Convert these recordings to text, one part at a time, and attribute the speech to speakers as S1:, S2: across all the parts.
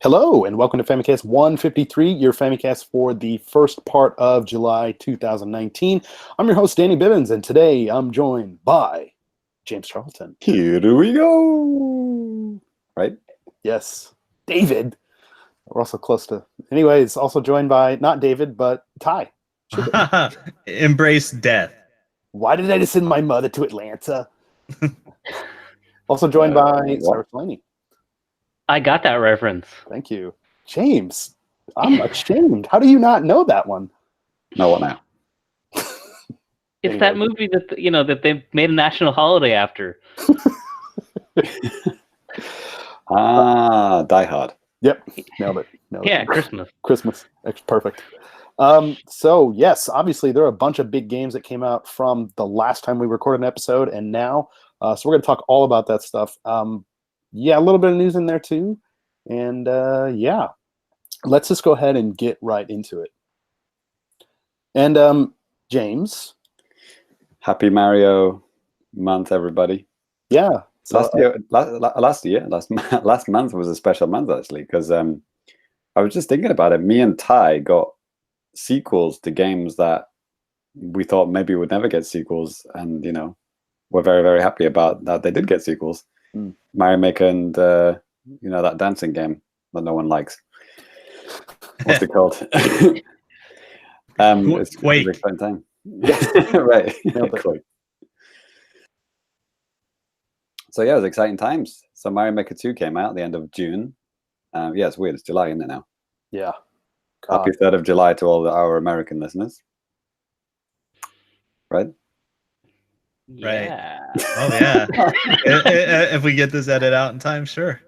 S1: Hello, and welcome to Famicast 153, your Famicast for the first part of July 2019. I'm your host, Danny Bibbins, and today I'm joined by James Charlton.
S2: Here we go. Right?
S1: Yes, David. We're also close to... Anyways, also joined by, not David, but Ty.
S3: Embrace death.
S1: Why did I just send my mother to Atlanta? Also joined by Sarah Slaney.
S4: I got that reference.
S1: Thank you. James, I'm ashamed. How do you not know that one?
S2: No one now.
S4: It's that movie that that they made a national holiday after.
S2: Die Hard.
S1: Yep, nailed it.
S4: Yeah, Christmas.
S1: Christmas. Perfect. So yes, obviously there are a bunch of big games that came out from the last time we recorded an episode and now. So we're going to talk all about that stuff. Yeah, a little bit of news in there too. And yeah, let's just go ahead and get right into it. And James.
S2: Happy Mario month, everybody.
S1: Yeah.
S2: So, last month was a special month, actually, because I was just thinking about it. Me and Ty got sequels to games that we thought maybe would never get sequels. And, we're very, very happy about that they did get sequels. Mario Maker and that dancing game that no one likes. What's it called? It's
S3: Quake.
S2: a fun time. Right. Quake. So yeah, it was exciting times. So Mario Maker 2 came out at the end of June. Yeah, it's weird. It's July, isn't it now?
S1: Yeah.
S2: Happy 3rd of July to all our American listeners. Right?
S3: Right.
S4: Yeah.
S3: Oh yeah. If we get this edit out in time, sure.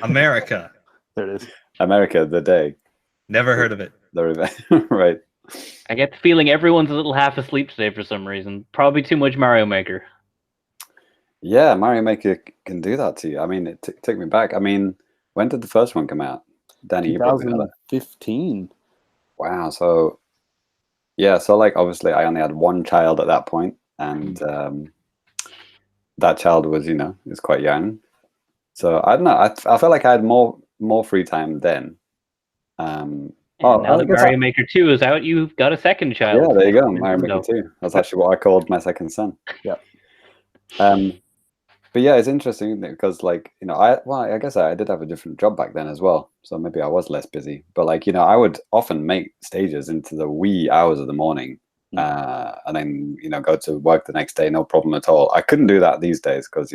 S3: America.
S1: There it is.
S2: America, the day.
S3: Never heard of it.
S2: The event. Right.
S4: I get the feeling everyone's a little half asleep today for some reason. Probably too much Mario Maker.
S2: Yeah, Mario Maker can do that to you. I mean, it took me back. I mean, when did the first one come out? Danny, you probably know that.
S1: 2015.
S2: Wow. So, yeah. So, like, obviously, I only had one child at that point, and that child was, is quite young. So I don't know. I felt like I had more free time then.
S4: And now that Mario Maker 2 is out, you've got a second child.
S2: Yeah, there you go. Mario Maker 2. That's actually what I called my second son.
S1: Yeah.
S2: But yeah, it's interesting because, like, I guess I did have a different job back then as well, so maybe I was less busy. But like, I would often make stages into the wee hours of the morning, and then go to work the next day, no problem at all. I couldn't do that these days because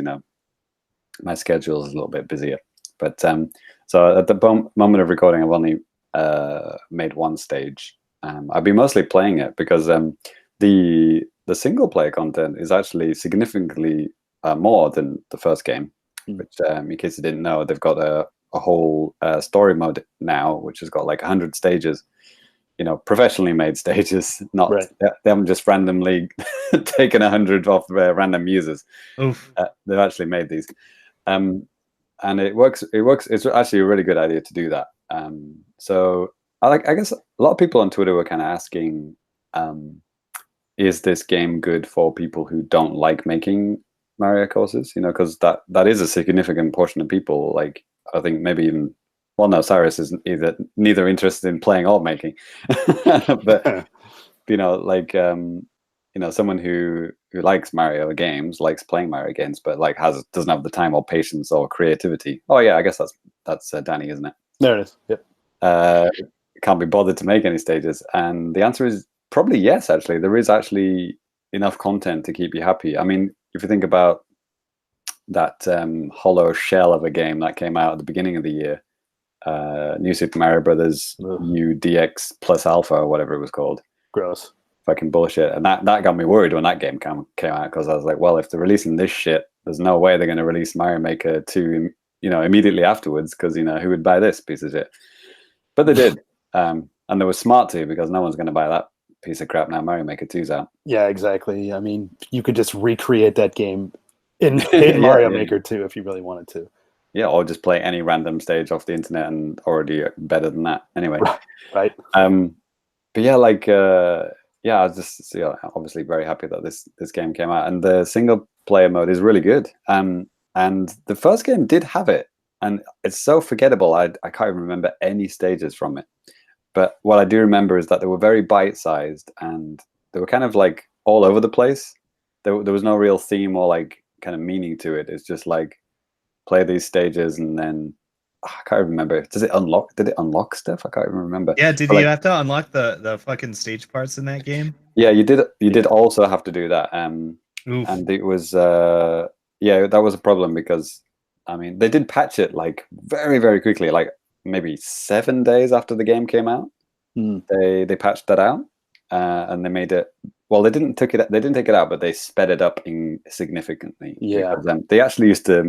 S2: my schedule is a little bit busier. But so at the moment of recording, I've only made one stage. I've been mostly playing it because the single player content is actually significantly more than the first game, which in case you didn't know, they've got a whole story mode now, which has got like 100 stages, professionally made stages, not they haven't just randomly taken 100 off random users. They've actually made these, and it works. It's actually a really good idea to do that. So I guess a lot of people on Twitter were kind of asking, is this game good for people who don't like making Mario courses? Because that is a significant portion of people. Like, I think maybe even, well, no, Cyrus is neither interested in playing or making, but someone who likes Mario games, likes playing Mario games, but like doesn't have the time or patience or creativity. Oh yeah, I guess that's Danny, isn't it?
S1: There it is. Yep.
S2: Can't be bothered to make any stages, and the answer is probably yes. Actually, there is actually enough content to keep you happy. I mean, if you think about that hollow shell of a game that came out at the beginning of the year, New Super Mario Brothers U DX plus Alpha or whatever it was called.
S1: Gross.
S2: Fucking bullshit. And that got me worried when that game came out, because I was like, well, if they're releasing this shit, there's no way they're going to release Mario Maker 2, immediately afterwards, because, who would buy this piece of shit? But they did. And they were smart to, because no one's going to buy that piece of crap now Mario Maker 2's out.
S1: Yeah, exactly. I mean, you could just recreate that game in Mario Maker 2 if you really wanted to.
S2: Yeah, or just play any random stage off the internet and already better than that. Anyway.
S1: Right.
S2: But yeah, like, yeah, I was just obviously very happy that this game came out, and the single player mode is really good. And the first game did have it. and it's so forgettable. I can't even remember any stages from it. But what I do remember is that they were very bite-sized, and they were kind of like all over the place. There was no real theme or like kind of meaning to it. It's just like play these stages, and then I can't remember. Did it unlock stuff? I can't even remember.
S3: Yeah, did
S2: But,
S3: you
S2: like,
S3: have to unlock the fucking stage parts in that game?
S2: yeah, you did also have to do that.
S3: Oof.
S2: And it was that was a problem because I mean they did patch it like very, very quickly, like maybe 7 days after the game came out. They patched that out, and they made it. Well, they didn't take it out, but they sped it up significantly.
S1: Yeah.
S2: Because, they actually used to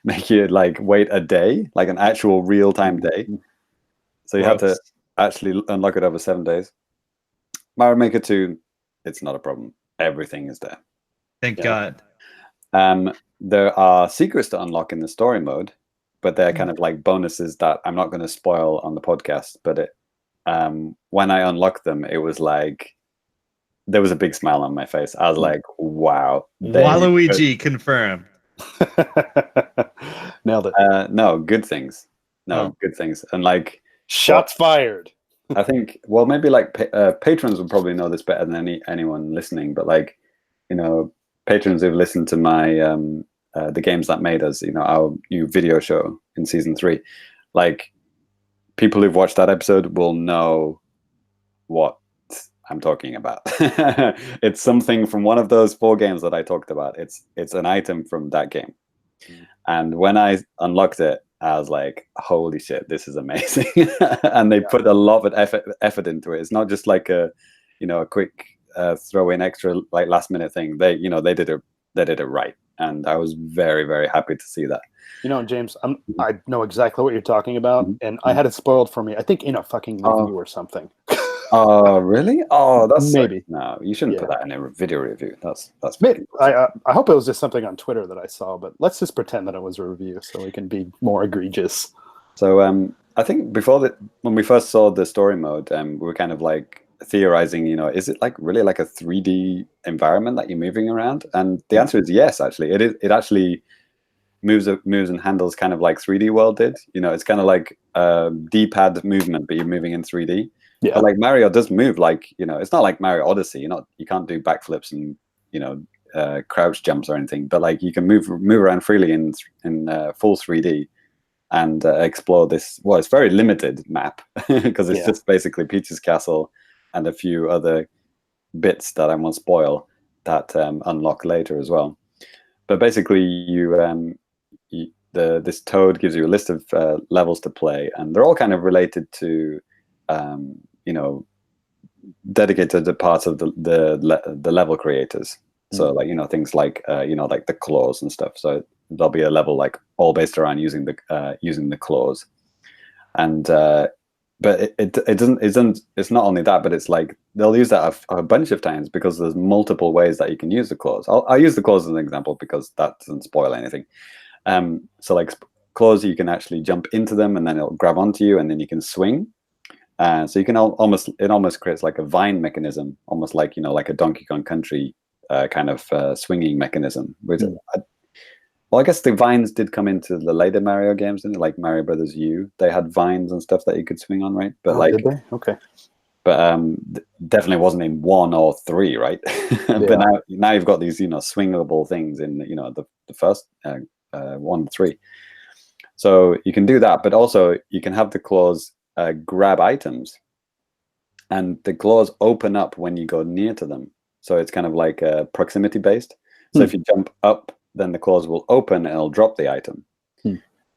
S2: make you like wait a day, like an actual real-time day. So you had to actually unlock it over 7 days. Mario Maker 2, it's not a problem. Everything is there.
S3: Thank God.
S2: There are secrets to unlock in the story mode, but they're kind of like bonuses that I'm not going to spoil on the podcast. But when I unlocked them, it was like there was a big smile on my face. I was like, "Wow!"
S3: Waluigi confirmed.
S1: Nailed it.
S2: No, good things. No, good things. And like
S1: shots fired.
S2: I think, well, maybe like patrons would probably know this better than anyone listening. But like, patrons who've listened to my the games that made us, our new video show in season 3, like people who've watched that episode will know what I'm talking about. It's something from one of those 4 games that I talked about. It's an item from that game. And when I unlocked it, I was like, holy shit, this is amazing. And they put a lot of effort into it. It's not just like a quick throw in extra like last minute thing. They did it right. And I was very, very happy to see that.
S1: James, I know exactly what you're talking about, and I had it spoiled for me. I think in a fucking review or something.
S2: Oh, really? Oh, that's
S1: maybe.
S2: No, you shouldn't put that in a video review. That's
S1: maybe. I hope it was just something on Twitter that I saw, but let's just pretend that it was a review so we can be more egregious.
S2: So I think when we first saw the story mode, we were kind of like theorizing, is it like really like a 3D environment that you're moving around? And the answer is yes. Actually, it actually moves and handles kind of like 3D World did. It's kind of like D-pad movement, but you're moving in 3D. Yeah. But like Mario does move like, it's not like Mario Odyssey. You can't do backflips and crouch jumps or anything. But like you can move around freely in full 3D and explore this. Well, it's very limited map because it's just basically Peach's Castle and a few other bits that I won't spoil that unlock later as well. But basically, this Toad gives you a list of levels to play, and they're all kind of related to, dedicated to parts of the level creators. So like things like like the claws and stuff. So there'll be a level like all based around using the claws, and but it's not only that, but it's like they'll use that a bunch of times because there's multiple ways that you can use the claws. I'll use the claws as an example because that doesn't spoil anything. So like claws, you can actually jump into them and then it'll grab onto you and then you can swing. So you can it almost creates like a vine mechanism, almost like like a Donkey Kong Country kind of swinging mechanism. Which well, I guess the vines did come into the later Mario games, didn't it? Like Mario Brothers U, they had vines and stuff that you could swing on, right? But
S1: did they? Okay.
S2: But definitely wasn't in 1 or 3, right? But now you've got these swingable things in the first 1 to 3. So you can do that, but also you can have the claws grab items, and the claws open up when you go near to them. So it's kind of like proximity based. So if you jump up, then the claws will open and it'll drop the item.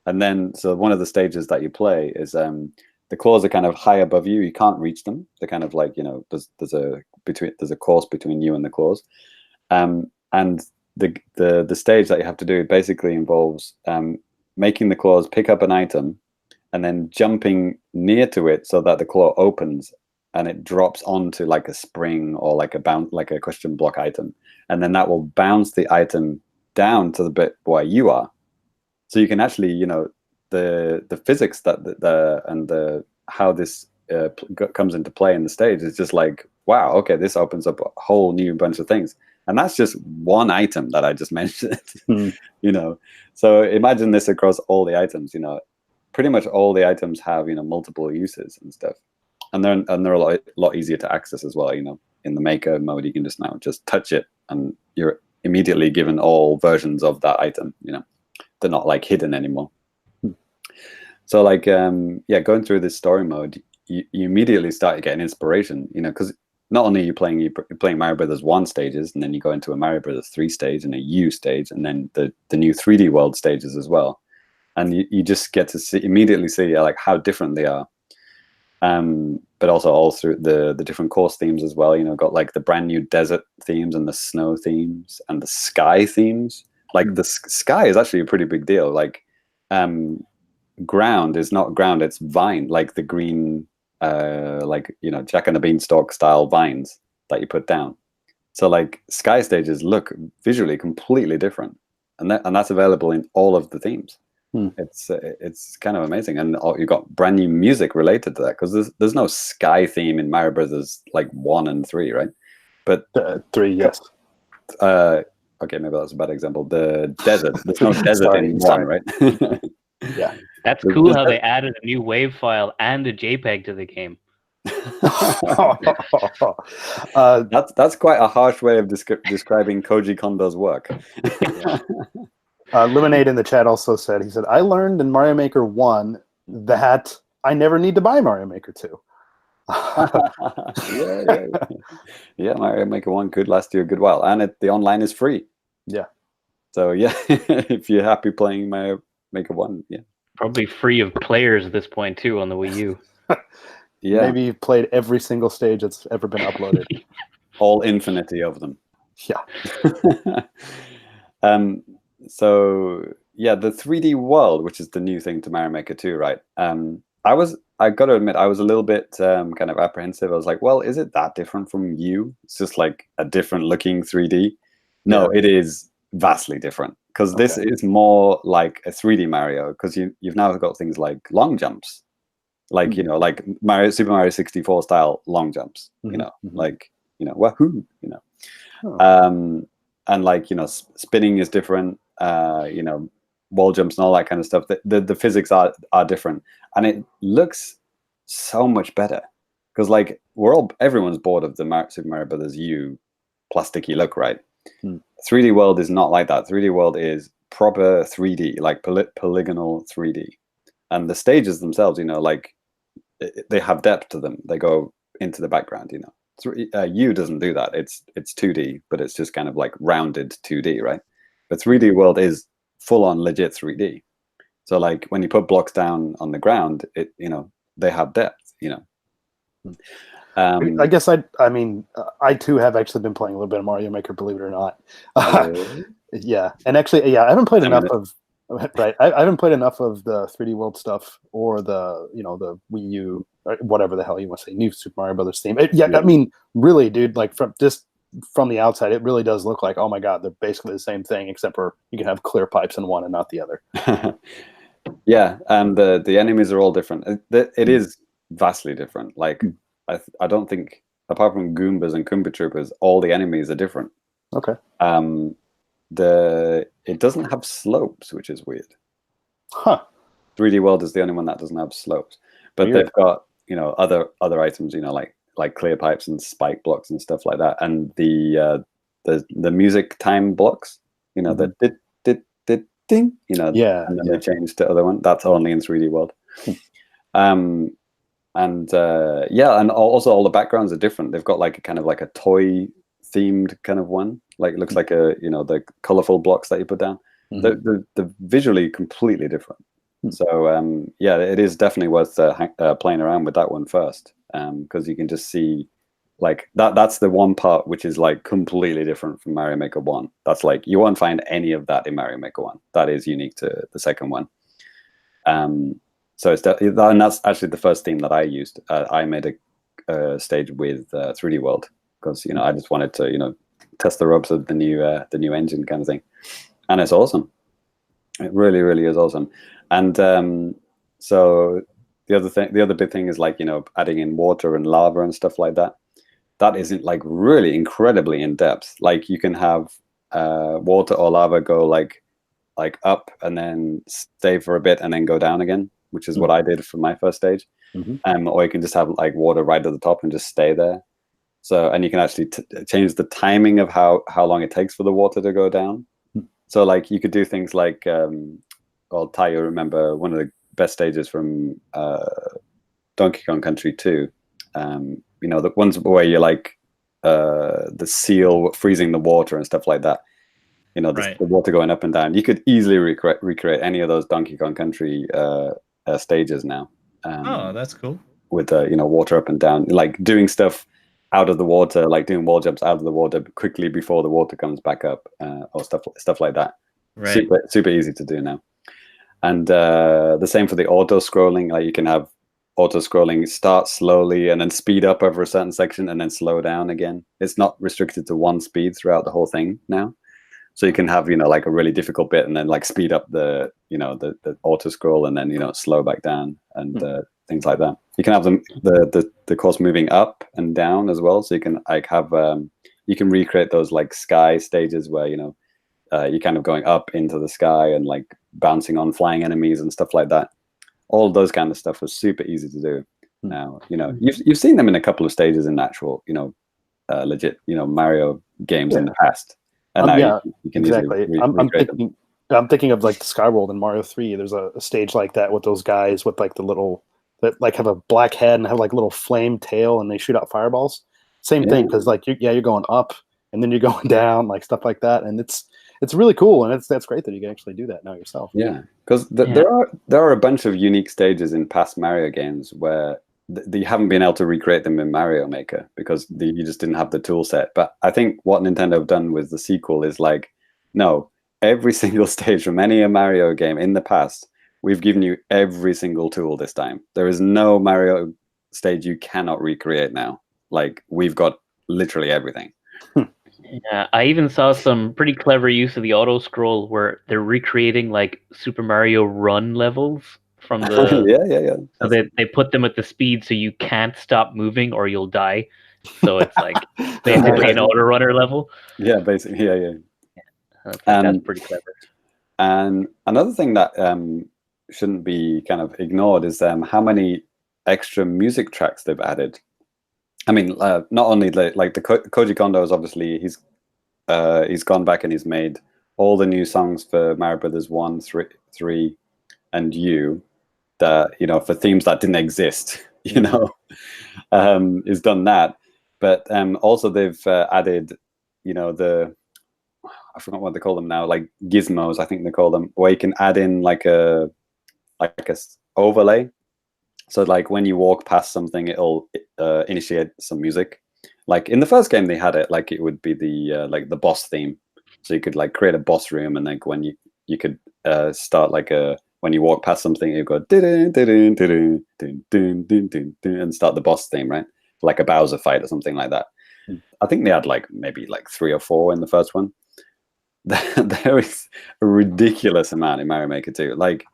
S2: And then, so one of the stages that you play is the claws are kind of high above you. You can't reach them. They're kind of like, there's a course between you and the claws. And the stage that you have to do basically involves making the claws pick up an item and then jumping near to it so that the claw opens and it drops onto like a spring or like a question block item. And then that will bounce the item down to the bit where you are. So you can actually, the physics that how this comes into play in the stage is just like, wow, okay, this opens up a whole new bunch of things. And that's just one item that I just mentioned.
S1: Hmm.
S2: You know, so imagine this across all the items. You know, pretty much all the items have, you know, multiple uses and stuff, and they're a lot easier to access as well. You know, in the maker mode, you can just now just touch it, and you're immediately given all versions of that item. You know, they're not like hidden anymore. So like, yeah, going through this story mode, you immediately start getting inspiration, you know, because not only you're playing Mario Brothers 1 stages, and then you go into a Mario Brothers 3 stage and a U stage, and then the new 3D world stages as well. And you just get to immediately see like how different they are. But also all through the different course themes as well, you know, got like the brand new desert themes and the snow themes and the sky themes. Like the sky is actually a pretty big deal. Like, ground is not ground, it's vine, like the green like, you know, Jack and the Beanstalk style vines that you put down. So like sky stages look visually completely different, and that's available in all of the themes. It's kind of amazing, and you've got brand new music related to that, because there's no sky theme in Mario Brothers like 1 and 3, right? But
S1: 3, yes.
S2: Okay, maybe that's a bad example. The desert, there's no desert in 1, right?
S1: Yeah.
S4: That's cool how they added a new WAV file and a JPEG to the game.
S2: That's quite a harsh way of describing Koji Kondo's work.
S1: Lemonade in the chat also said, he said, I learned in Mario Maker 1 that I never need to buy Mario Maker 2.
S2: Yeah, Mario Maker 1 could last you a good while, and the online is free.
S1: Yeah.
S2: So yeah, if you're happy playing Mario Maker 1, yeah.
S4: Probably free of players at this point too on the Wii U.
S2: Yeah.
S1: Maybe you've played every single stage that's ever been uploaded.
S2: All infinity of them.
S1: Yeah.
S2: So yeah, the 3D world, which is the new thing to Mario Maker 2, right? I got to admit, I was a little bit kind of apprehensive. I was like, well, is it that different from U? It's just like a different looking 3D. No, it is vastly different, because this is more like a 3D Mario, because you've now got things like long jumps, like, you know, like Super Mario 64 style long jumps, you know, like, you know, wahoo, you know. And like, you know, spinning is different, you know, wall jumps and all that kind of stuff. The physics are different, and it looks so much better, because like everyone's bored of the Super Mario Brothers U plasticky look, right? 3D world is not like that. 3D world is proper 3D, like polygonal 3D, and the stages themselves, you know, like they have depth to them. They go into the background, you know. U doesn't do that. It's 2D, but it's just kind of like rounded 2D, right? But 3D world is full on legit 3D. So like when you put blocks down on the ground, you know, they have depth, you know.
S1: I guess I mean, I too have actually been playing a little bit of Mario Maker, believe it or not. Yeah, and actually, yeah, I haven't played enough of. Right, I haven't played enough of the 3D World stuff, or the, you know, the Wii U, or whatever the hell you want to say, new Super Mario Brothers theme. I mean, really, dude, like from the outside, it really does look like, oh my god, they're basically the same thing, except for you can have clear pipes in one and not the other.
S2: Yeah, and the enemies are all different. It is vastly different. Like I don't think, apart from Goombas and Koopa Troopers, all the enemies are different.
S1: Okay.
S2: It doesn't have slopes, which is weird.
S1: Huh.
S2: 3D World is the only one that doesn't have slopes, but they've got, you know, other items, you know, like clear pipes and spike blocks and stuff like that, and the music time blocks, you know, the ding, you know, and then they changed to other one. That's only in 3D World. And also all the backgrounds are different. They've got like a kind of like a toy themed kind of one, like it looks like you know, the colorful blocks that you put down. They're visually completely different. So yeah, it is definitely worth playing around with that one first, because you can just see like that's the one part which is like completely different from Mario Maker 1. That's like, you won't find any of that in Mario Maker 1. That is unique to the second one. So and that's actually the first theme that I used. I made a stage with 3D World, because, you know, I just wanted to, you know, test the ropes of the new engine kind of thing, and it's awesome. It really, really is awesome. And so the other big thing is, like, you know, adding in water and lava and stuff like that. that isn't like really incredibly in depth. Like you can have water or lava go like up and then stay for a bit and then go down again, which is what I did for my first stage. Or you can just have like water right at the top and just stay there. So, and you can actually change the timing of how long it takes for the water to go down. So like you could do things like, well, Ty, you remember one of the best stages from Donkey Kong Country 2. You know, the ones where you're like the seal freezing the water and stuff like that. You know, the water going up and down. You could easily recreate any of those Donkey Kong Country stages now.
S3: Oh, that's cool.
S2: With you know, water up and down, like doing stuff out of the water, like doing wall jumps out of the water quickly before the water comes back up, or stuff like that.
S3: Right.
S2: Super easy to do now. And the same for the auto scrolling. Like you can have auto scrolling start slowly and then speed up over a certain section and then slow down again. It's not restricted to one speed throughout the whole thing now. So you can have, you know, like a really difficult bit and then like speed up the, you know, the auto scroll and then, you know, slow back down and things like that. You can have the course moving up and down as well. So you can like have, you can recreate those like sky stages where, you know, you're kind of going up into the sky and like bouncing on flying enemies and stuff like that. All of those kind of stuff was super easy to do. Now, you know, you've seen them in a couple of stages in actual, you know, legit, you know, Mario games in the past. And now you can
S1: exactly. I'm thinking of like Skyworld in Mario 3. There's a stage like that with those guys with like the little that like have a black head and have like little flame tail and they shoot out fireballs. Same thing, because like you're going up and then you're going down, like stuff like that, and it's really cool, and that's great that you can actually do that now yourself.
S2: Yeah, because there are a bunch of unique stages in past Mario games where you haven't been able to recreate them in Mario Maker because you just didn't have the tool set. But I think what Nintendo have done with the sequel is like, no, every single stage from any Mario game in the past, we've given you every single tool this time. There is no Mario stage you cannot recreate now. Like, we've got literally everything.
S4: Yeah, I even saw some pretty clever use of the auto scroll where they're recreating like Super Mario Run levels from the
S2: yeah.
S4: So they put them at the speed so you can't stop moving or you'll die. So it's like basically an auto runner level.
S2: Yeah, basically, yeah.
S4: That's pretty clever.
S2: And another thing that shouldn't be kind of ignored is how many extra music tracks they've added. I mean, not only like the Koji Kondo is obviously he's gone back and he's made all the new songs for Mario Brothers 1, 3, and U, that, you know, for themes that didn't exist, you know, he's done that. But also they've added, you know, I forgot what they call them now, like gizmos, I think they call them, where you can add in like a overlay. So like when you walk past something, it'll initiate some music. Like in the first game, they had it like it would be the like the boss theme. So you could like create a boss room, and like when you could start like when you walk past something, you go and start the boss theme, right? Like a Bowser fight or something like that. I think they had like maybe like 3 or 4 in the first one. There is a ridiculous amount in Mario Maker 2. Like,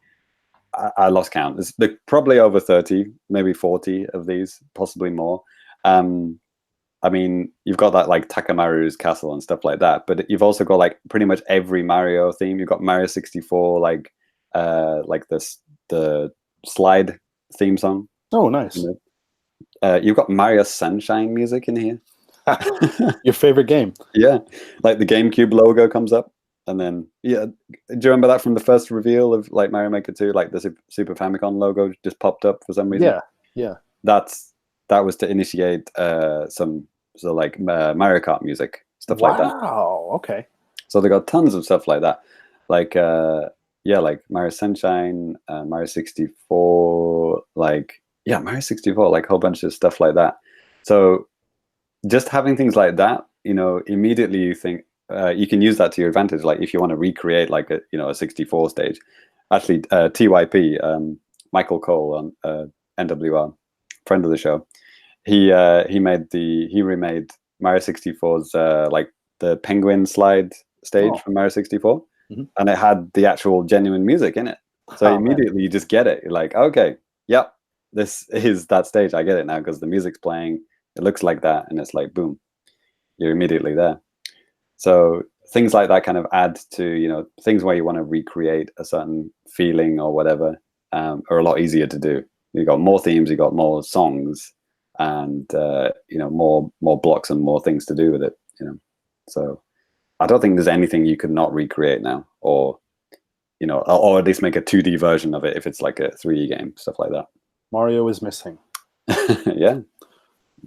S2: I lost count. There's probably over 30, maybe 40 of these, possibly more. I mean, you've got that like Takamaru's castle and stuff like that, but you've also got like pretty much every Mario theme. You've got Mario 64, like the slide theme song.
S1: Oh, nice.
S2: You've got Mario Sunshine music in here.
S1: Your favorite game?
S2: Yeah, like the GameCube logo comes up. And then, yeah, do you remember that from the first reveal of like Mario Maker 2? Like the Super Famicom logo just popped up for some reason.
S1: Yeah.
S2: That was to initiate some like Mario Kart music, stuff like that.
S1: Wow. Okay.
S2: So they got tons of stuff like that, like like Mario Sunshine, Mario 64, Mario 64, like a whole bunch of stuff like that. So just having things like that, you know, immediately you think. You can use that to your advantage. Like if you want to recreate like a 64 stage, actually TYP, Michael Cole on NWR, friend of the show, he remade Mario 64's like the penguin slide stage from Mario 64, and it had the actual genuine music in it. So immediately you just get it. You're like, okay, yep, this is that stage. I get it now because the music's playing. It looks like that, and it's like boom, you're immediately there. So things like that kind of add to things where you want to recreate a certain feeling or whatever are a lot easier to do. You got more themes, you got more songs, and more blocks and more things to do with it. So I don't think there's anything you could not recreate now, or at least make a 2D version of it if it's like a 3D game, stuff like that.
S1: Mario is missing.
S2: Yeah,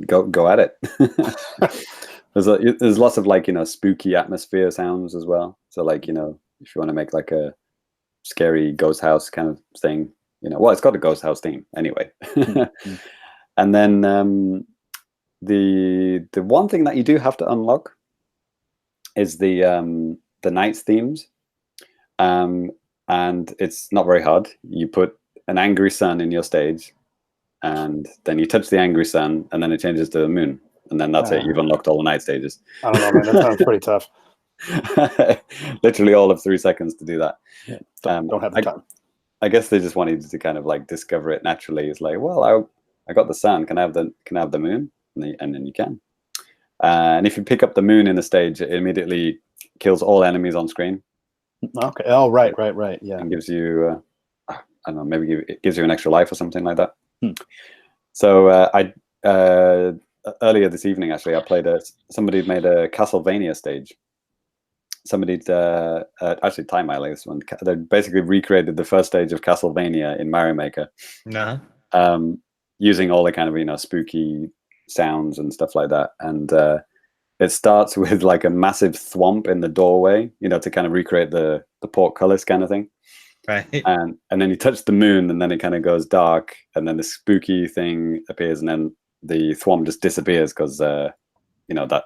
S2: go at it. There's lots of spooky atmosphere sounds as well. So if you want to make like a scary ghost house kind of thing, it's got a ghost house theme anyway. And then the one thing that you do have to unlock is the Knights themes. And it's not very hard. You put an angry sun in your stage, and then you touch the angry sun, and then it changes to the moon, and then that's it. You've unlocked all the night stages.
S1: I don't know, man. That sounds pretty tough.
S2: Literally all of 3 seconds to do that.
S1: Yeah, don't have the time.
S2: I guess they just wanted to kind of like discover it naturally. It's like, well, I got the sun. Can I have the moon? And then you can. And if you pick up the moon in the stage, it immediately kills all enemies on screen.
S1: Okay. Oh, right. Yeah.
S2: And gives you, I don't know, maybe it gives you an extra life or something like that. So I earlier this evening, actually, I played somebody made a Castlevania stage. Somebody actually Time My latest one. They basically recreated the first stage of Castlevania in Mario Maker, using all the kind of spooky sounds and stuff like that. And it starts with like a massive thwomp in the doorway, to kind of recreate the portcullis kind of thing.
S3: Right.
S2: And then you touch the moon, and then it kind of goes dark, and then the spooky thing appears, and then the thwomp just disappears because that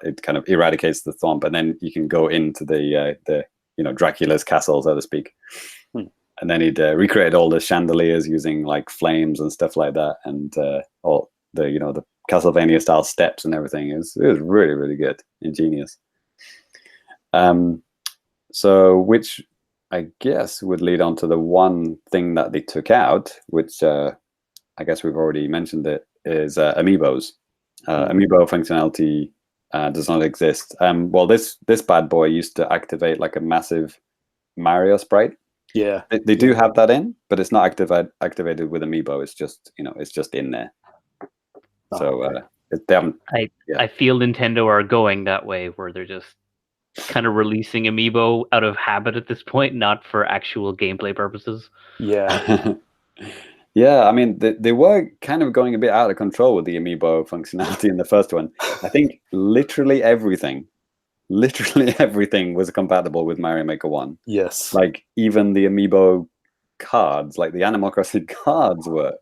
S2: it kind of eradicates the thwomp, and then you can go into the Dracula's castle, so to speak. And then he'd recreate all the chandeliers using like flames and stuff like that, and all the Castlevania style steps and everything. It was really, really good, ingenious. So which I guess would lead on to the one thing that they took out, which I guess we've already mentioned it, is amiibos. Amiibo functionality does not exist. Well, this bad boy used to activate like a massive Mario sprite.
S1: Yeah,
S2: they do have that in, but it's not activated with amiibo. It's just it's just in there. So they haven't.
S4: I feel Nintendo are going that way, where they're just kind of releasing amiibo out of habit at this point, not for actual gameplay purposes.
S1: Yeah.
S2: Yeah, I mean, they were kind of going a bit out of control with the amiibo functionality in the first one. I think literally everything was compatible with Mario Maker 1.
S1: Yes.
S2: Like even the amiibo cards, like the Animal Crossing cards were.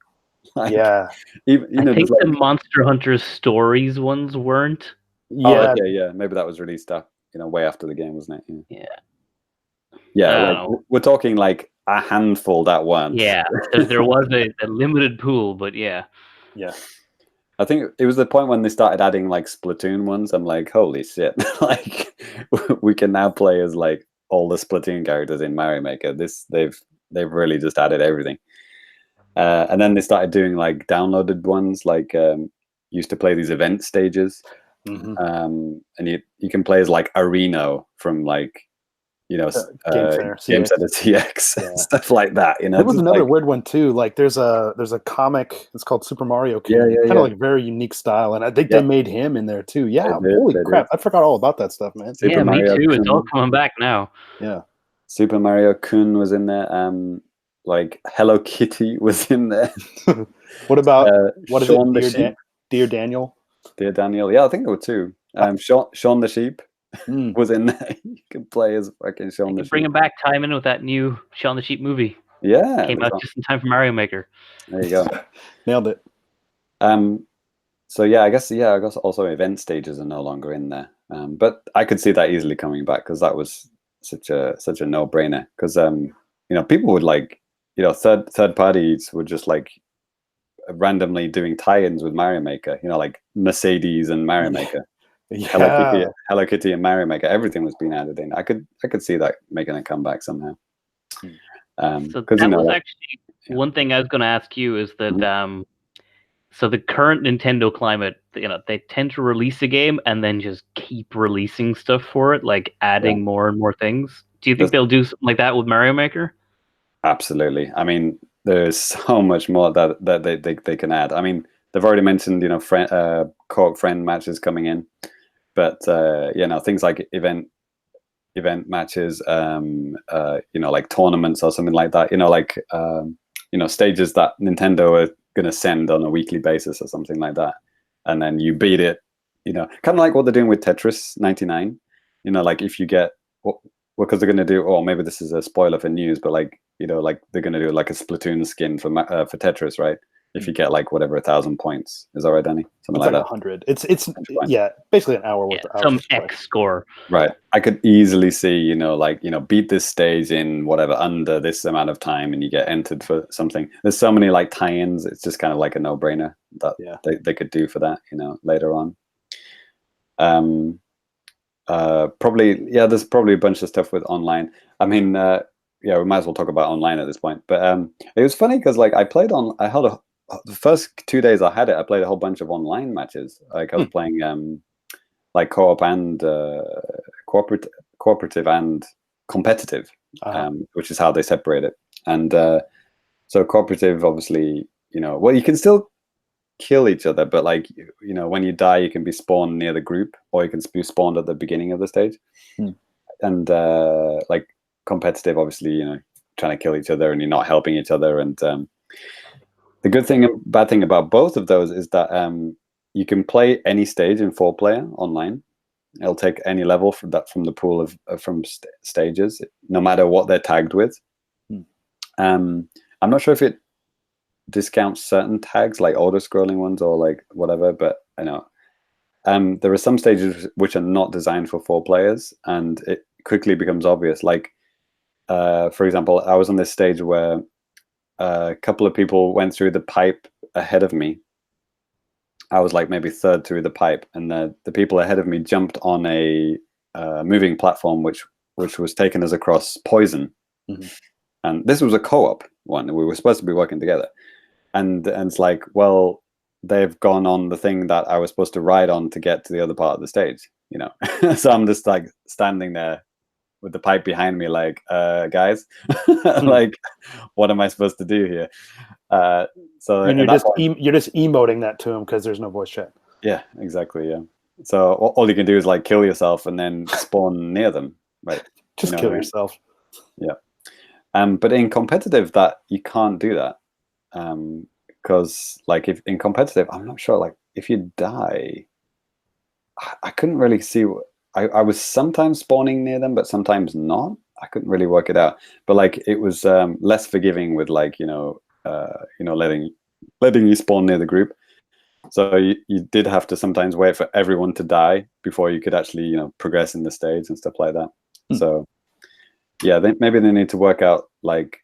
S2: Like,
S1: yeah.
S2: Even,
S4: I think the Monster Hunter Stories ones weren't.
S1: Yeah.
S2: Oh, okay, yeah. Maybe that was released way after the game, wasn't it?
S4: Yeah.
S2: Yeah, like, we're talking like a handful that weren't.
S4: Yeah, there was a limited pool, but yeah.
S1: Yeah.
S2: I think it was the point when they started adding like Splatoon ones. I'm like, holy shit! Like, we can now play as like all the Splatoon characters in Mario Maker. They've really just added everything. And then they started doing like downloaded ones, like used to play these event stages, and you can play as like Areno from like Game Center CX, stuff like that.
S1: There was another weird one too. Like there's a comic. It's called Super Mario King. Kind of like very unique style, and I think they made him in there too. Yeah, holy crap! I forgot all about that stuff, man.
S4: Super Mario me too. Kun. It's all coming back now.
S1: Yeah,
S2: Super Mario Kun was in there. Like Hello Kitty was in there.
S1: What about what is it? Dear Daniel.
S2: Dear Daniel. Yeah, I think there were two. Shaun the Sheep. Was in there. You can play as fucking Shaun the Sheep.
S4: Bring him back, time in with that new Shaun the Sheep movie.
S2: Yeah,
S4: came out just in time for Mario Maker.
S2: There you go.
S1: Nailed it.
S2: So yeah, I guess also event stages are no longer in there. But I could see that easily coming back because that was such a no-brainer. Because people would like third parties would just like randomly doing tie-ins with Mario Maker. Like Mercedes and Mario Maker. Yeah. Hello Kitty and Mario Maker, everything was being added in. I could see that making a comeback somehow.
S4: So that was actually one thing I was going to ask you is that so the current Nintendo climate, they tend to release a game and then just keep releasing stuff for it, like adding more and more things. Do you think they'll do something like that with Mario Maker?
S2: Absolutely. I mean, there's so much more that they can add. I mean, they've already mentioned, co-op friend matches coming in, but things like event matches, like tournaments or something like that. Stages that Nintendo are going to send on a weekly basis or something like that, and then you beat it. Kind of like what they're doing with Tetris 99. Like if you get because they're going to do. Oh, maybe this is a spoiler for news, but like they're going to do like a Splatoon skin for Tetris, right? If you get like whatever 1,000 points, is that right, Danny? Something like that.
S1: 100. It's basically an hour worth of hours.
S4: Some X score.
S2: Right. I could easily see, beat this stage in whatever under this amount of time, and you get entered for something. There's so many like tie-ins. It's just kind of like a no-brainer that they could do for that, later on. There's probably a bunch of stuff with online. I mean, we might as well talk about online at this point. But it was funny because like the first 2 days I had it, I played a whole bunch of online matches. Like I was playing like co-op and cooperative and competitive, which is how they separate it. And so cooperative, obviously, you can still kill each other, but like when you die, you can be spawned near the group, or you can be spawned at the beginning of the stage. And like competitive, obviously, trying to kill each other and you're not helping each other. And the bad thing about both of those is that you can play any stage in 4-player online. It'll take any level from the pool of stages, no matter what they're tagged with. I'm not sure if it discounts certain tags like auto-scrolling ones or like whatever, but I know there are some stages which are not designed for 4 players, and it quickly becomes obvious. Like for example, I was on this stage where a couple of people went through the pipe ahead of me. I was like maybe third through the pipe, and the people ahead of me jumped on a moving platform which was taken as across poison. And this was a co-op one. We were supposed to be working together, and it's like, well, they've gone on the thing that I was supposed to ride on to get to the other part of the stage, So I'm just like standing there with the pipe behind me, like, guys, like, what am I supposed to do here? So
S1: and you're just emoting that to him because there's no voice chat.
S2: Yeah, exactly. Yeah. So all you can do is like kill yourself and then spawn near them, right?
S1: Just kill yourself.
S2: Yeah. But in competitive, that you can't do that, because like if in competitive, I'm not sure. Like if you die, I couldn't really see. I was sometimes spawning near them, but sometimes not. I couldn't really work it out. But like it was less forgiving with like letting you spawn near the group. So you did have to sometimes wait for everyone to die before you could actually progress in the stage and stuff like that. So yeah, maybe they need to work out like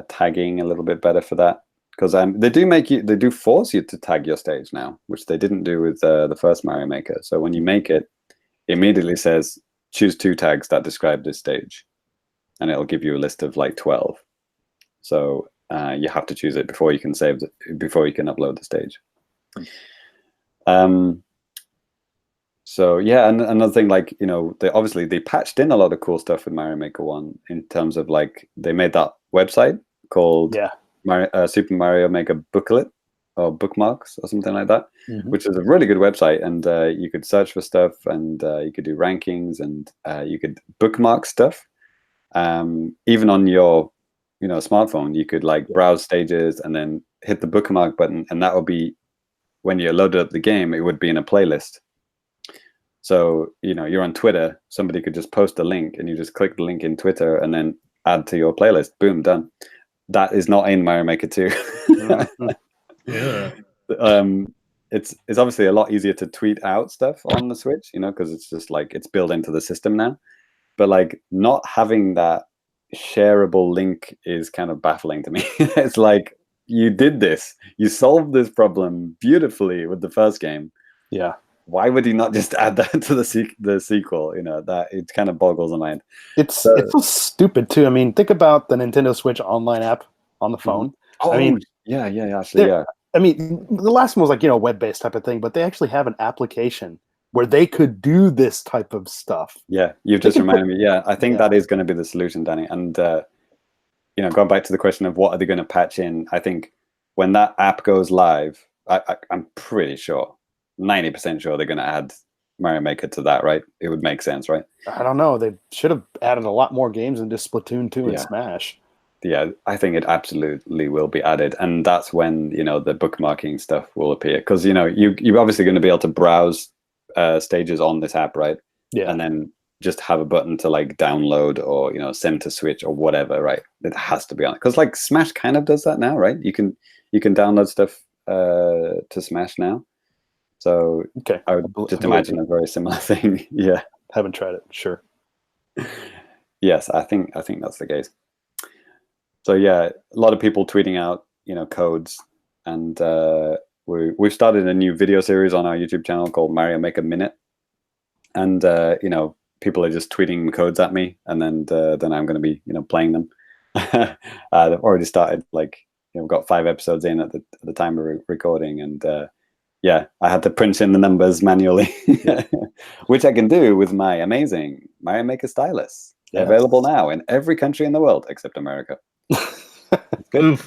S2: tagging a little bit better for that, because they do force you to tag your stage now, which they didn't do with the first Mario Maker. So when you make it, immediately says choose 2 tags that describe this stage, and it'll give you a list of like 12. So you have to choose it before you can before you can upload the stage. So yeah, and another thing, like they patched in a lot of cool stuff with Mario Maker 1 in terms of like they made that website called Super Mario Maker Booklet or Bookmarks or something like that, which is a really good website, and you could search for stuff, and you could do rankings, and you could bookmark stuff. Even on your smartphone, you could like browse stages and then hit the bookmark button, and that would be, when you loaded up the game, it would be in a playlist. So you're on Twitter, somebody could just post a link, and you just click the link in Twitter and then add to your playlist. Boom, done. That is not in Mario Maker 2.
S3: Yeah.
S2: It's obviously a lot easier to tweet out stuff on the Switch, because it's just like it's built into the system now. But like not having that shareable link is kind of baffling to me. It's like, you did this, you solved this problem beautifully with the first game.
S1: Yeah.
S2: Why would you not just add that to the sequel? That it kind of boggles the mind.
S1: It's so stupid too. I mean, think about the Nintendo Switch online app on the phone.
S2: Oh,
S1: I mean,
S2: yeah, actually, yeah.
S1: I mean, the last one was like, web-based type of thing, but they actually have an application where they could do this type of stuff.
S2: Yeah, you've just reminded me. Yeah, I think that is going to be the solution, Danny. And going back to the question of what are they going to patch in, I think when that app goes live, I'm pretty sure, 90% sure they're going to add Mario Maker to that, right? It would make sense, right?
S1: I don't know. They should have added a lot more games than just Splatoon 2 and Smash.
S2: Yeah, I think it absolutely will be added, and that's when the bookmarking stuff will appear, because you're obviously going to be able to browse stages on this app, right?
S1: Yeah,
S2: and then just have a button to like download or send to Switch or whatever, right? It has to be on it, because like Smash kind of does that now, right? You can download stuff to Smash now, so
S1: okay.
S2: I would just imagine a very similar thing. Yeah,
S1: haven't tried it. Sure.
S2: Yes, I think that's the case. So yeah, a lot of people tweeting out, codes, and we've started a new video series on our YouTube channel called Mario Maker Minute, and people are just tweeting codes at me, and then I'm going to be playing them. I've already started, like we've got 5 episodes in at the time of recording, and I had to punch in the numbers manually, which I can do with my amazing Mario Maker stylus, available now in every country in the world except America. Good.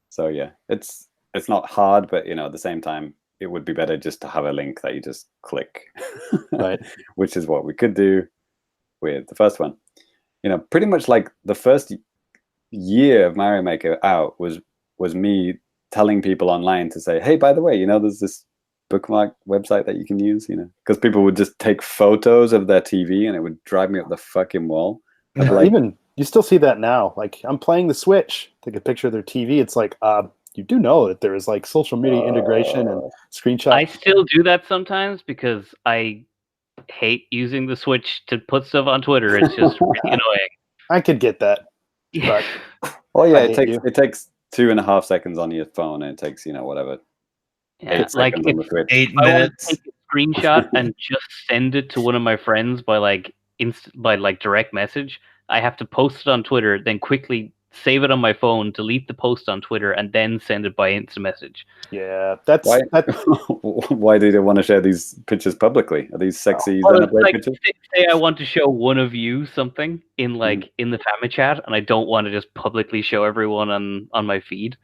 S2: So yeah, it's not hard, but at the same time, it would be better just to have a link that you just click,
S1: right?
S2: Which is what we could do with the first one. Pretty much like the first year of Mario Maker out was me telling people online to say, hey, by the way, there's this bookmark website that you can use, because people would just take photos of their TV and it would drive me up the fucking wall.
S1: Like, even you still see that now. Like, I'm playing the Switch, take a picture of their TV. It's like, you do know that there is like social media integration and screenshots.
S4: I still do that sometimes because I hate using the Switch to put stuff on Twitter. It's just really annoying.
S1: I could get that. But
S2: well, yeah, it takes 2.5 seconds on your phone, and it takes
S4: Yeah,
S2: 8 seconds
S4: like
S2: on the Switch.
S3: 8
S4: I want
S3: minutes.
S4: to take a screenshot and just send it to one of my friends by direct message. I have to post it on Twitter, then quickly save it on my phone, delete the post on Twitter, and then send it by instant message.
S1: Yeah, that's
S2: why do they want to share these pictures publicly? Are these sexy pictures?
S4: Say I want to show one of you something in in the Famicast, and I don't want to just publicly show everyone on my feed.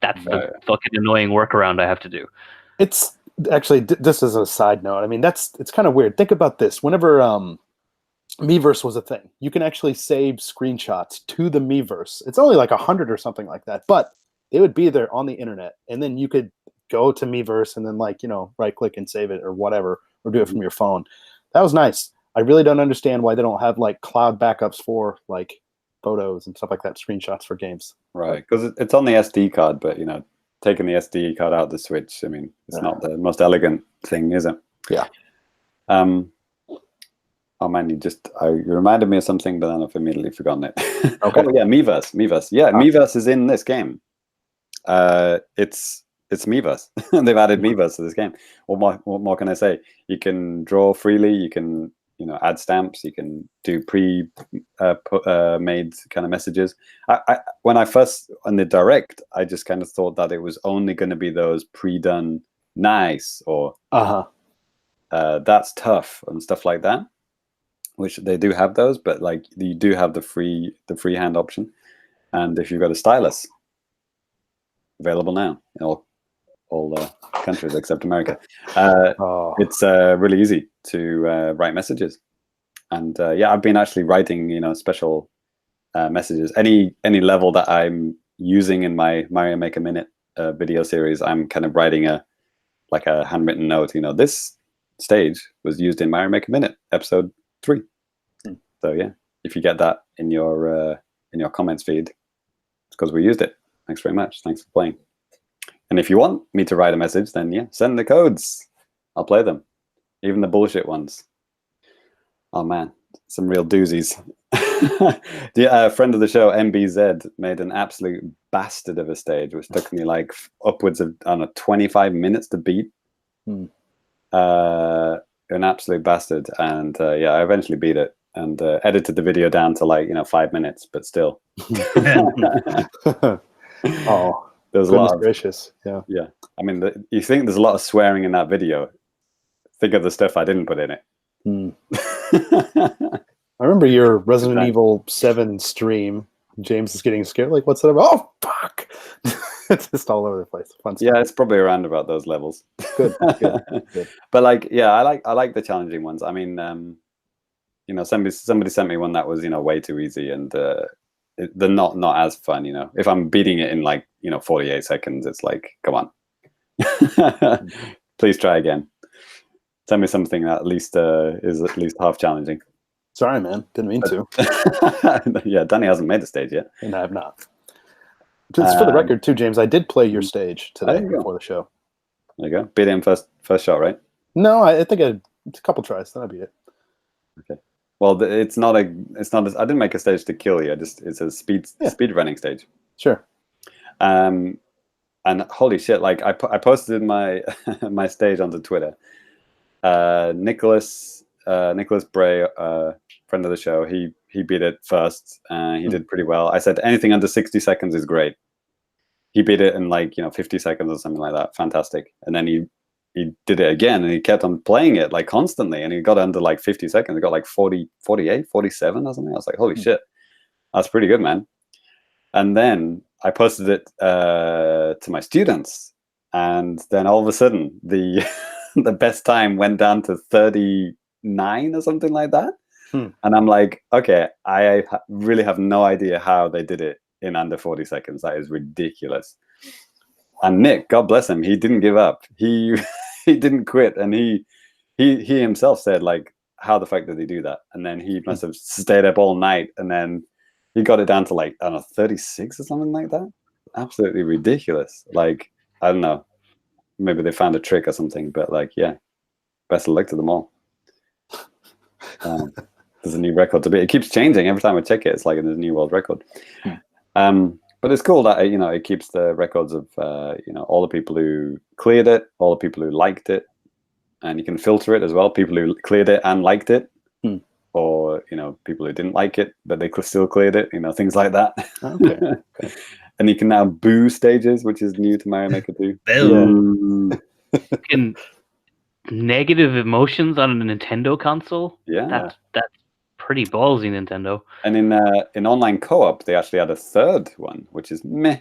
S4: That's the fucking annoying workaround I have to do.
S1: It's actually, just as a side note, I mean, it's kind of weird. Think about this. Whenever Miiverse was a thing, you can actually save screenshots to the Miiverse. It's only like 100 or something like that, but they would be there on the internet, and then you could go to Miiverse and then right click and save it or whatever, or do it from your phone. That was nice. I really don't understand why they don't have like cloud backups for like photos and stuff like that, screenshots for games.
S2: Right, because it's on the SD card, but taking the SD card out of the Switch, I mean, it's not the most elegant thing, is it?
S1: Yeah.
S2: Oh man, you reminded me of something, but then I've immediately forgotten it.
S1: Okay.
S2: Oh yeah, Miiverse. Yeah, Miiverse is in this game. It's Miiverse. They've added Miiverse to this game. What more can I say? You can draw freely. You can add stamps. You can do made kind of messages. When I first on the direct, I just kind of thought that it was only going to be those pre-done nice or that's tough and stuff like that, which they do have those, but like you do have the freehand option, and if you've got a stylus, available now in all countries except America, it's really easy to write messages, and I've been actually writing special messages. Any level that I'm using in my Mario Maker Minute video series, I'm kind of writing a handwritten note. This stage was used in Mario Maker Minute episode 3. So yeah, if you get that in your comments feed, it's because we used it. Thanks very much. Thanks for playing. And if you want me to write a message, then send the codes. I'll play them, even the bullshit ones. Oh man, some real doozies. A friend of the show, MBZ, made an absolute bastard of a stage, which took me like upwards of 25 minutes to beat. An absolute bastard, and I eventually beat it and edited the video down to 5 minutes, but still.
S1: Oh,
S2: There's a
S1: Goodness
S2: lot of,
S1: gracious. Yeah.
S2: yeah. I mean, you think there's a lot of swearing in that video. Think of the stuff I didn't put in it.
S1: Hmm. I remember your Resident
S2: Exactly.
S1: Evil 7 stream. James is getting scared. Like, what's that about? Oh, fuck! It's just all over the place. Fun stuff.
S2: Yeah, it's probably around about those levels.
S1: Good, good.
S2: But like, yeah, I like the challenging ones. I mean, you know, somebody sent me one that was, you know, way too easy, and they're not as fun. You know, if I'm beating it in like, you know, 48 seconds, it's like, come on, please try again. Send me something that at least is at least half challenging.
S1: Sorry, man. Didn't mean to.
S2: Yeah, Danny hasn't made the stage yet.
S1: And I have not. Just for the record, too, James, I did play your stage today
S2: there you go.
S1: before the show.
S2: There you go. Beat him first shot, right?
S1: No, I think it's a couple tries. Then I beat it.
S2: Okay. Well, it's not. I didn't make a stage to kill you. It's a speed running stage.
S1: Sure.
S2: And holy shit! Like I posted my my stage onto Twitter. Nicholas Bray, friend of the show, he beat it first. He did pretty well. I said anything under 60 seconds is great. He beat it in like, you know, 50 seconds or something like that. Fantastic. And then he did it again, and he kept on playing it like constantly, and he got under like 50 seconds. He got like 40, 48, 47 or something. I was like, holy shit, that's pretty good, man. And then I posted it to my students, and then all of a sudden the the best time went down to 39 or something like that. And I'm like, okay, I really have no idea how they did it in under 40 seconds. That is ridiculous. And Nick, God bless him, he didn't give up. He didn't quit, and he himself said, like, how the fuck did he do that? And then he must have stayed up all night, and then he got it down to like, I don't know, 36 or something like that. Absolutely ridiculous. Like, I don't know, maybe they found a trick or something, but like, yeah, best of luck to them all. There's a new record to beat. It keeps changing every time I check it. It's like there's a new world record. But it's cool that, you know, it keeps the records of you know, all the people who cleared it, all the people who liked it, and you can filter it as well. People who cleared it and liked it, or, you know, people who didn't like it but they still cleared it. You know, things like that.
S1: Okay.
S2: And you can now boo stages, which is new to Mario Maker 2.
S4: Can negative emotions on a Nintendo console?
S2: Yeah.
S4: That's pretty ballsy, Nintendo.
S2: And in online co-op, they actually had a third one, which is meh.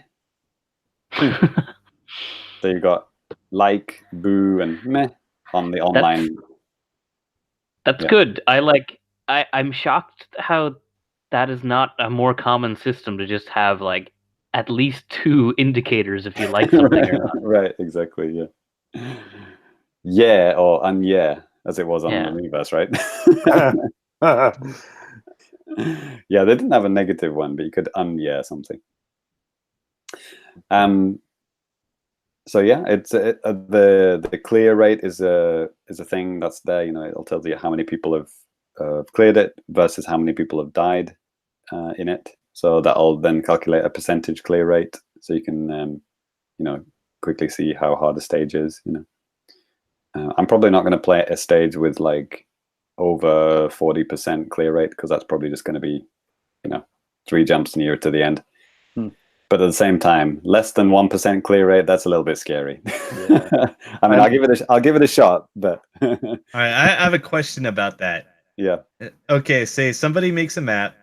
S2: So you got like, boo, and meh on the online.
S4: That's good. I'm shocked how that is not a more common system to just have like at least 2 indicators if you like something or not.
S2: Right, exactly, yeah. Yeah, or yeah, as it was on the Miiverse, right? Yeah, they didn't have a negative one, but you could yeah something. So yeah, it's the clear rate is a thing that's there. You know, it'll tell you how many people have cleared it versus how many people have died in it. So that'll then calculate a percentage clear rate, so you can you know, quickly see how hard a stage is. You know, I'm probably not going to play a stage with like over 40% clear rate, because that's probably just going to be, you know, 3 jumps near to the end. But at the same time, less than 1% clear rate, that's a little bit scary. Yeah. I mean, I'll give it a shot, but
S3: all right, I have a question about that.
S2: Yeah.
S3: Okay, say somebody makes a map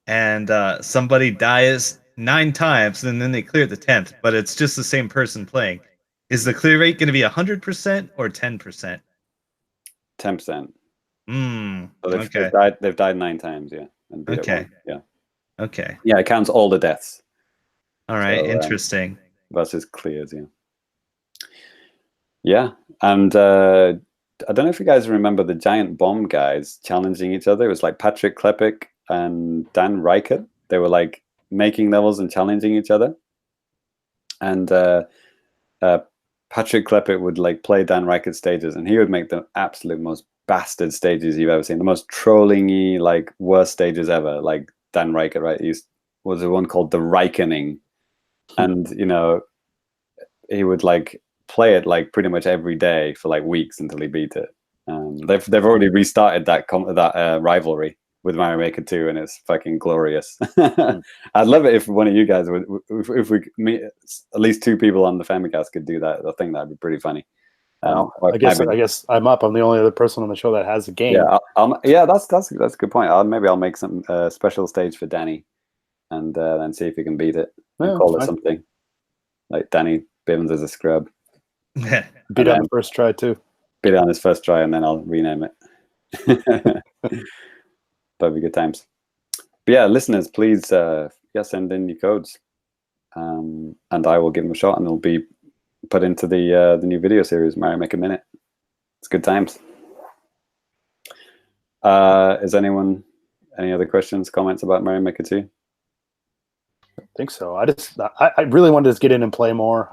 S3: and somebody dies 9 times, and then they clear the 10th, but it's just the same person playing. Is the clear rate going to be 100% or 10%?
S2: 10%. So they've died 9 times, yeah. And
S3: okay.
S2: Yeah.
S3: Okay.
S2: Yeah, it counts all the deaths.
S3: All right, so, interesting.
S2: Versus clears, yeah. Yeah, and I don't know if you guys remember the Giant Bomb guys challenging each other. It was like Patrick Klepek and Dan Reichert. They were like making levels and challenging each other. And Patrick Klepek would like play Dan Reichert stages, and he would make the absolute most bastard stages you've ever seen, the most trolling-y, like worst stages ever. Like Dan Reichert, right? He was the one called the Reikening, and you know, he would like play it like pretty much every day for like weeks until he beat it. They've already restarted that rivalry, with Mario Maker 2, and it's fucking glorious. I'd love it if one of you guys would, if we meet at least 2 people on the Famicast could do that. I think that'd be pretty funny.
S1: I guess I'm up. I'm the only other person on the show that has a game.
S2: Yeah, that's a good point. Maybe I'll make some special stage for Danny, and then see if he can beat it. And call it something like Danny Bivens as a scrub.
S1: Beat on the first try too.
S2: Beat it on his first try, and then I'll rename it. That'd be good times. But yeah, listeners, please send in your codes, and I will give them a shot, and it'll be put into the new video series, Mario Maker Minute. It's good times. Is anyone any other questions, comments about Mario Maker 2?
S1: I think so. I really wanted to just get in and play more.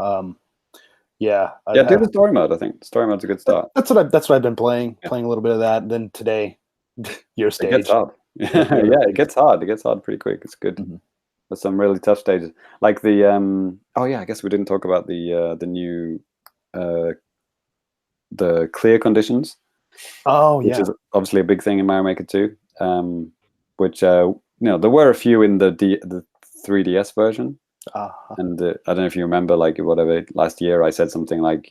S1: Do the story mode. I think story mode's a good start. That's what I've been playing. Playing a little bit of that. And then today, your stage.
S2: It gets hard. It gets hard. It gets hard pretty quick. It's good. There's some really tough stages, like the I guess we didn't talk about the new the clear conditions. Which is obviously a big thing in Mario Maker 2. Which there were a few in the 3DS version. And I don't know if you remember, like whatever last year I said something like,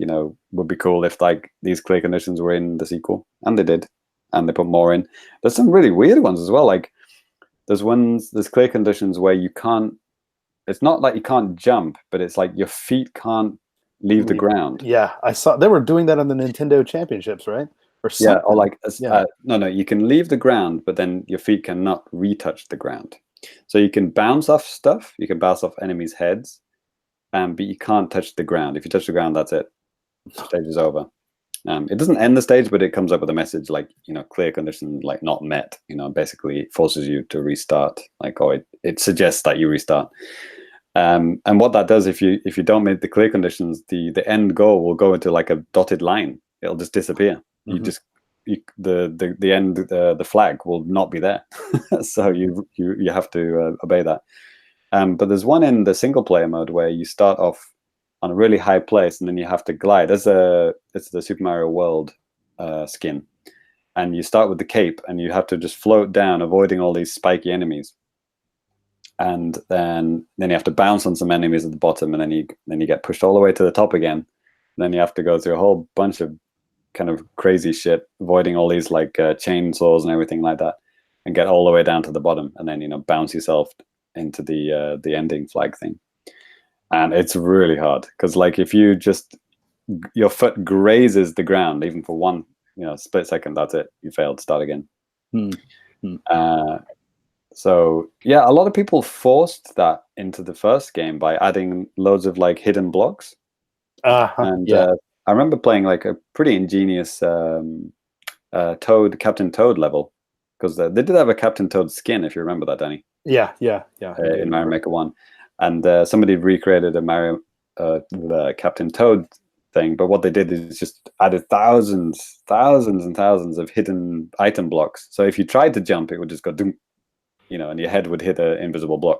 S2: would be cool if like these clear conditions were in the sequel, and they did, and they put more in. There's some really weird ones as well. Like there's clear conditions where you can't. It's not like you can't jump, but it's like your feet can't leave the ground.
S1: Yeah, I saw they were doing that on the Nintendo Championships, right? Or something.
S2: Yeah, or like no, you can leave the ground, but then your feet cannot retouch the ground. So you can bounce off stuff, you can bounce off enemies' heads, but you can't touch the ground. If you touch the ground, that's it. The stage is over. It doesn't end the stage, but it comes up with a message like, clear condition, like not met. Basically it forces you to restart. Like, it suggests that you restart. And what that does, if you don't meet the clear conditions, the end goal will go into like a dotted line. It'll just disappear. The end, the flag will not be there. So you have to obey that. But there's one in the single player mode where you start off on a really high place, and then you have to glide. It's the Super Mario World skin, and you start with the cape, and you have to just float down, avoiding all these spiky enemies. And then you have to bounce on some enemies at the bottom, and then you get pushed all the way to the top again. And then you have to go through a whole bunch of kind of crazy shit, avoiding all these like chainsaws and everything like that, and get all the way down to the bottom, and then bounce yourself into the ending flag thing. And it's really hard because like if you just your foot grazes the ground even for one split second, that's it, you failed. Start again. So yeah, a lot of people forced that into the first game by adding loads of like hidden blocks. I remember playing like a pretty ingenious Captain Toad level, because they did have a Captain Toad skin, if you remember that, Danny.
S1: Yeah.
S2: In Mario Maker 1. And somebody recreated a Mario Captain Toad thing, but what they did is just added thousands and thousands of hidden item blocks. So if you tried to jump, it would just go doom, and your head would hit an invisible block.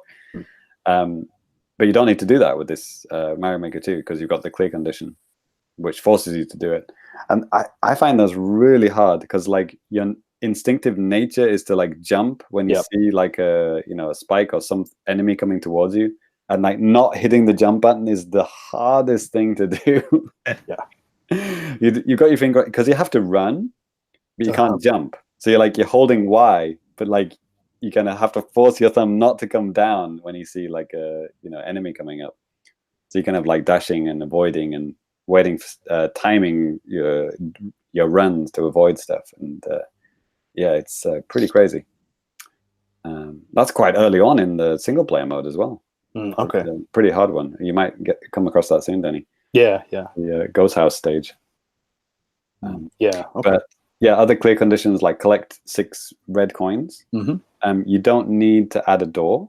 S2: But you don't need to do that with this Mario Maker 2, because you've got the clear condition, which forces you to do it. And I find those really hard, because like your instinctive nature is to like jump when you see like a spike or some enemy coming towards you, and like not hitting the jump button is the hardest thing to do. You got your finger, because you have to run, but you can't jump. So you're holding Y, but like you kind of have to force your thumb not to come down when you see like a enemy coming up. So you kind of like dashing and avoiding and waiting, timing your runs to avoid stuff. And it's pretty crazy. That's quite early on in the single player mode as well.
S1: Okay.
S2: It's a pretty hard one. You might come across that soon, Danny.
S1: Yeah.
S2: The Ghost House stage.
S1: Okay.
S2: But other clear conditions like collect 6 red coins. You don't need to add a door.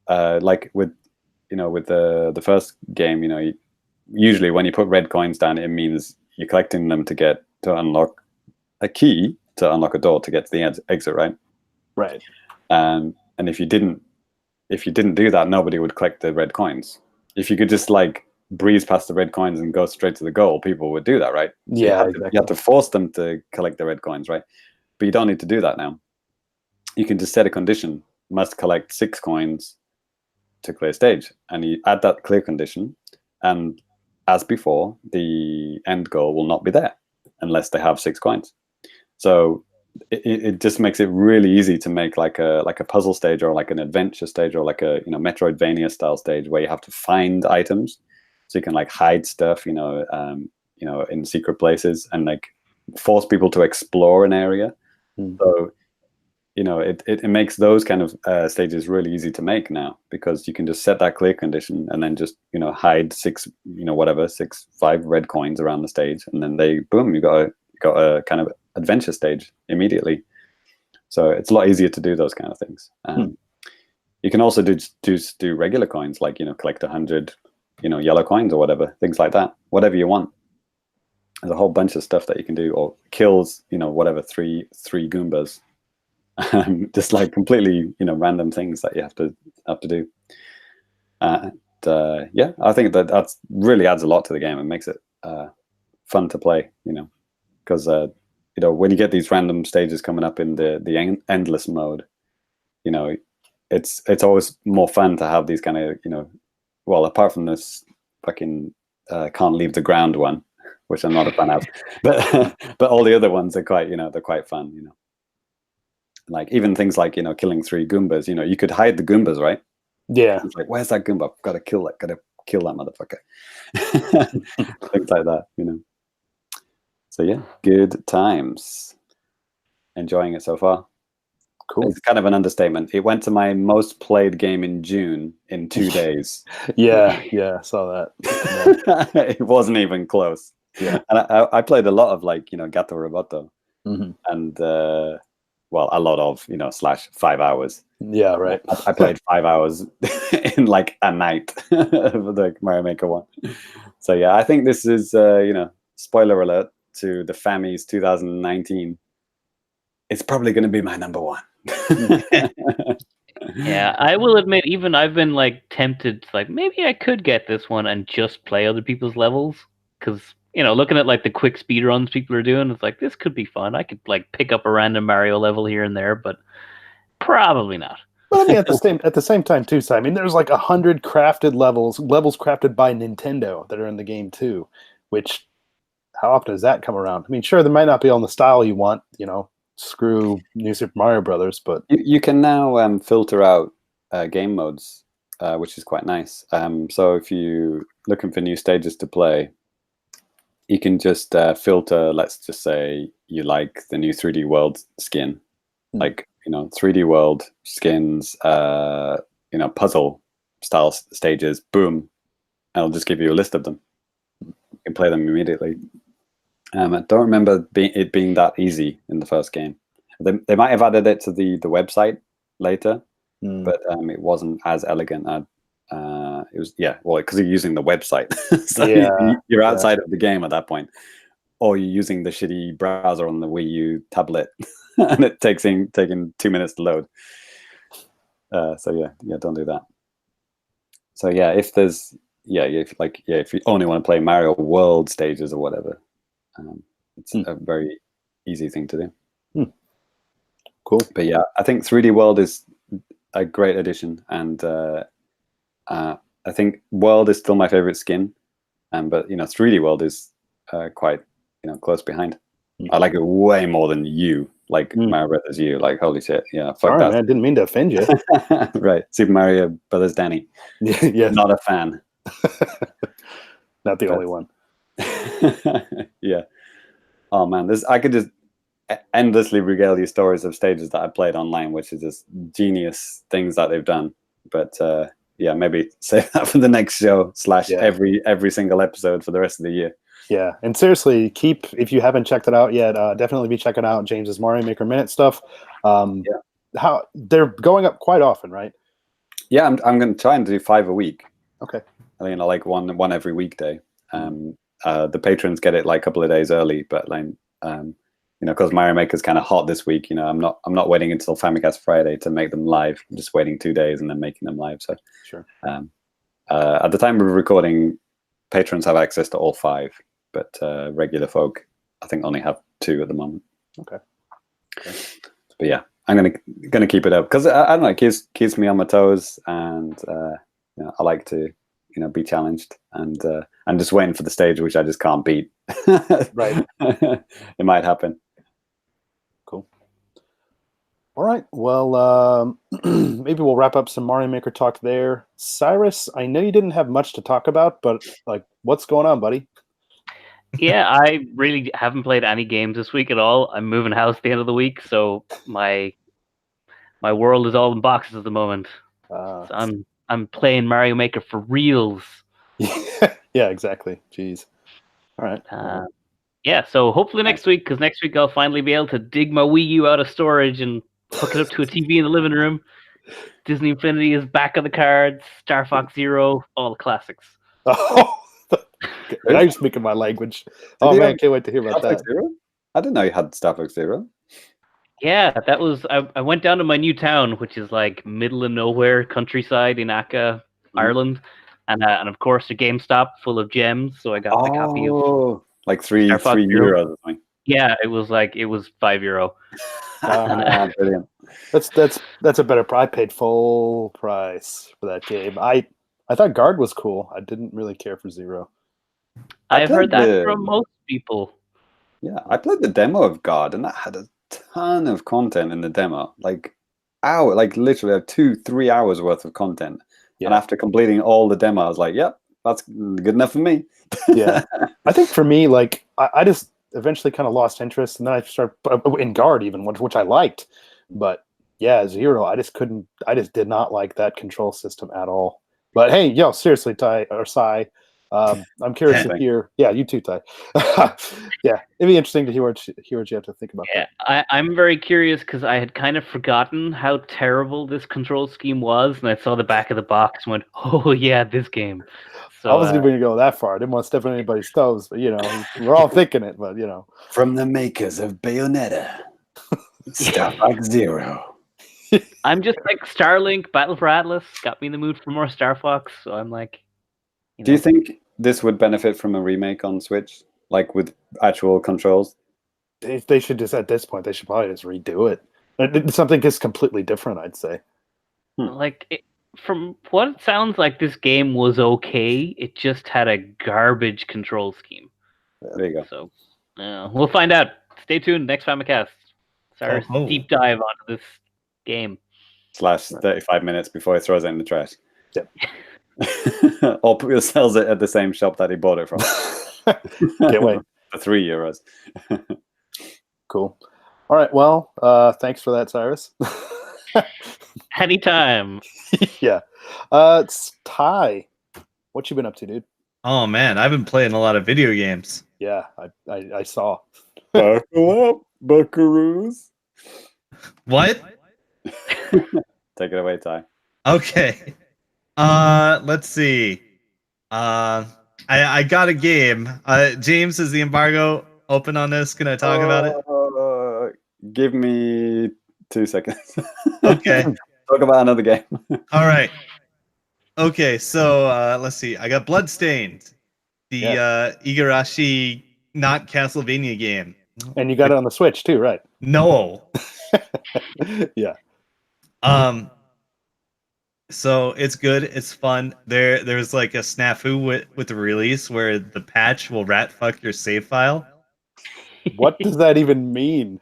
S2: Like with the first game, usually when you put red coins down, it means you're collecting them to unlock a key to unlock a door to get to the exit, right?
S1: Right.
S2: And if you didn't do that, nobody would collect the red coins. If you could just like breeze past the red coins and go straight to the goal, people would do that, right? So
S1: yeah,
S2: you have to force them to collect the red coins, right? But you don't need to do that now. you can just set a condition: must collect 6 coins to clear stage, and you add that clear condition, and as before, the end goal will not be there unless they have 6 coins. So it just makes it really easy to make like a puzzle stage, or like an adventure stage, or like a Metroidvania style stage where you have to find items, so you can like hide stuff, in secret places, and like force people to explore an area. So it makes those kind of stages really easy to make now, because you can just set that clear condition and then just hide 5 red coins around the stage, and then you got a kind of adventure stage immediately. So it's a lot easier to do those kind of things. You can also do regular coins, like collect 100 yellow coins or whatever, things like that, whatever you want. There's a whole bunch of stuff that you can do, or kills whatever, three Goombas. Just like completely random things that you have to do. Yeah, I think that really adds a lot to the game and makes it fun to play, because when you get these random stages coming up in the endless mode, it's always more fun to have these kind of well, apart from this fucking can't leave the ground one, which I'm not a fan of, but all the other ones are quite they're quite fun. Like even things like killing 3 Goombas, you could hide the Goombas, right?
S1: Yeah.
S2: It's like, where's that Goomba? I've got to kill that motherfucker. Things like that, So yeah, good times. Enjoying it so far.
S1: Cool.
S2: It's kind of an understatement. It went to my most played game in June in 2 days.
S1: Yeah, I saw that.
S2: It wasn't even close.
S1: Yeah.
S2: And I played a lot of Gato Roboto.
S1: Mm-hmm.
S2: And a lot of /5 hours.
S1: Yeah, right.
S2: I played 5 hours in like a night for the Mario Maker 1. So yeah, I think this is spoiler alert to the Fammies 2019. It's probably going to be my number 1.
S4: Yeah, I will admit, even I've been tempted to maybe I could get this one and just play other people's levels, because looking at the quick speed runs people are doing, it's this could be fun. I could pick up a random Mario level here and there, but probably not.
S1: But I mean, at the same time too, I mean, there's 100 crafted levels crafted by Nintendo that are in the game too. Which, how often does that come around? I mean, sure, there might not be on the style you want, screw New Super Mario Brothers, but
S2: you can now filter out game modes, which is quite nice. So if you're looking for new stages to play, you can just filter. Let's just say you like the new 3D World skin, 3D World skins, puzzle style stages. Boom, and it'll just give you a list of them. You can play them immediately. I don't remember it being that easy in the first game. They might have added it to the website later, but it wasn't as elegant. It was because you're using the website, so you're outside of the game at that point, or you're using the shitty browser on the Wii U tablet, and it taking 2 minutes to load. So don't do that. So yeah, if there's if you only want to play Mario World stages or whatever. It's a very easy thing to do.
S1: Cool.
S2: But yeah, I think 3D World is a great addition, and I think World is still my favorite skin, but 3D World is quite close behind. I like it way more than you, Mario Brothers U. Holy shit, yeah, fuck
S1: Sorry,
S2: that.
S1: man, I didn't mean to offend you.
S2: Right, Super Mario Brothers Danny.
S1: Yeah,
S2: Not a fan.
S1: Not the only one.
S2: Yeah. Oh man, I could just endlessly regale you stories of stages that I played online, which is just genius things that they've done. But maybe save that for the next show / every single episode for the rest of the year.
S1: Yeah, and seriously, if you haven't checked it out yet, definitely be checking out James's Mario Maker Minute stuff. How they're going up quite often, right?
S2: Yeah, I'm going to try and do 5 a week.
S1: Okay.
S2: I think one every weekday. The patrons get it a couple of days early, but because Mario Maker's kind of hot this week, I'm not waiting until Famicast Friday to make them live. I'm just waiting 2 days and then making them live. So
S1: sure.
S2: At the time of recording, patrons have access to all 5, but regular folk I think only have 2 at the moment.
S1: Okay.
S2: But yeah, I'm gonna keep it up because I don't know, it keeps me on my toes, and I like to be challenged, and I'm just waiting for the stage which I just can't beat.
S1: Right.
S2: It might happen.
S1: Cool. All right. Well, maybe we'll wrap up some Mario Maker talk there. Cyrus, I know you didn't have much to talk about, but like, what's going on, buddy?
S4: Yeah, I really haven't played any games this week at all. I'm moving house at the end of the week, so my world is all in boxes at the moment. So I'm playing Mario Maker for reals.
S1: Yeah, exactly. Jeez. All right.
S4: Yeah, so hopefully next week, because next week I'll finally be able to dig my Wii U out of storage and hook it up to a TV in the living room. Disney Infinity is back on the cards. Star Fox Zero, all the classics.
S1: Oh, now you're speaking my language. Oh man, I can't wait to hear about that.
S2: Zero? I didn't know you had Star Fox Zero.
S4: Yeah, that was. I went down to my new town, which is like middle of nowhere, countryside in Akka, Ireland, and of course a GameStop full of gems. So I got the copy of
S2: like three
S4: Star Fox
S2: euros or something.
S4: Yeah, it was €5.
S2: Brilliant.
S1: That's a better price. I paid full price for that game. I thought Guard was cool. I didn't really care for Zero.
S4: I've heard that from most people.
S2: Yeah, I played the demo of Guard, and that had a ton of content in the demo. Like literally 2-3 hours worth of content. Yeah. And after completing all the demo, I was like, "Yep, that's good enough for me."
S1: Yeah, I think for me, like I just eventually kind of lost interest, and then I started in Guard even, which I liked, but yeah, Zero, I just did not like that control system at all. But hey, yo, seriously, Ty or Sai, I'm curious to hear. Yeah, you too, Ty. Yeah, it'd be interesting to hear what you have to think about.
S4: Yeah, I'm very curious because I had kind of forgotten how terrible this control scheme was, and I saw the back of the box and went, "Oh yeah, this game." So
S1: I wasn't even going to go that far. I didn't want to step on anybody's toes, but we're all thinking it. But
S2: from the makers of Bayonetta, Star Fox Zero.
S4: I'm just like Starlink, Battle for Atlas got me in the mood for more Star Fox. So I'm like,
S2: Do you think this would benefit from a remake on Switch, like with actual controls?
S1: They should just, at this point, they should probably just redo it. Something just completely different, I'd say.
S4: Like, from what it sounds like, this game was okay. It just had a garbage control scheme.
S2: There you go.
S4: So we'll find out. Stay tuned. Next Famicast. Cyrus deep dive onto this game.
S2: / 35 minutes before he throws it in the trash.
S1: Yep.
S2: Or sells it at the same shop that he bought it from.
S1: Can't wait.
S2: For €3.
S1: Cool. All right. Well, thanks for that, Cyrus.
S4: Anytime.
S1: Yeah. It's Ty. What you been up to, dude?
S3: Oh man, I've been playing a lot of video games.
S1: Yeah, I saw.
S2: Buckle up, buckaroos.
S3: What?
S2: Take it away, Ty.
S3: Okay. Let's see. I got a game. James, is the embargo open on this? Can I talk about it?
S2: Give me 2 seconds.
S3: Okay.
S2: Talk about another game.
S3: All right. Okay, so let's see. I got Bloodstained, the Igarashi not Castlevania game.
S1: And you got it on the Switch too, right?
S3: No.
S1: Yeah.
S3: So it's good. It's fun. There's like a snafu with the release where the patch will rat fuck your save file.
S1: What does that even mean?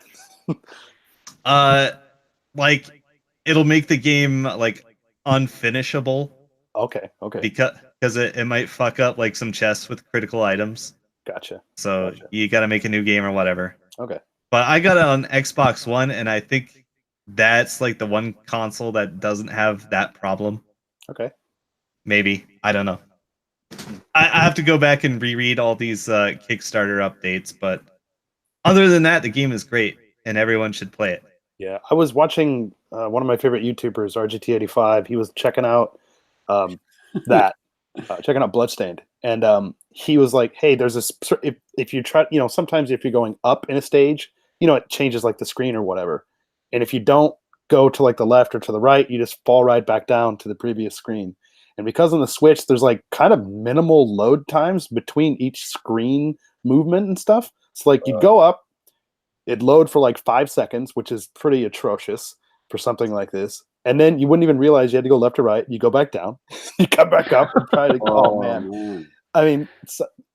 S3: Like it'll make the game like unfinishable.
S1: Okay.
S3: Because it might fuck up like some chests with critical items.
S1: Gotcha.
S3: So you got to make a new game or whatever.
S1: Okay.
S3: But I got it on Xbox One, and I think that's like the one console that doesn't have that problem.
S1: Okay.
S3: Maybe. I don't know. I have to go back and reread all these Kickstarter updates, but other than that, the game is great, and everyone should play it.
S1: Yeah, I was watching one of my favorite YouTubers, RGT85. He was checking out checking out Bloodstained, and he was like, "Hey, there's this. If you try, sometimes if you're going up in a stage, it changes like the screen or whatever, and if you don't go to like the left or to the right, you just fall right back down to the previous screen. And because on the Switch, there's like kind of minimal load times between each screen movement and stuff. So like you go up, It'd load for like 5 seconds, which is pretty atrocious for something like this. And then you wouldn't even realize you had to go left or right. You go back down, you come back up, and try to. Oh man! I mean,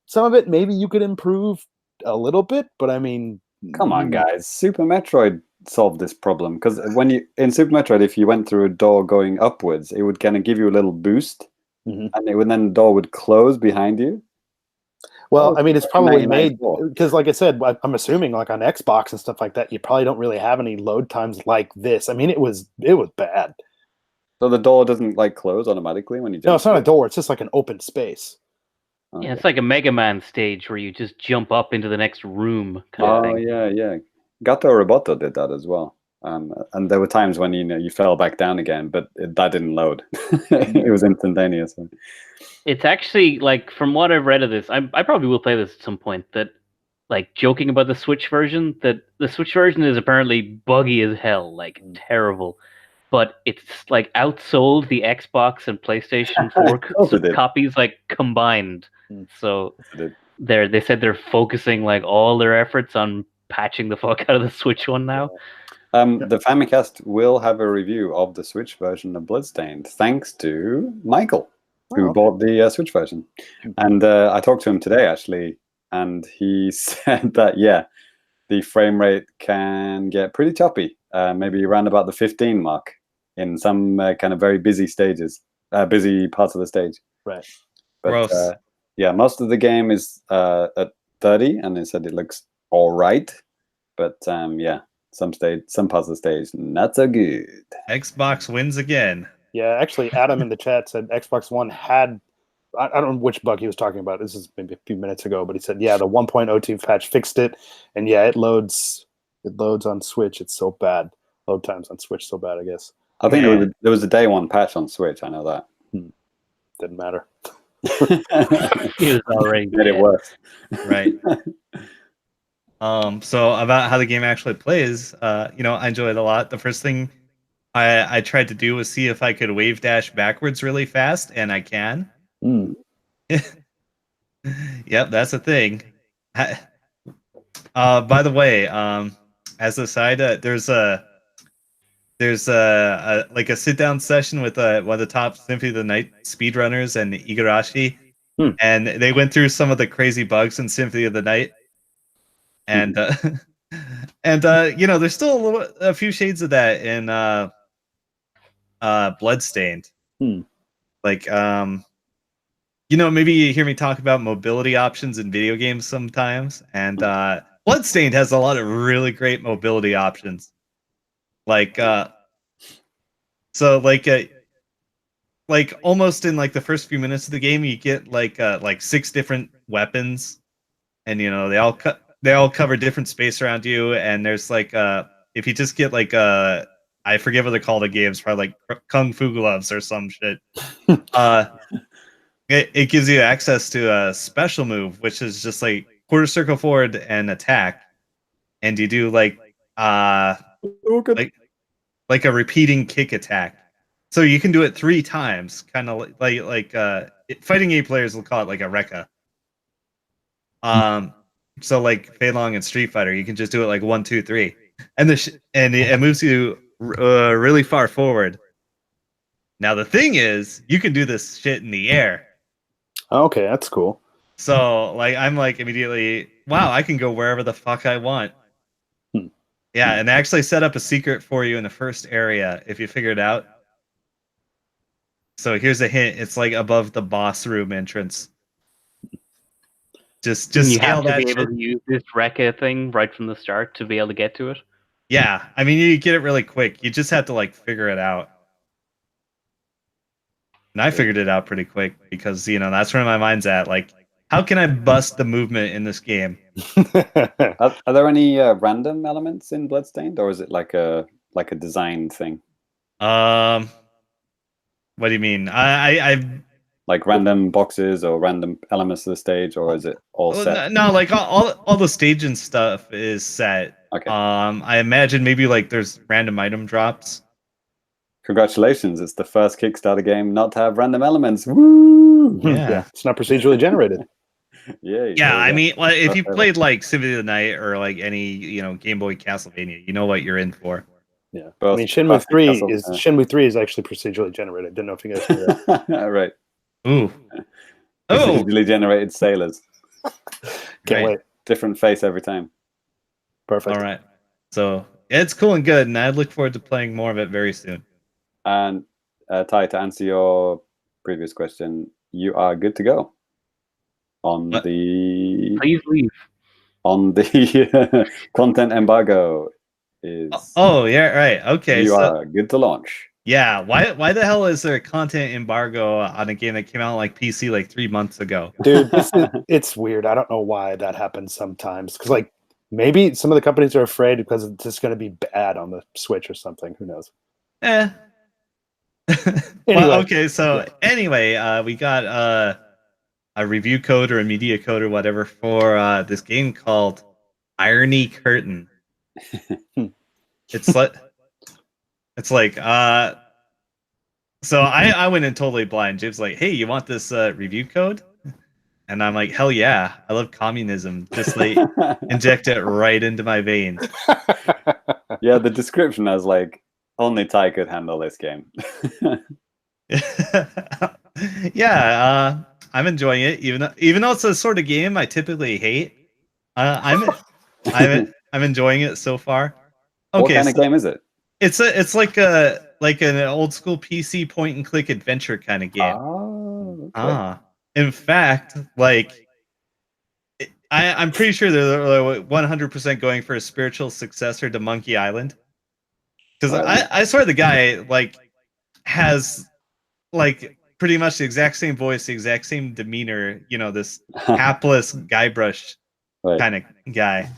S1: some of it maybe you could improve a little bit, but I mean,
S2: come on, guys! Super Metroid solved this problem because in Super Metroid, if you went through a door going upwards, it would kind of give you a little boost, and then the door would close behind you.
S1: Well, I mean, it's probably made because, like I said, I'm assuming like on Xbox and stuff like that, you probably don't really have any load times like this. I mean, it was bad.
S2: So the door doesn't like close automatically when you jump?
S1: No, it's not a door. It's just like an open space.
S4: Okay. Yeah, it's like a Mega Man stage where you just jump up into the next room kind of thing.
S2: Yeah. Gato Roboto did that as well. And there were times when you fell back down again, but that didn't load. It was instantaneous.
S4: It's actually like, from what I've read of this, I probably will play this at some point. That, like, joking about the Switch version, that the Switch version is apparently buggy as hell, like terrible. But it's like outsold the Xbox and PlayStation 4 copies like combined. So they said they're focusing like all their efforts on patching the fuck out of the Switch one now.
S2: The Famicast will have a review of the Switch version of Bloodstained, thanks to Michael, who bought the Switch version. And I talked to him today, actually, and he said that, the frame rate can get pretty choppy, maybe around about the 15 mark in some kind of very busy busy parts of the stage.
S1: Right.
S2: But, most of the game is at 30, and they said it looks all right. But, some parts of the stage not so good.
S3: Xbox wins again.
S1: Yeah, actually, Adam in the chat said Xbox One had, I don't know which bug he was talking about. This is maybe a few minutes ago, but he said, the 1.02 patch fixed it, and it loads on Switch. It's so bad. Load times on Switch so bad, I guess.
S2: I think there was a day one patch on Switch. I know that.
S1: Didn't matter.
S4: It was already
S2: made it worse.
S3: Right. So about how the game actually plays, I enjoyed it a lot. The first thing I tried to do was see if I could wave dash backwards really fast, and I can. Yep, that's a thing. By the way, as a side, there's a sit down session with one of the top Symphony of the Night speedrunners and Igarashi, and they went through some of the crazy bugs in Symphony of the Night. And there's still a few shades of that in Bloodstained. Like maybe you hear me talk about mobility options in video games sometimes, and Bloodstained has a lot of really great mobility options. Like almost in like the first few minutes of the game, you get like 6 different weapons, and they all cover different space around you, and there's if you just get I forget what they're called in games, probably like Kung Fu gloves or some shit. It gives you access to a special move, which is just like quarter circle forward and attack, and you do like a repeating kick attack. So you can do it 3 times, kind of like fighting game players will call it like a Rekka. So like Fei Long and Street Fighter, you can just do it like 1, 2, 3, and it moves you really far forward. Now the thing is, you can do this shit in the air.
S1: Okay, that's cool.
S3: So I'm immediately, wow, I can go wherever the fuck I want. Yeah, and they actually set up a secret for you in the first area if you figure it out. So here's a hint: it's like above the boss room entrance. Just
S4: you have to be able to use this Rekka thing right from the start to be able to get to it.
S3: Yeah, I mean you get it really quick. You just have to figure it out. And I figured it out pretty quick because that's where my mind's at. How can I bust the movement in this game?
S2: Are there any random elements in Bloodstained, or is it like a design thing?
S3: What do you mean? I
S2: like random boxes or random elements of the stage, or is it all set?
S3: No, all the stage and stuff is set.
S2: Okay.
S3: I imagine maybe there's random item drops.
S2: Congratulations! It's the first Kickstarter game not to have random elements. Woo!
S3: Yeah,
S1: it's not procedurally generated.
S2: Yeah.
S3: Yeah, I mean, well, if you
S2: Perfect.
S3: played like Symphony of the Night or like any Game Boy Castlevania, you know what you're in for.
S1: Yeah,
S2: Both
S1: I mean, Shenmue
S2: classic
S1: 3 is actually procedurally generated. Didn't know if you guys knew that.
S2: right.
S3: Ooh, oh,
S2: Procedurally generated sailors.
S1: Can't
S3: right.
S1: wait.
S2: Different face every time.
S1: Perfect.
S3: All right. So it's cool and good, and I look forward to playing more of it very soon.
S2: And Ty, to answer your previous question, you are good to go on
S3: What?
S2: the
S4: Please leave.
S2: content embargo. Is
S3: Oh yeah, right. Okay,
S2: you
S3: so
S2: are good to launch.
S3: yeah, why the hell is there a content embargo on a game that came out like PC like 3 months ago?
S1: Dude, it's weird. I don't know why that happens sometimes. Because like maybe some of the companies are afraid because it's just going to be bad on the Switch or something. Who knows?
S3: Eh.
S1: Anyway,
S3: Well, okay, so anyway, we got a review code or a media code or whatever for this game called Irony Curtain. It's like so I went in totally blind. James like, hey, you want this review code? And I'm like, hell yeah, I love communism. Just like inject it right into my veins.
S2: Yeah, the description has like only Ty could handle this game.
S3: Yeah, I'm enjoying it, even though it's a sort of game I typically hate. I'm enjoying it so far.
S2: What
S3: Okay,
S2: kind of game is it?
S3: it's like an old school PC point and click adventure kind of game.
S2: Oh, okay.
S3: In fact, like I'm pretty sure they're 100% going for a spiritual successor to Monkey Island. Because I swear the guy like has like pretty much the exact same voice, the exact same demeanor, this hapless Guybrush
S2: Right.
S3: kind of guy.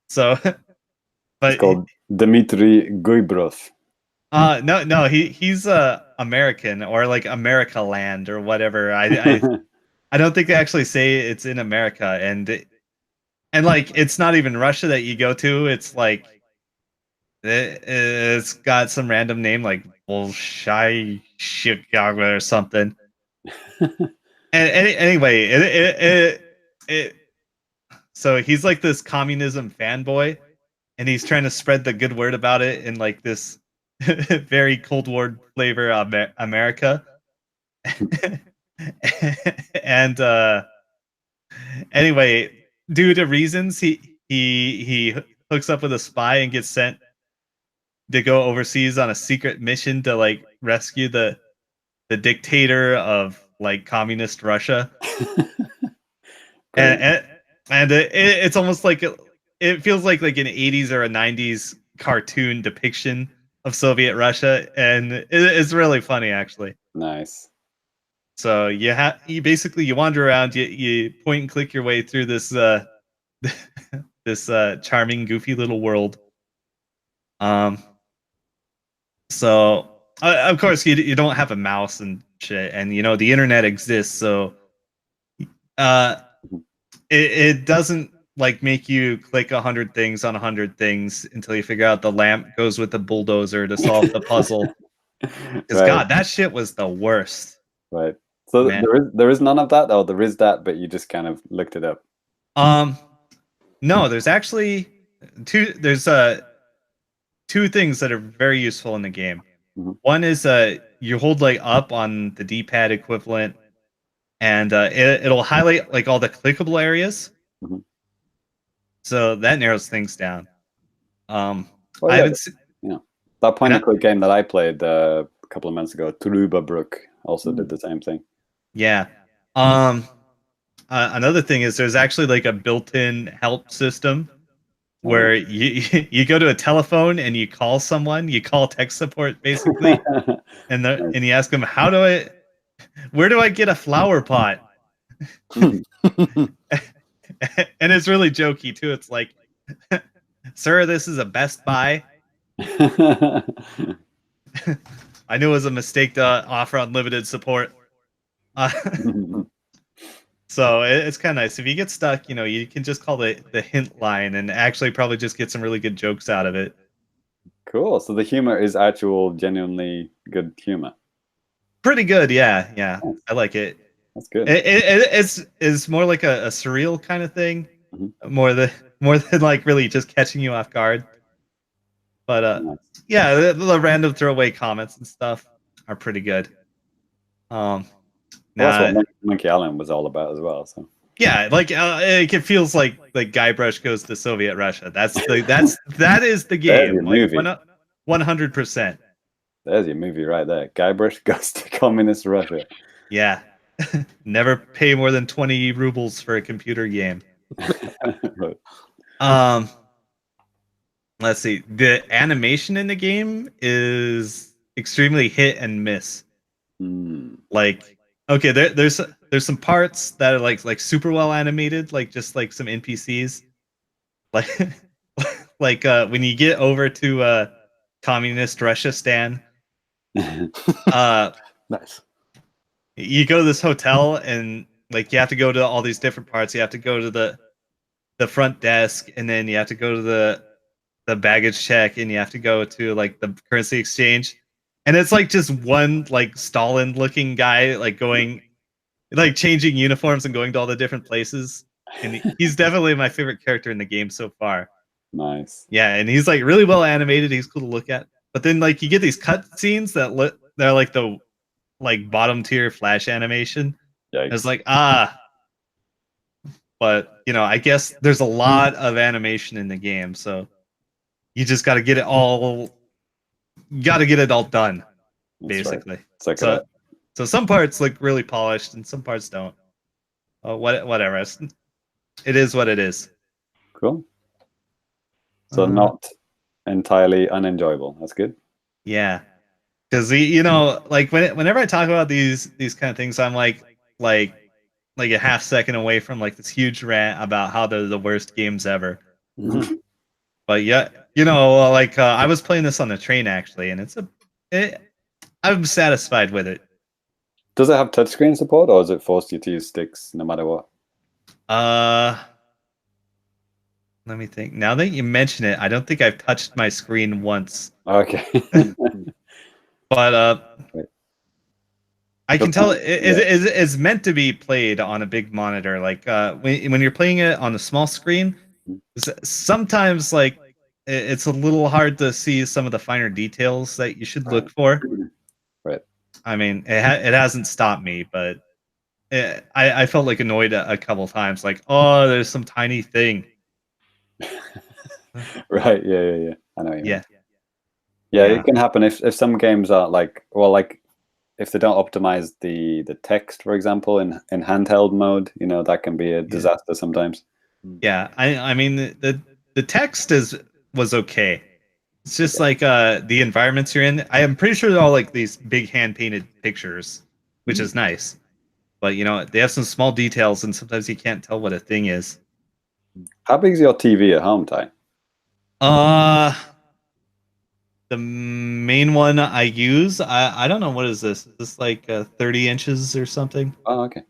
S3: So,
S2: It's
S3: but
S2: called Dmitry Guybrush.
S3: no, he's American or like America Land or whatever. I don't think they actually say it's in America, and like it's not even Russia that you go to. It's like it's got some random name like Bolshoi Chicago or something. And anyway, so he's like this communism fanboy, and he's trying to spread the good word about it in like this very Cold War flavor of America. And anyway, due to reasons, he hooks up with a spy and gets sent to go overseas on a secret mission to like rescue the dictator of like communist Russia. and it's almost like it feels like an 80s or a 90s cartoon depiction of Soviet Russia, and it's really funny actually.
S2: Nice.
S3: So you basically wander around, you point and click your way through this this charming, goofy little world. So of course you don't have a mouse and shit, and the internet exists, so it doesn't like make you click 100 things on 100 things until you figure out the lamp goes with the bulldozer to solve the puzzle. Because
S2: Right.
S3: God, that shit was the worst.
S2: Right. So
S3: Man.
S2: there is none of that. Oh, there is that, but you just kind of looked it up.
S3: No, there's actually two things that are very useful in the game.
S2: Mm-hmm.
S3: One is you hold like up on the D-pad equivalent, and it'll highlight like all the clickable areas.
S2: Mm-hmm.
S3: So that narrows things down.
S2: Oh,
S3: I haven't
S2: that point and click game that I played a couple of months ago, Truba Brook, also did the same thing.
S3: Yeah. Another thing is there's actually like a built-in help system where you go to a telephone and you call someone, you call tech support basically, and you ask them, where do I get a flower pot? And it's really jokey too. It's like, sir, this is a Best Buy. I knew it was a mistake to offer unlimited support. So it's kind of nice. If you get stuck, you can just call the hint line and actually probably just get some really good jokes out of it.
S2: Cool. So the humor is actual, genuinely good humor.
S3: Pretty good, yeah. I like it.
S2: That's good.
S3: It's more like a surreal kind of thing, more than like really just catching you off guard. But
S2: Nice.
S3: yeah, the random throwaway comments and stuff are pretty good.
S2: Well,
S3: Now,
S2: that's what Monkey Island was all about as well. So
S3: yeah, like it feels like Guybrush goes to Soviet Russia. That is the game.
S2: your
S3: Like
S2: movie.
S3: 100%.
S2: There's your movie right there. Guybrush goes to communist Russia.
S3: Yeah. Never pay more than 20 rubles for a computer game.
S2: Right.
S3: Let's see. The animation in the game is extremely hit and miss. Like, okay, there's some parts that are like super well animated, like just like some NPCs. Like when you get over to communist Russia Stan,
S1: Nice.
S3: you go to this hotel and like you have to go to all these different parts. You have to go to the front desk, and then you have to go to the baggage check, and you have to go to like the currency exchange. And it's like just one like Stalin looking guy like going like changing uniforms and going to all the different places. And he's definitely my favorite character in the game so far.
S2: Nice.
S3: Yeah, and he's like really well animated. He's cool to look at. But then like you get these cut scenes that they're like the like bottom tier Flash animation.
S2: Yikes.
S3: It's like but you know, I guess there's a lot of animation in the game, so you just got to get it all. You got to get it all done, basically.
S2: Right.
S3: So some parts look really polished, and some parts don't. Whatever. It is what it is.
S2: Cool. So not entirely unenjoyable. That's good.
S3: Yeah, because you know, like whenever I talk about these kind of things, I'm like a half second away from like this huge rant about how they're the worst games ever. But yeah, you know, like I was playing this on the train actually, and I'm satisfied with it.
S2: Does it have touchscreen support, or is it forced you to use sticks no matter what?
S3: Let me think. Now that you mention it, I don't think I've touched my screen once.
S2: Okay.
S3: But
S2: Right.
S3: I can tell it's meant to be played on a big monitor. Like when you're playing it on a small screen, sometimes like it's a little hard to see some of the finer details that you should look for.
S2: Right.
S3: I mean, it hasn't stopped me, but I felt like annoyed a couple times. Like, oh, there's some tiny thing.
S2: Right. Yeah. I know what you mean.
S3: Yeah,
S2: it can happen if some games are like if they don't optimize the text, for example, in handheld mode, you know, that can be a disaster sometimes.
S3: Yeah, I mean the text was okay. It's just like the environments you're in. I am pretty sure they're all like these big hand painted pictures, which is nice. But you know, they have some small details, and sometimes you can't tell what a thing is.
S2: How big is your TV at home, Ty?
S3: The main one I use, I don't know, what is this? Is this like 30 inches or something?
S2: Oh, okay.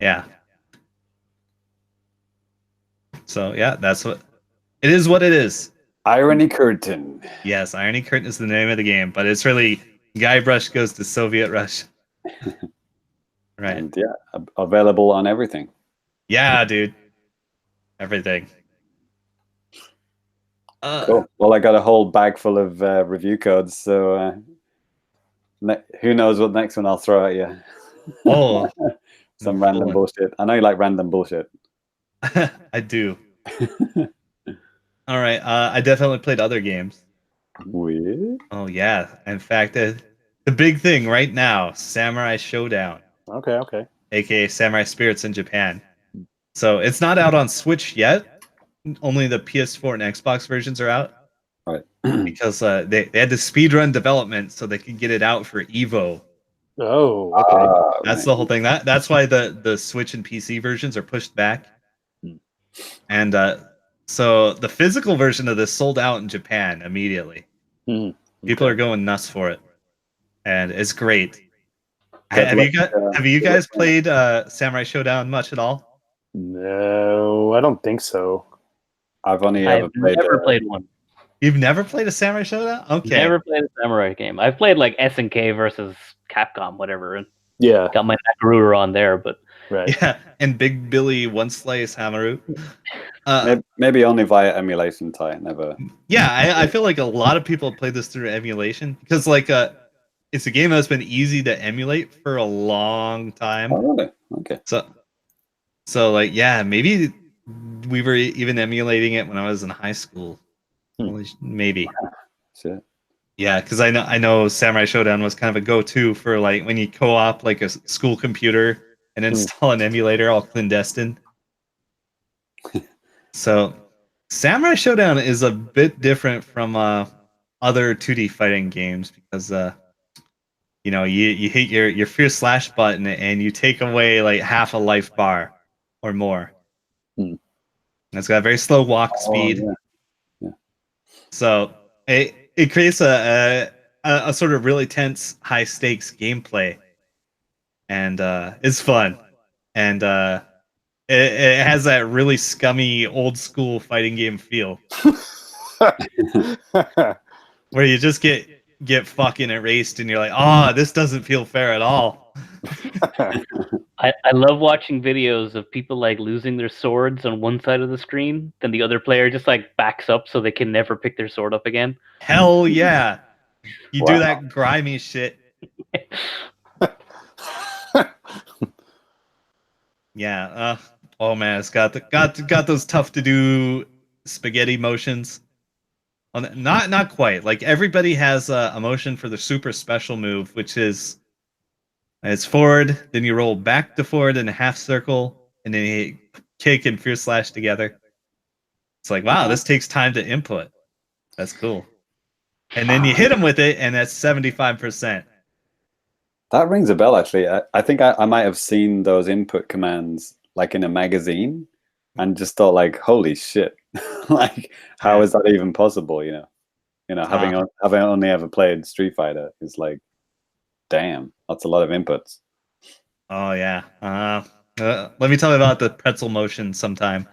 S3: Yeah. So yeah, that's what it is. What it is.
S2: Irony Curtain.
S3: Yes, Irony Curtain is the name of the game, but it's really Guybrush goes to Soviet Russia. Right.
S2: And available on everything.
S3: Yeah, dude. Everything.
S2: Cool. Well, I got a whole bag full of review codes, so who knows what next one I'll throw at you.
S3: Oh.
S2: Some random bullshit. I know you like random bullshit.
S3: I do. All right. I definitely played other games.
S2: Weird.
S3: Oh, yeah. In fact, the big thing right now, Samurai SHODOWN.
S1: Okay.
S3: AKA Samurai Spirits in Japan. So it's not out on Switch yet. Only the PS4 and Xbox versions are out.
S2: Right.
S3: Because they had to speedrun development so they could get it out for Evo.
S1: Oh, okay.
S3: That's the whole thing. That's why the Switch and PC versions are pushed back. And so the physical version of this sold out in Japan immediately. People are going nuts for it, and it's great. Have you guys played Samurai SHODOWN much at all?
S1: No, I don't think so.
S2: I've
S4: never played one.
S3: You've never played a Samurai SHODOWN? Okay.
S4: Never played a samurai game. I've played like SNK versus Capcom, whatever.
S1: Yeah.
S4: Got my Nakarura on there, but
S1: Right.
S3: Yeah, and Big Billy One Slice Hamaru.
S2: Maybe only via emulation, Ty. Never.
S3: Yeah, I feel like a lot of people play this through emulation because like it's a game that's been easy to emulate for a long time.
S2: Oh, really? Okay.
S3: So like yeah, maybe we were even emulating it when I was in high school. Maybe.
S2: Shit.
S3: Yeah, because I know Samurai Showdown was kind of a go-to for like when you co-op like a school computer and install an emulator all clandestine. So Samurai Showdown is a bit different from other 2D fighting games because you hit your fierce slash button and you take away like half a life bar or more. And it's got a very slow walk speed.
S2: Yeah.
S3: So it creates a sort of really tense, high stakes gameplay, and it's fun, and it has that really scummy old school fighting game feel, where you just get fucking erased, and you're like, oh, this doesn't feel fair at all.
S4: I love watching videos of people like losing their swords on one side of the screen, then the other player just like backs up so they can never pick their sword up again.
S3: Hell yeah, you do that grimy shit. Yeah. Oh man, it's got those tough to do spaghetti motions. Not quite. Like everybody has a motion for the super special move, which is it's forward, then you roll back to forward in a half circle, and then you kick and fierce slash together. It's like, wow, this takes time to input. That's cool. And then you hit them with it, and that's 75%.
S2: That rings a bell, actually. I think I might have seen those input commands like in a magazine and just thought like, holy shit. Like, how is that even possible, having only ever played Street Fighter is like, damn, that's a lot of inputs.
S3: Oh yeah. Let me tell you about the pretzel motion sometime.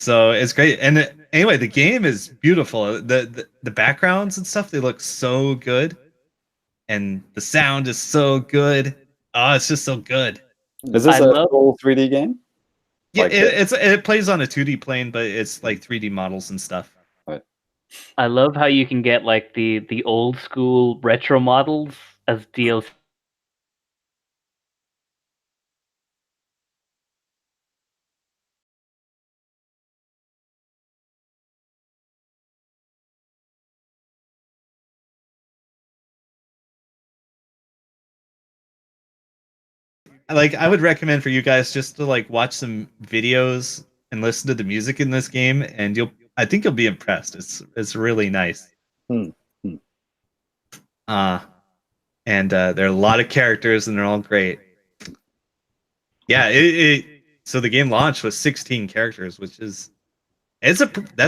S3: So it's great, and anyway, the game is beautiful. The backgrounds and stuff, they look so good, and the sound is so good. Oh, it's just so good.
S2: Is this a full 3D game?
S3: Yeah, it plays on a 2D plane, but it's like 3D models and stuff.
S2: Right.
S4: I love how you can get like the old school retro models as DLC.
S3: Like, I would recommend for you guys just to like watch some videos and listen to the music in this game, and I think you'll be impressed. It's really nice. And there are a lot of characters, and they're all great. Yeah, so the game launched with 16 characters, which is that's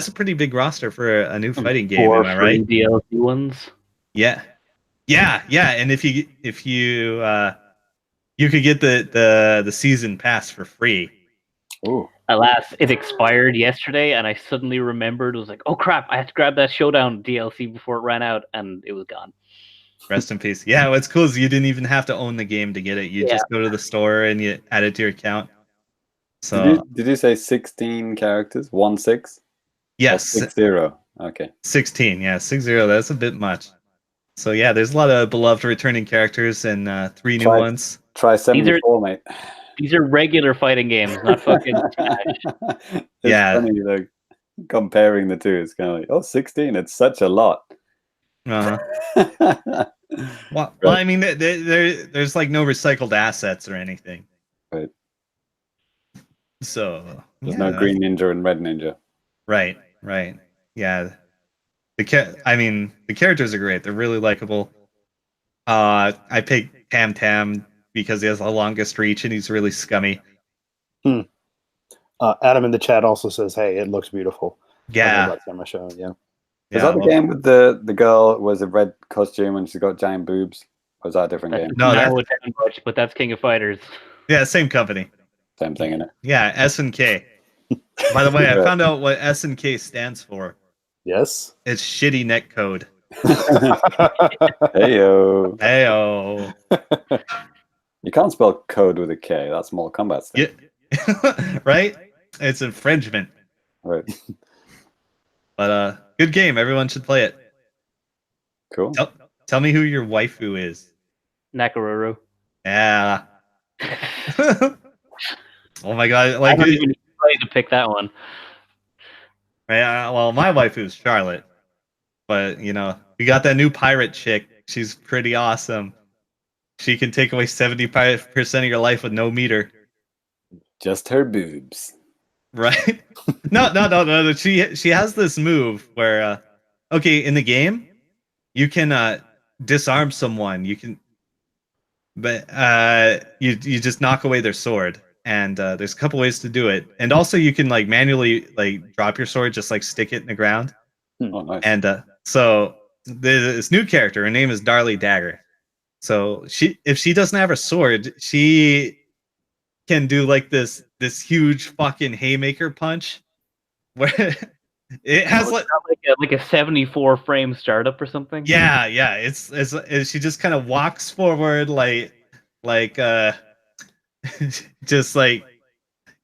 S3: a pretty big roster for a new fighting game. Am I right?
S4: DLC ones.
S3: Yeah. And if you you could get the season pass for free.
S1: Ooh.
S4: Alas, it expired yesterday, and I suddenly remembered. It was like, oh crap! I had to grab that SHODOWN DLC before it ran out, and it was gone.
S3: Rest in peace. Yeah, what's cool is you didn't even have to own the game to get it. You just go to the store and you add it to your account. So
S2: did you say 16 characters? 1-6?
S3: Yes.
S2: 60. Okay.
S3: 16. Yeah, 60. That's a bit much. So yeah, there's a lot of beloved returning characters and 3 new ones.
S2: Try 74, mate.
S4: These are regular fighting games, not fucking Smash.
S2: It's funny, like, comparing the two. It's kind of like, oh, 16, it's such a lot.
S3: Well, I mean, there's like no recycled assets or anything.
S2: Right.
S3: So
S2: there's no Green Ninja and Red Ninja.
S3: Right. Yeah. The characters are great. They're really likable. I picked Tam Tam because he has the longest reach and he's really scummy.
S1: Adam in the chat also says, "Hey, it looks beautiful."
S3: Yeah.
S1: Yeah.
S2: Is that the game with the girl was a red costume and she's got giant boobs? Or is that a different game?
S3: No,
S4: much, but that's King of Fighters.
S3: Yeah, same company.
S2: Same thing, innit?
S3: Yeah, SNK. By the way, I found out what SNK stands for.
S1: Yes.
S3: It's shitty netcode.
S2: Heyo.
S3: Heyo.
S2: You can't spell code with a K. That's Mortal Kombat's thing.
S3: Yeah. Right? It's infringement.
S2: Right.
S3: But good game. Everyone should play it.
S2: Cool.
S3: Tell me who your waifu is.
S4: Nakaruru.
S3: Yeah. Oh my god!
S4: I
S3: Like,
S4: don't even need to pick that one.
S3: well, my waifu is Charlotte, but you know, we got that new pirate chick. She's pretty awesome. She can take away 75% of your life with no meter.
S2: Just her boobs.
S3: Right? No. She has this move where, okay, in the game, you can disarm someone. You can, but you just knock away their sword. And there's a couple ways to do it. And also, you can like manually like drop your sword, just like stick it in the ground.
S2: Oh, nice.
S3: And so this new character, her name is Darly Dagger. So if she doesn't have a sword, she can do like this huge fucking haymaker punch, where it has
S4: It's not like a 74 frame startup or something.
S3: yeah. It's she just kind of walks forward like just like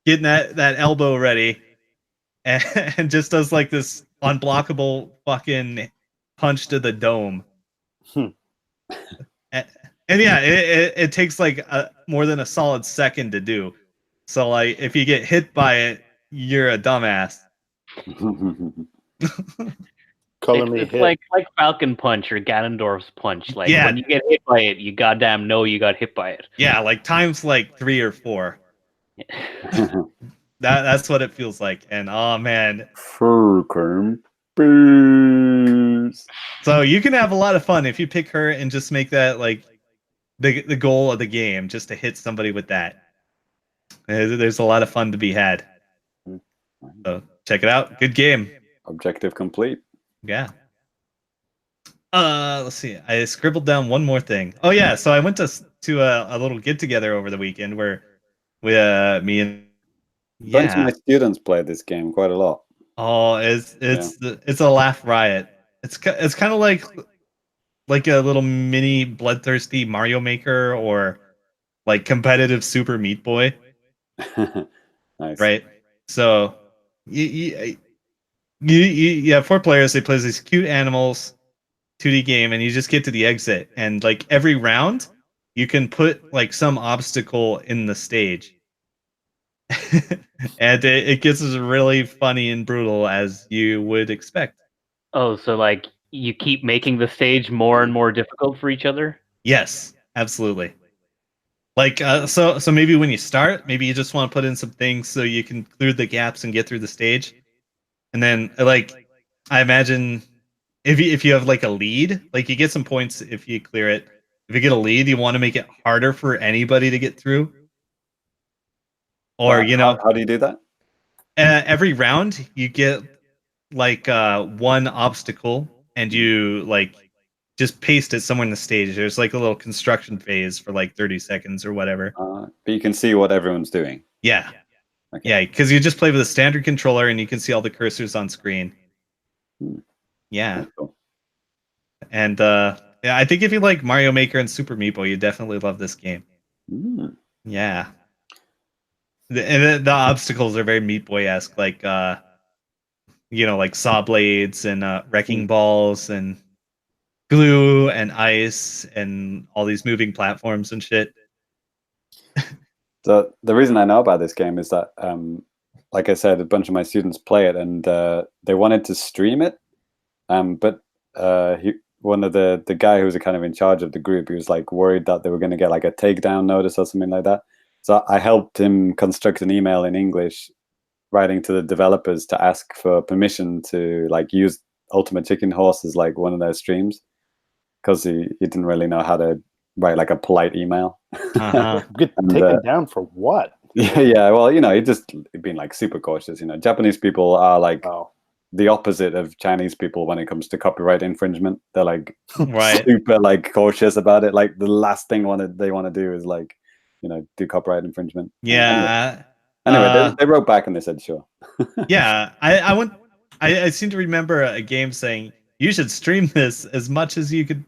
S3: getting that elbow ready, and just does like this unblockable fucking punch to the dome. And yeah, it takes like more than a solid second to do. So like, if you get hit by it, you're a dumbass.
S4: It's like Falcon Punch or Ganondorf's punch. Like
S3: Yeah.
S4: when you get hit by it, you goddamn know you got hit by it.
S3: Yeah, like times like 3 or 4. That's what it feels like. And oh man, so you can have a lot of fun if you pick her and just make that like the goal of the game, just to hit somebody with that. There's a lot of fun to be had. So check it out. Good game.
S2: Objective complete.
S3: Yeah. Let's see. I scribbled down one more thing. Oh yeah, so I went to a little get together over the weekend where me and
S2: A bunch of my students play this game quite a lot.
S3: Oh, it's a laugh riot. It's kind of like a little mini bloodthirsty Mario Maker, or like competitive Super Meat Boy.
S2: Nice.
S3: Right? So you have 4 players. They play these cute animals 2D game, and you just get to the exit, and like every round you can put like some obstacle in the stage. And it gets as really funny and brutal as you would expect.
S4: Oh, so like you keep making the stage more and more difficult for each other?
S3: Yes, absolutely. Like so maybe when you start, maybe you just want to put in some things so you can clear the gaps and get through the stage. And then like I imagine if you have like a lead, like you get some points if you clear it. If you get a lead, you want to make it harder for anybody to get through. Or
S2: how do you do that?
S3: Every round you get like one obstacle, and you like just paste it somewhere in the stage. There's like a little construction phase for like 30 seconds or whatever.
S2: But you can see what everyone's doing.
S3: Yeah.
S2: Okay.
S3: Yeah, because you just play with a standard controller and you can see all the cursors on screen. Yeah.
S2: That's cool.
S3: And yeah, I think if you like Mario Maker and Super Meat Boy, you definitely love this game. Yeah. The obstacles are very Meat Boy-esque, like like saw blades and wrecking balls and glue and ice and all these moving platforms and shit.
S2: So the reason I know about this game is that, like I said, a bunch of my students play it, and they wanted to stream it, but one of the guy who was kind of in charge of the group, he was like worried that they were going to get like a takedown notice or something like that. So I helped him construct an email in English, writing to the developers to ask for permission to like use Ultimate Chicken Horse as like one of their streams, because he didn't really know how to write like a polite email.
S1: Get taken down for what?
S2: Yeah. Well, he just been like super cautious. Japanese people are like the opposite of Chinese people when it comes to copyright infringement. They're like super like cautious about it. Like the last thing they want to do is like do copyright infringement.
S3: Yeah.
S2: Anyway, they wrote back and they said sure.
S3: Yeah, I seem to remember a game saying you should stream this as much as you could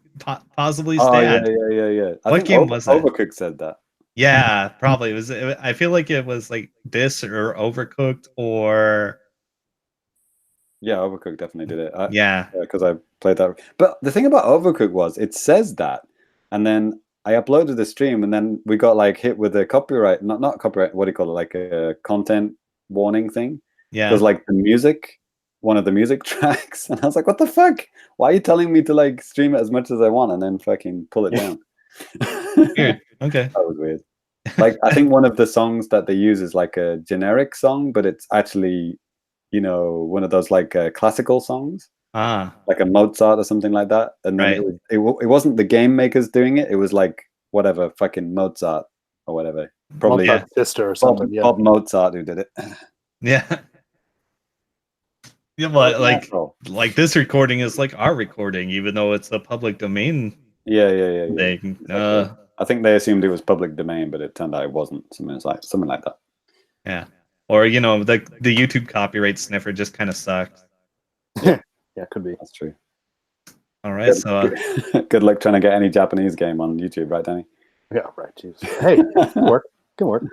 S3: possibly
S2: Oh
S3: stand.
S2: yeah. I
S3: What
S2: think
S3: game was it?
S2: Overcooked said that.
S3: Yeah, probably. I feel like it was like this or Overcooked or
S2: Yeah, Overcooked definitely did it.
S3: yeah.
S2: Because I played that. But the thing about Overcooked was it says that, and then I uploaded the stream, and then we got like hit with a copyright, not copyright. What do you call it? Like a content warning thing.
S3: Yeah.
S2: Because like the music, one of the music tracks, and I was like, "What the fuck? Why are you telling me to like stream it as much as I want and then fucking pull it down?"
S3: Weird. Okay.
S2: That was weird. Like I think one of the songs that they use is like a generic song, but it's actually, you know, one of those like classical songs, like a Mozart or something like that. And then it wasn't the game makers doing it; it was like whatever fucking Mozart or whatever, probably
S1: Mozart's sister or something.
S2: Bob Mozart who did it.
S3: Yeah. Yeah, but like this recording is like our recording, even though it's a public domain.
S2: Yeah.
S3: Thing.
S2: Exactly. I think they assumed it was public domain, but it turned out it wasn't. Something like that.
S3: Yeah. Or you know, the YouTube copyright sniffer just kind of sucks.
S1: Yeah, could be.
S2: That's true.
S3: All right,
S2: good luck trying to get any Japanese game on YouTube, right, Danny?
S1: Yeah, right. Jeez. Hey, good work.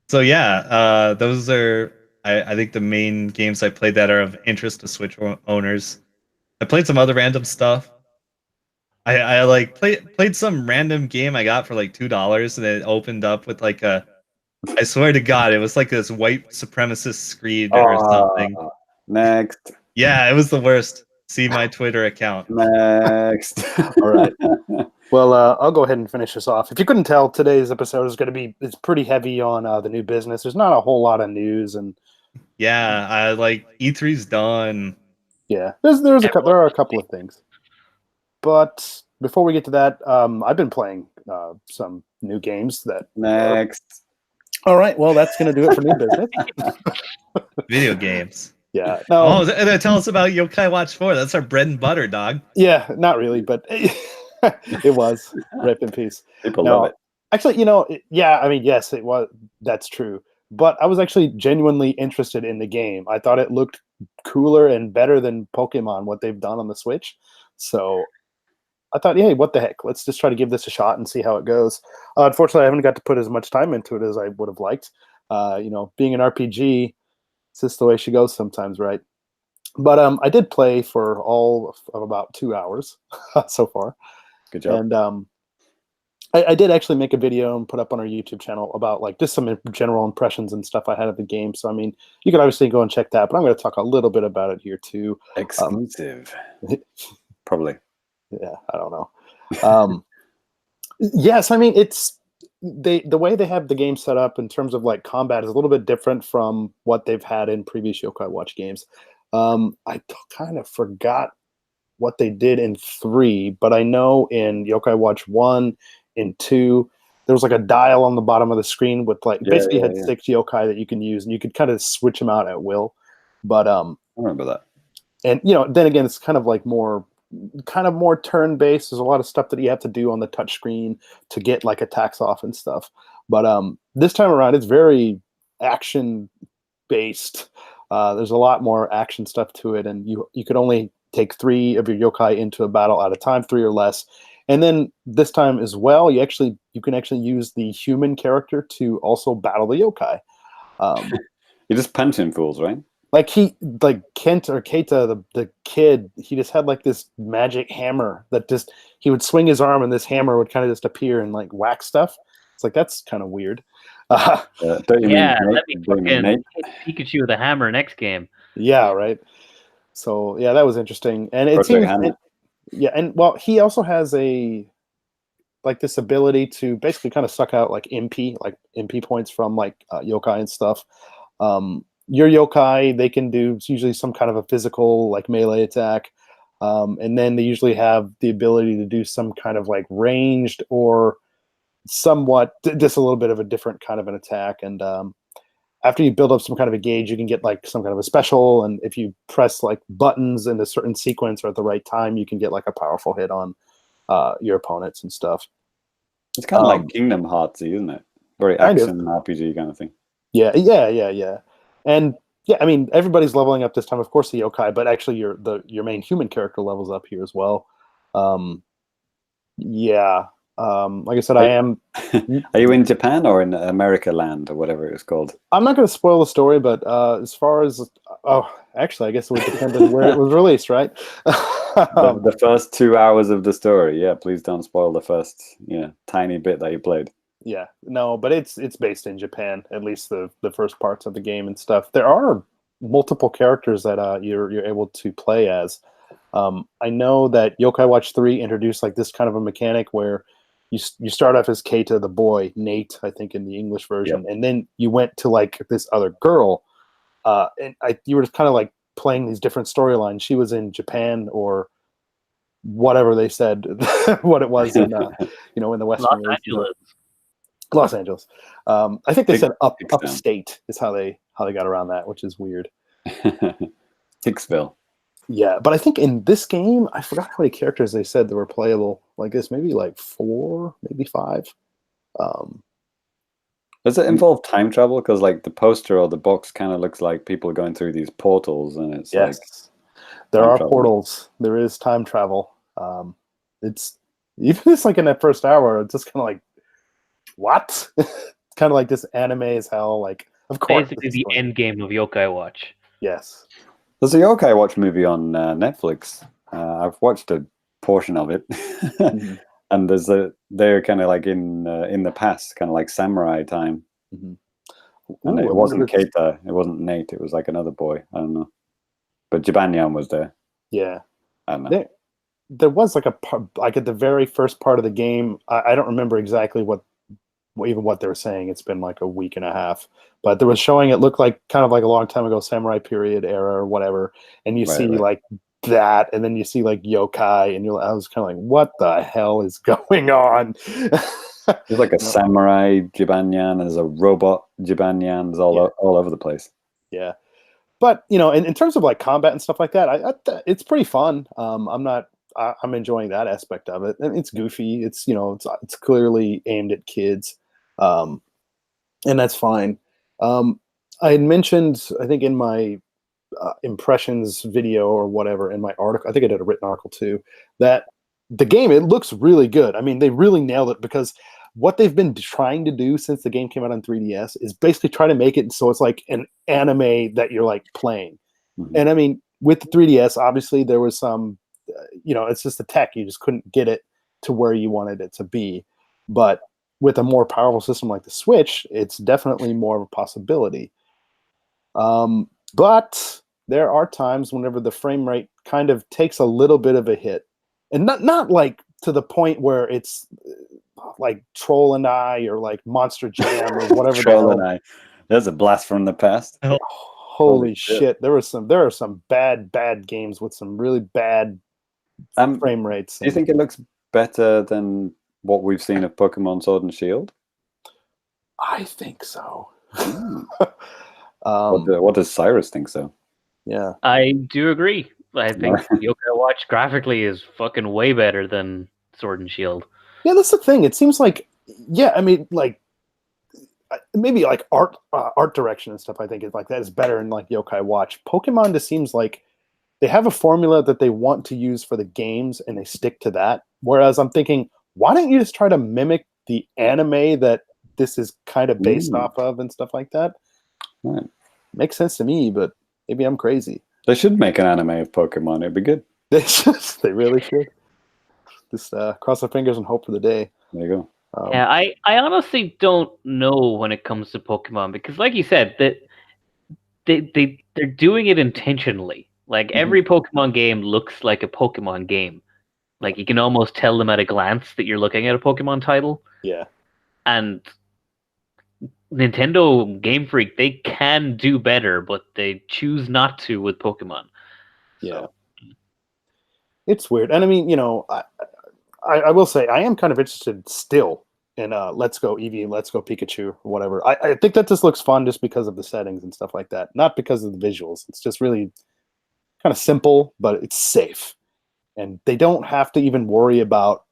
S3: So yeah, those are I think the main games I played that are of interest to Switch owners. I played some other random stuff. I like played some random game I got for like $2, and it opened up with like a. I swear to God, it was like this white supremacist screed or something.
S2: Next.
S3: Yeah, it was the worst. See my Twitter account.
S2: Next.
S1: All right. Well, I'll go ahead and finish this off. If you couldn't tell, today's episode is going to be it's pretty heavy on the new business. There's not a whole lot of news, and
S3: yeah, I like E3's done.
S1: Yeah, there are a couple of things. But before we get to that, I've been playing some new games that.
S2: Next.
S1: All right. Well, that's going to do it for new business.
S3: Video games.
S1: Yeah. No.
S3: Oh, and tell us about Yokai Watch 4. That's our bread and butter, dog.
S1: Yeah, not really, but it was. Rip in peace.
S2: People love it.
S1: Actually, you know, I mean, yes, it was. That's true. But I was actually genuinely interested in the game. I thought it looked cooler and better than Pokemon, what they've done on the Switch. So I thought, hey, what the heck? Let's just try to give this a shot and see how it goes. Unfortunately, I haven't got to put as much time into it as I would have liked. You know, being an RPG, it's just the way she goes sometimes, right? But I did play for all of about 2 hours so far.
S2: Good job.
S1: And I did actually make a video and put up on our YouTube channel about like just some general impressions and stuff I had of the game. So, I mean, you can obviously go and check that, but I'm going to talk a little bit about it here too.
S2: Exclusive. Probably.
S1: Yeah, I don't know. Yes, I mean, it's the way they have the game set up in terms of like combat is a little bit different from what they've had in previous Yokai Watch games. I kind of forgot what they did in 3, but I know in Yokai Watch 1, in 2, there was like a dial on the bottom of the screen with like basically had 6 yokai that you can use, and you could kind of switch them out at will. But
S2: I remember that.
S1: And you know, then again, it's kind of more turn-based. There's a lot of stuff that you have to do on the touch screen to get like attacks off and stuff. But this time around, it's very action-based. There's a lot more action stuff to it, and you could only take 3 of your yokai into a battle at a time, 3 or less. And then this time as well, you can actually use the human character to also battle the yokai.
S2: You're just punching fools, right?
S1: Like Kent or Keita, the kid, he just had like this magic hammer that just he would swing his arm and this hammer would kind of just appear and like whack stuff. It's like that's kind of weird.
S4: Let me fucking hit Pikachu with a hammer next game.
S1: Yeah, right. So yeah, that was interesting, and it seems. Yeah, and well, he also has this ability to basically kind of suck out like MP points from like yokai and stuff. Your yokai, they can do usually some kind of a physical like melee attack, and then they usually have the ability to do some kind of like ranged or somewhat just a little bit of a different kind of an attack. And after you build up some kind of a gauge, you can get like some kind of a special, and if you press like buttons in a certain sequence or at the right time, you can get like a powerful hit on your opponents and stuff.
S2: It's kind of like Kingdom Hearts, isn't it? Very action RPG kind of thing.
S1: Yeah. And Yeah, I mean, everybody's leveling up this time. Of course, the yokai, but actually, your main human character levels up here as well. Yeah, like I said, I am.
S2: Are you in Japan or in America Land or whatever it's called?
S1: I'm not going to spoil the story, but as far as actually, I guess it would depend on where it was released, right?
S2: The first 2 hours of the story. Yeah, please don't spoil the first tiny bit that you played.
S1: Yeah, no, but it's based in Japan, at least the first parts of the game and stuff. There are multiple characters that you're able to play as. I know that Yokai Watch 3 introduced like this kind of a mechanic where you start off as Keita, the boy, Nate, I think in the English version, and then you went to like this other girl, and you were just kind of like playing these different storylines. She was in Japan or whatever they said, what it was in in the Western Los Angeles. I think they said upstate is how they got around that, which is weird.
S2: Hicksville.
S1: Yeah, but I think in this game, I forgot how many characters they said that were playable like this. Maybe like 4, maybe 5.
S2: Does it involve time travel? Because like the poster or the box kind of looks like people going through these portals, and it's like
S1: there are portals. There is time travel. It's even like in that first hour, it's just kind of like, what? Kind of like this anime is hell. Like, of course,
S4: basically the end game of Yokai Watch.
S1: Yes.
S2: There's a Yokai Watch movie on Netflix. I've watched a portion of it, and they're kind of like in the past, kind of like samurai time. And it wasn't Keita, it wasn't Nate, it was like another boy. I don't know, but Jibanyan was there.
S1: Yeah,
S2: I don't know.
S1: There was like like at the very first part of the game. I don't remember exactly what they were saying. It's been like a week and a half, but there was showing it looked like kind of like a long time ago, samurai period era or whatever, and you see like that, and then you see like yokai, and I was kind of like, what the hell is going on?
S2: There's like a samurai Jibanyan, there's a robot Jibanyan, there's all over the place.
S1: Yeah, but in terms of like combat and stuff like that, it's pretty fun. I'm enjoying that aspect of it. It's goofy. It's it's clearly aimed at kids, and that's fine. I had mentioned, I think in my impressions video or whatever in my article, I think I did a written article too, that the game, it looks really good. I mean, they really nailed it, because what they've been trying to do since the game came out on 3DS is basically try to make it so it's like an anime that you're like playing. And I mean, with the 3DS, obviously there was some, it's just the tech. You just couldn't get it to where you wanted it to be. But with a more powerful system like the Switch, it's definitely more of a possibility. But there are times whenever the frame rate kind of takes a little bit of a hit, and not like to the point where it's like Troll and I or like Monster Jam or whatever.
S2: Troll and I. There's a blast from the past.
S1: Holy shit! There are some bad games with some really bad frame rates.
S2: Do you think it looks better than what we've seen of Pokemon Sword and Shield?
S1: I think so.
S2: What does Cyrus think so?
S1: Yeah,
S4: I do agree. I think Yokai Watch graphically is fucking way better than Sword and Shield.
S1: Yeah, that's the thing. It seems like, I mean, like maybe like art direction and stuff. I think it's like that is better in like Yokai Watch. Pokemon just seems like they have a formula that they want to use for the games, and they stick to that. Whereas I'm thinking, why don't you just try to mimic the anime that this is kind of based off of and stuff like that?
S2: Right.
S1: Makes sense to me, but maybe I'm crazy.
S2: They should make an anime of Pokemon. It'd be good.
S1: They really should. Just cross our fingers and hope for the day.
S2: There you go.
S4: Yeah, I honestly don't know when it comes to Pokemon, because like you said, that they're doing it intentionally. Like every Pokemon game looks like a Pokemon game. Like you can almost tell them at a glance that you're looking at a Pokemon title.
S1: Yeah. And
S4: Nintendo Game Freak, they can do better, but they choose not to with Pokemon.
S1: Yeah. So. It's weird. And I mean, I will say I am kind of interested still in Let's Go Eevee, Let's Go Pikachu, or whatever. I think that this looks fun just because of the settings and stuff like that. Not because of the visuals. It's just really kind of simple, but it's safe. And they don't have to even worry about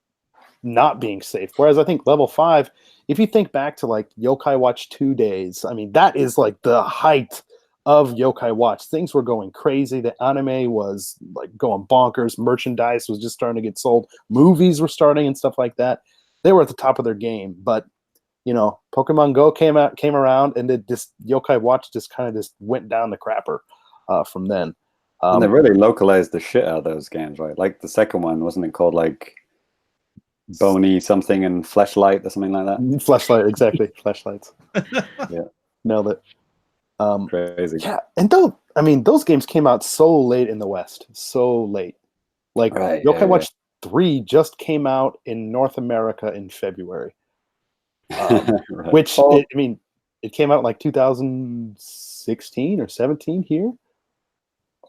S1: not being safe. Whereas I think level 5, if you think back to like Yokai Watch 2 days, I mean, that is like the height of Yokai Watch. Things were going crazy. The anime was like going bonkers. Merchandise was just starting to get sold. Movies were starting and stuff like that. They were at the top of their game. But Pokemon Go came around, and Yokai Watch just kind of just went down the crapper from then.
S2: And they really localized the shit out of those games, right? Like the second one, wasn't it called like Bony something and Fleshlight or something like that?
S1: Fleshlight, exactly. Fleshlights.
S2: Yeah.
S1: Nailed it.
S2: Crazy.
S1: Yeah, and those games came out so late in the West. So late. Like
S2: Right,
S1: Yokai Watch 3 just came out in North America in February.
S2: Right.
S1: Which, it came out in like 2016 or 17 here.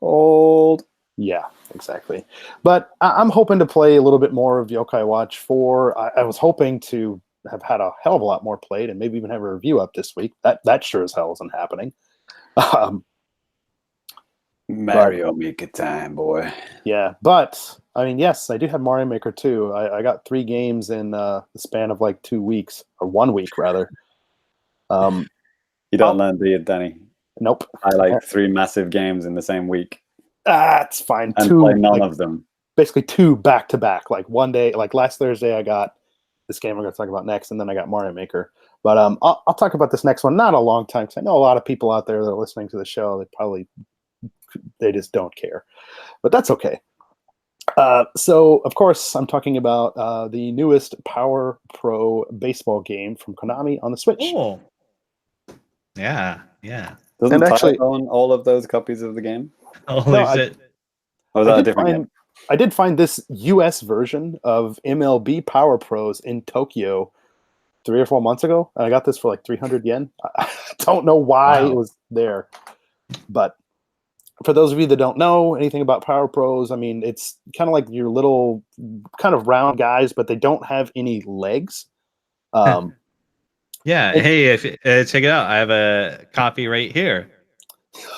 S2: Old.
S1: Yeah, exactly. But I'm hoping to play a little bit more of Yokai Watch 4. I was hoping to have had a hell of a lot more played and maybe even have a review up this week. That sure as hell isn't happening.
S2: Mario Maker time, boy.
S1: Yeah, but yes, I do have Mario Maker 2. I got 3 games in the span of like 2 weeks, or 1 week rather.
S2: You don't learn, do you, Danny?
S1: Nope.
S2: I like 3 massive games in the same week.
S1: It's fine.
S2: And
S1: 2,
S2: play none of them.
S1: Basically 2 back to back. Like one day, like last Thursday, I got this game we're going to talk about next, and then I got Mario Maker. But I'll talk about this next one not a long time, because I know a lot of people out there that are listening to the show, they just don't care. But that's okay. So, of course, I'm talking about the newest Power Pro baseball game from Konami on the Switch.
S3: Oh. Yeah.
S2: Doesn't
S1: actually-
S2: Ty own all of those copies of the game?
S3: Holy shit.
S2: Or was that a different game?
S1: I did find this US version of MLB Power Pros in Tokyo 3 or 4 months ago, and I got this for like 300 yen. I don't know why it was there, but for those of you that don't know anything about Power Pros, it's kind of like your little kind of round guys, but they don't have any legs.
S3: Yeah. Hey, check it out. I have a copy right here.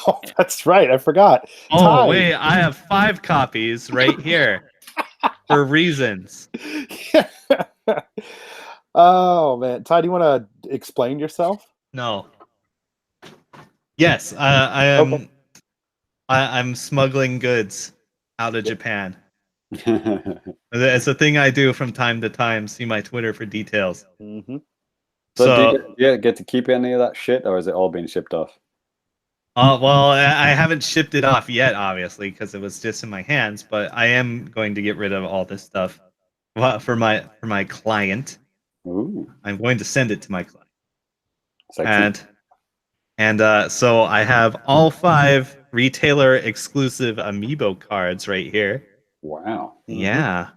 S1: Oh, that's right. I forgot.
S3: Oh,
S1: Ty.
S3: wait. I have 5 copies right here for reasons.
S1: Oh, man. Ty, do you want to explain yourself?
S3: No. Yes, I am.
S1: Okay.
S3: I'm smuggling goods out of Japan. It's a thing I do from time to time. See my Twitter for details.
S1: Mm-hmm.
S2: So do you get to keep any of that shit, or is it all being shipped off?
S3: Well, I haven't shipped it off yet, obviously, because it was just in my hands. But I am going to get rid of all this stuff for my client.
S2: Ooh.
S3: I'm going to send it to my client.
S2: Sexy.
S3: And so I have all 5 retailer exclusive amiibo cards right here.
S2: Wow.
S3: Yeah.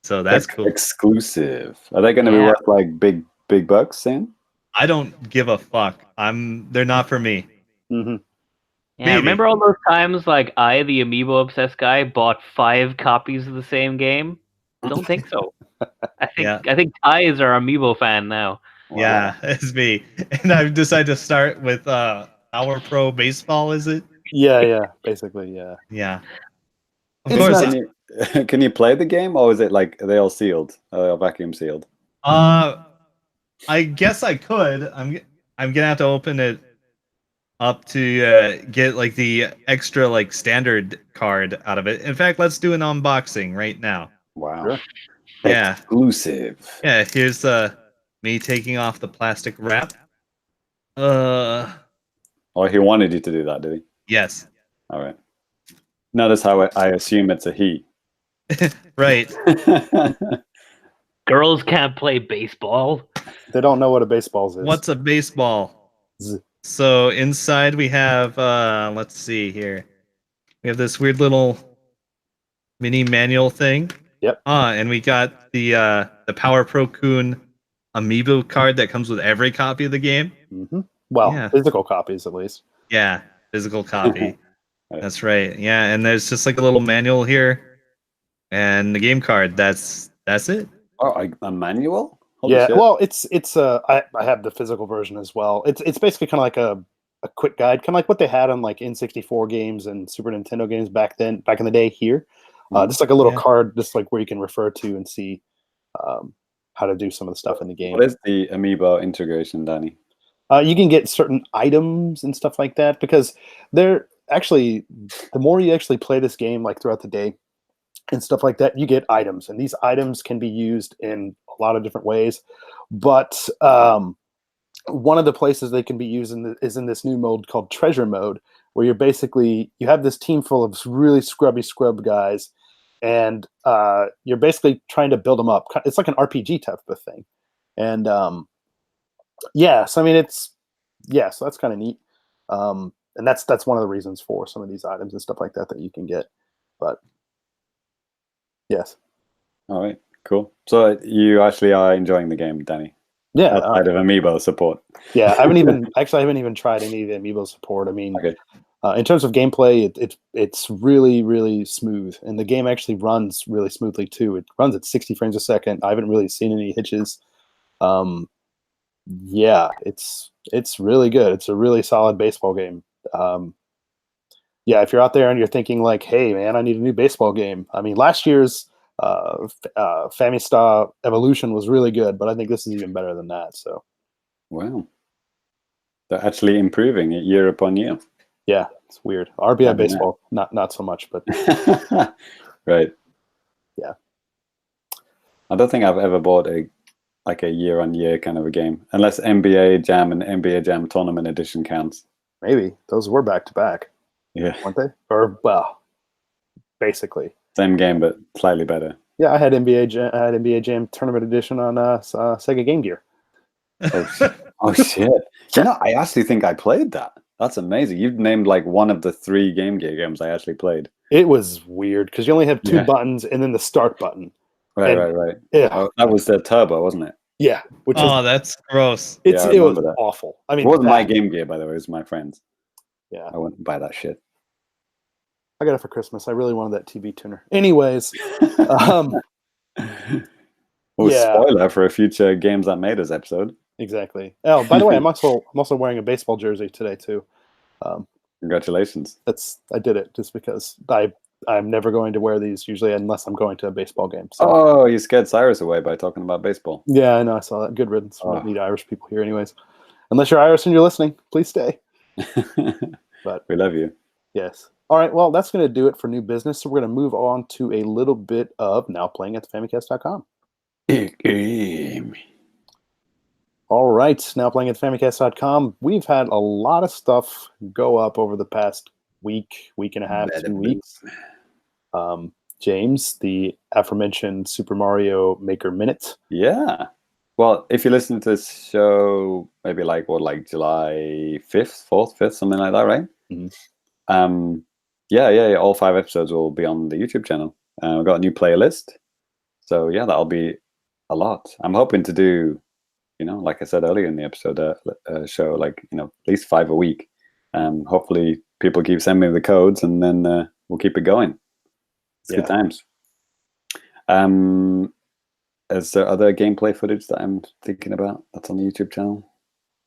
S3: So that's cool.
S2: Exclusive. Are they going to be worth like big bucks soon?
S3: I don't give a fuck. They're not for me.
S1: Mm-hmm.
S4: Yeah,
S3: Maybe.
S4: remember all those times like I, the amiibo obsessed guy, bought 5 copies of the same game? Don't think so. I think Ty is our amiibo fan now.
S2: Wow.
S3: Yeah, it's me. And I've decided to start with Power Pro Baseball, is it?
S1: Yeah, basically, yeah.
S3: Yeah. Of
S1: It's
S3: course.
S2: Can you play the game, or is it like are they all sealed? Are they all vacuum sealed?
S3: I guess I could. I'm gonna have to open it up to get like the extra like standard card out of it. In fact, let's do an unboxing right now.
S2: Wow.
S1: Sure.
S3: Yeah.
S2: Exclusive.
S3: Yeah, here's me taking off the plastic wrap.
S2: Oh, he wanted you to do that, did he?
S3: Yes.
S2: All right. Notice how I assume it's a he.
S3: Right.
S4: Girls can't play baseball.
S1: They don't know what a baseball is.
S3: What's a baseball?
S1: Z.
S3: So inside we have let's see here. We have this weird little mini manual thing.
S1: Yep.
S3: And we got the Power Pro Kun amiibo card that comes with every copy of the game.
S1: Mm-hmm. Well,
S3: Yeah.
S1: physical copies at least.
S3: Yeah, physical copy. That's right. Yeah, and there's just like a little manual here, and the game card. That's it.
S2: Oh, a manual? Holy
S1: Yeah,
S2: shit.
S1: well, it's I have the physical version as well. It's basically kind of like a quick guide, kind of like what they had on like N64 games and Super Nintendo games back in the day here. Just like a little card, just like where you can refer to and see how to do some of the stuff in the game.
S2: What is the amiibo integration, Danny?
S1: You can get certain items and stuff like that because they're actually, the more you actually play this game like throughout the day and stuff like that, you get items, and these items can be used in a lot of different ways. But one of the places they can be used is in this new mode called Treasure Mode, where you have this team full of really scrub guys, and you're basically trying to build them up. It's like an RPG type of thing, and so I mean so that's kind of neat, and that's one of the reasons for some of these items and stuff like that you can get. But yes.
S2: All right, cool. So you actually are enjoying the game, Danny?
S1: Yeah,
S2: outside of amiibo support.
S1: Yeah, I haven't even tried any of the amiibo support. I mean,
S2: okay.
S1: In terms of gameplay, it's really, really smooth, and the game actually runs really smoothly too. It runs at 60 frames a second. I haven't really seen any hitches. Yeah, it's really good. It's a really solid baseball game. Yeah, if you're out there and you're thinking like, hey man, I need a new baseball game. I mean, last year's Famicast Evolution was really good, but I think this is even better than that. So,
S2: wow, they're actually improving it year upon year.
S1: Yeah, it's weird. RBI baseball, not so much, but
S2: right.
S1: Yeah,
S2: I don't think I've ever bought a year-on-year kind of a game, unless NBA Jam and NBA Jam Tournament Edition counts.
S1: Maybe those were back to back.
S2: Yeah,
S1: weren't they? Or well, basically
S2: same game but slightly better.
S1: Yeah, I had NBA Jam Tournament Edition on Sega Game Gear.
S2: Oh shit! You know, I actually think I played that. That's amazing. You've named like one of the 3 Game Gear games I actually played.
S1: It was weird because you only have 2 buttons and then the start button.
S2: Right.
S1: Yeah,
S2: oh, that was the turbo, wasn't it?
S1: Yeah.
S3: That's gross.
S1: It was awful. I mean,
S2: it wasn't my Game Gear, by the way. It was my friend's.
S1: Yeah,
S2: I wouldn't buy that shit.
S1: I got it for Christmas. I really wanted that TV tuner. Anyways,
S2: spoiler for a future Games That Made Us episode.
S1: Exactly. Oh, by the way, I'm also wearing a baseball jersey today too.
S2: Congratulations.
S1: I did it just because I'm never going to wear these usually unless I'm going to a baseball game. So.
S2: Oh, you scared Cyrus away by talking about baseball.
S1: Yeah, I know. I saw that. Good riddance. We don't need Irish people here, anyways. Unless you're Irish and you're listening, please stay. But
S2: we love you.
S1: Yes. All right. Well, that's going to do it for new business. So we're going to move on to a little bit of now playing at the Famicast.com. All right, now playing at Famicast.com. We've had a lot of stuff go up over the past week and a half, 2 weeks. James, the aforementioned Super Mario Maker Minute.
S2: Yeah. Well, if you listen to this show, maybe like July 5th, 4th, 5th, something like that, right?
S1: Mm-hmm.
S2: Yeah. All 5 episodes will be on the YouTube channel. We've got a new playlist. So yeah, that'll be a lot. I'm hoping to do, like I said earlier in the episode, show like, at least 5 a week. Hopefully people keep sending me the codes and then we'll keep it going. It's good times. Is there other gameplay footage that I'm thinking about that's on the YouTube channel?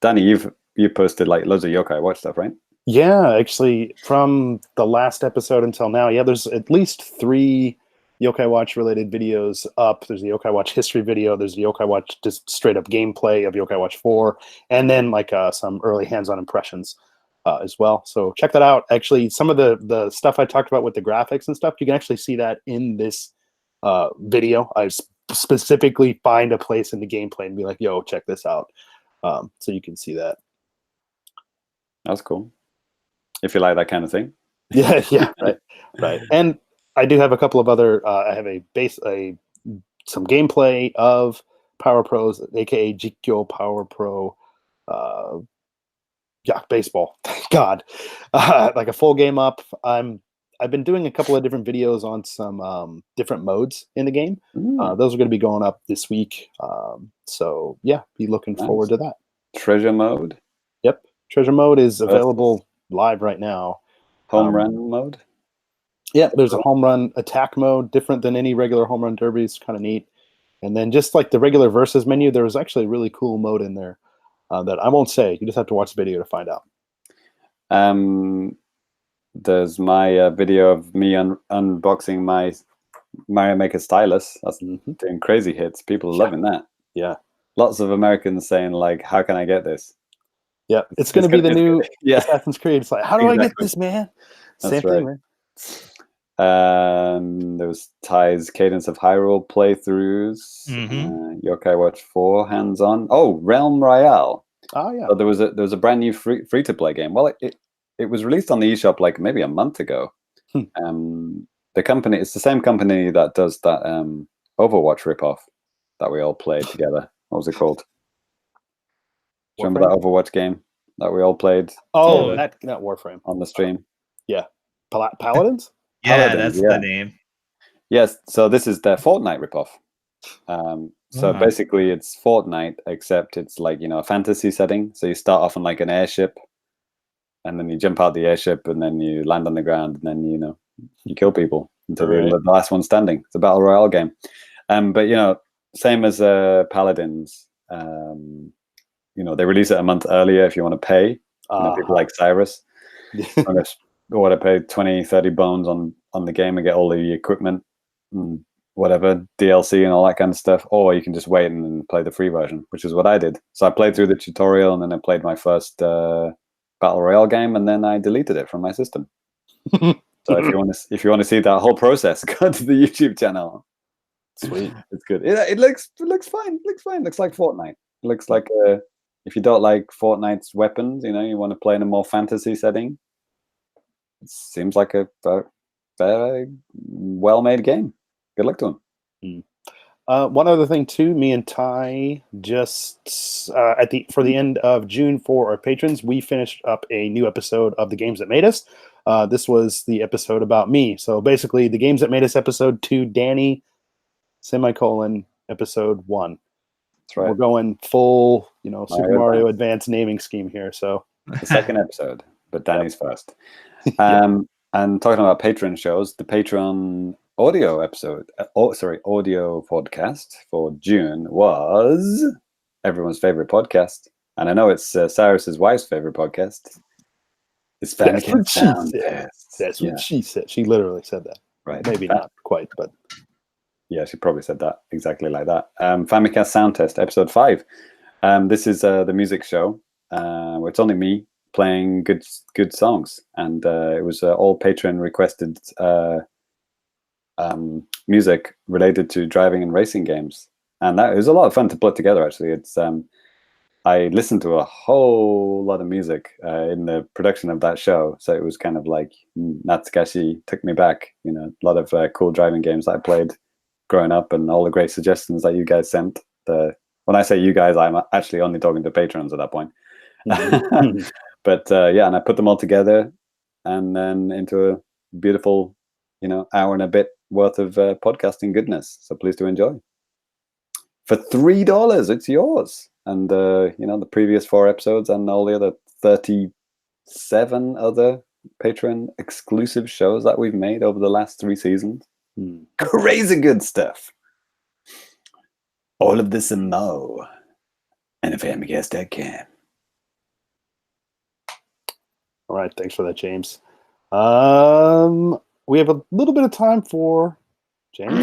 S2: Danny, you've posted like loads of Yokai Watch stuff, right?
S1: Yeah, actually, from the last episode until now, there's at least 3 Yokai Watch related videos up. There's the Yokai Watch history video. There's the Yokai Watch just straight up gameplay of Yokai Watch 4, and then like some early hands-on impressions as well. So check that out. Actually, some of the stuff I talked about with the graphics and stuff, you can actually see that in this video. I specifically find a place in the gameplay and be like, yo, check this out. So you can see that.
S2: That's cool. If you like that kind of thing.
S1: Yeah, right. And I do have a couple of other. I have some gameplay of Power Pros, aka Jikyo Power Pro. Baseball. Thank God, like a full game up. I've been doing a couple of different videos on some different modes in the game. Those are going to be going up this week. So yeah, be looking forward to that.
S2: Treasure mode.
S1: Yep, treasure mode is available live right now.
S2: Home run mode.
S1: Yeah, there's a home run attack mode, different than any regular home run derby. It's kind of neat. And then just like the regular versus menu, there was actually a really cool mode in there that I won't say. You just have to watch the video to find out.
S2: There's my video of me unboxing my Mario Maker stylus. That's doing crazy hits. People are loving that.
S1: Yeah.
S2: Lots of Americans saying like, how can I get this?
S1: Yeah, it's going to be the new
S2: yeah,
S1: Assassin's Creed. It's like, how do I get
S2: exactly.
S1: this, man?
S2: That's
S1: Same thing,
S2: right.
S1: man.
S2: There was Ty's Cadence of Hyrule playthroughs. Yokai Watch 4 hands-on. Oh, Realm Royale.
S1: Oh yeah.
S2: So there was a brand new free-to-play game. Well, it was released on the eShop like maybe a month ago. The company, it's the same company that does that Overwatch ripoff that we all played together. What was it called? Do you remember that Overwatch game that we all played?
S1: Oh, that Warframe
S2: on the stream.
S1: Yeah, Paladins.
S3: Yeah,
S2: Paladins,
S3: that's the name.
S2: Yes, so this is their Fortnite ripoff. So basically, it's Fortnite, except it's like, you know, a fantasy setting. So you start off on like an airship, and then you jump out the airship, and then you land on the ground, and then you kill people until the last one standing. It's a battle royale game. But you know, same as Paladins. You know, they release it a month earlier if you want to pay. You know, people like Cyrus. Or to pay 20-30 bones on the game and get all the equipment and whatever, DLC and all that kind of stuff. Or you can just wait and play the free version, which is what I did. So I played through the tutorial, and then I played my first Battle Royale game, and then I deleted it from my system. So if you want to see that whole process, go to the YouTube channel.
S1: Sweet.
S2: It's good. It looks fine. It looks fine. It looks like Fortnite. It looks like if you don't like Fortnite's weapons, you know, you want to play in a more fantasy setting. It seems like a very well-made game. Good luck to him.
S1: One other thing too, me and Ty just for the end of June for our patrons, we finished up a new episode of The Games That Made Us. This was the episode about me. So basically, The Games That Made Us episode 2, Danny, episode 1.
S2: That's right.
S1: We're going full, you know, Super Mario Advance naming scheme here. So
S2: the second episode, but Danny's first. And talking about Patreon shows, the Patreon audio episode, audio podcast for June was everyone's favorite podcast, and I know it's Cyrus's wife's favorite podcast. It's Famicast Soundtest.
S1: That's what she said. She literally said that.
S2: Right?
S1: Maybe not quite, but
S2: yeah, she probably said that exactly like that. Famicast Soundtest, episode 5. This is the music show where it's only me playing good songs, and it was all Patreon requested music related to driving and racing games, and that was a lot of fun to put together. Actually, it's I listened to a whole lot of music in the production of that show, so it was kind of like Natsukashi took me back. You know, a lot of cool driving games that I played growing up, and all the great suggestions that you guys sent. When I say you guys, I'm actually only talking to patrons at that point. But yeah, and I put them all together, and then into a beautiful, you know, hour and a bit worth of podcasting goodness. So please do enjoy. For $3, it's yours. And you know, the previous 4 episodes and all the other 37 other Patreon exclusive shows that we've made over the last 3 seasons. Crazy good stuff. All of this and more. And a Famicast.com.
S1: All right, thanks for that, James. We have a little bit of time for James.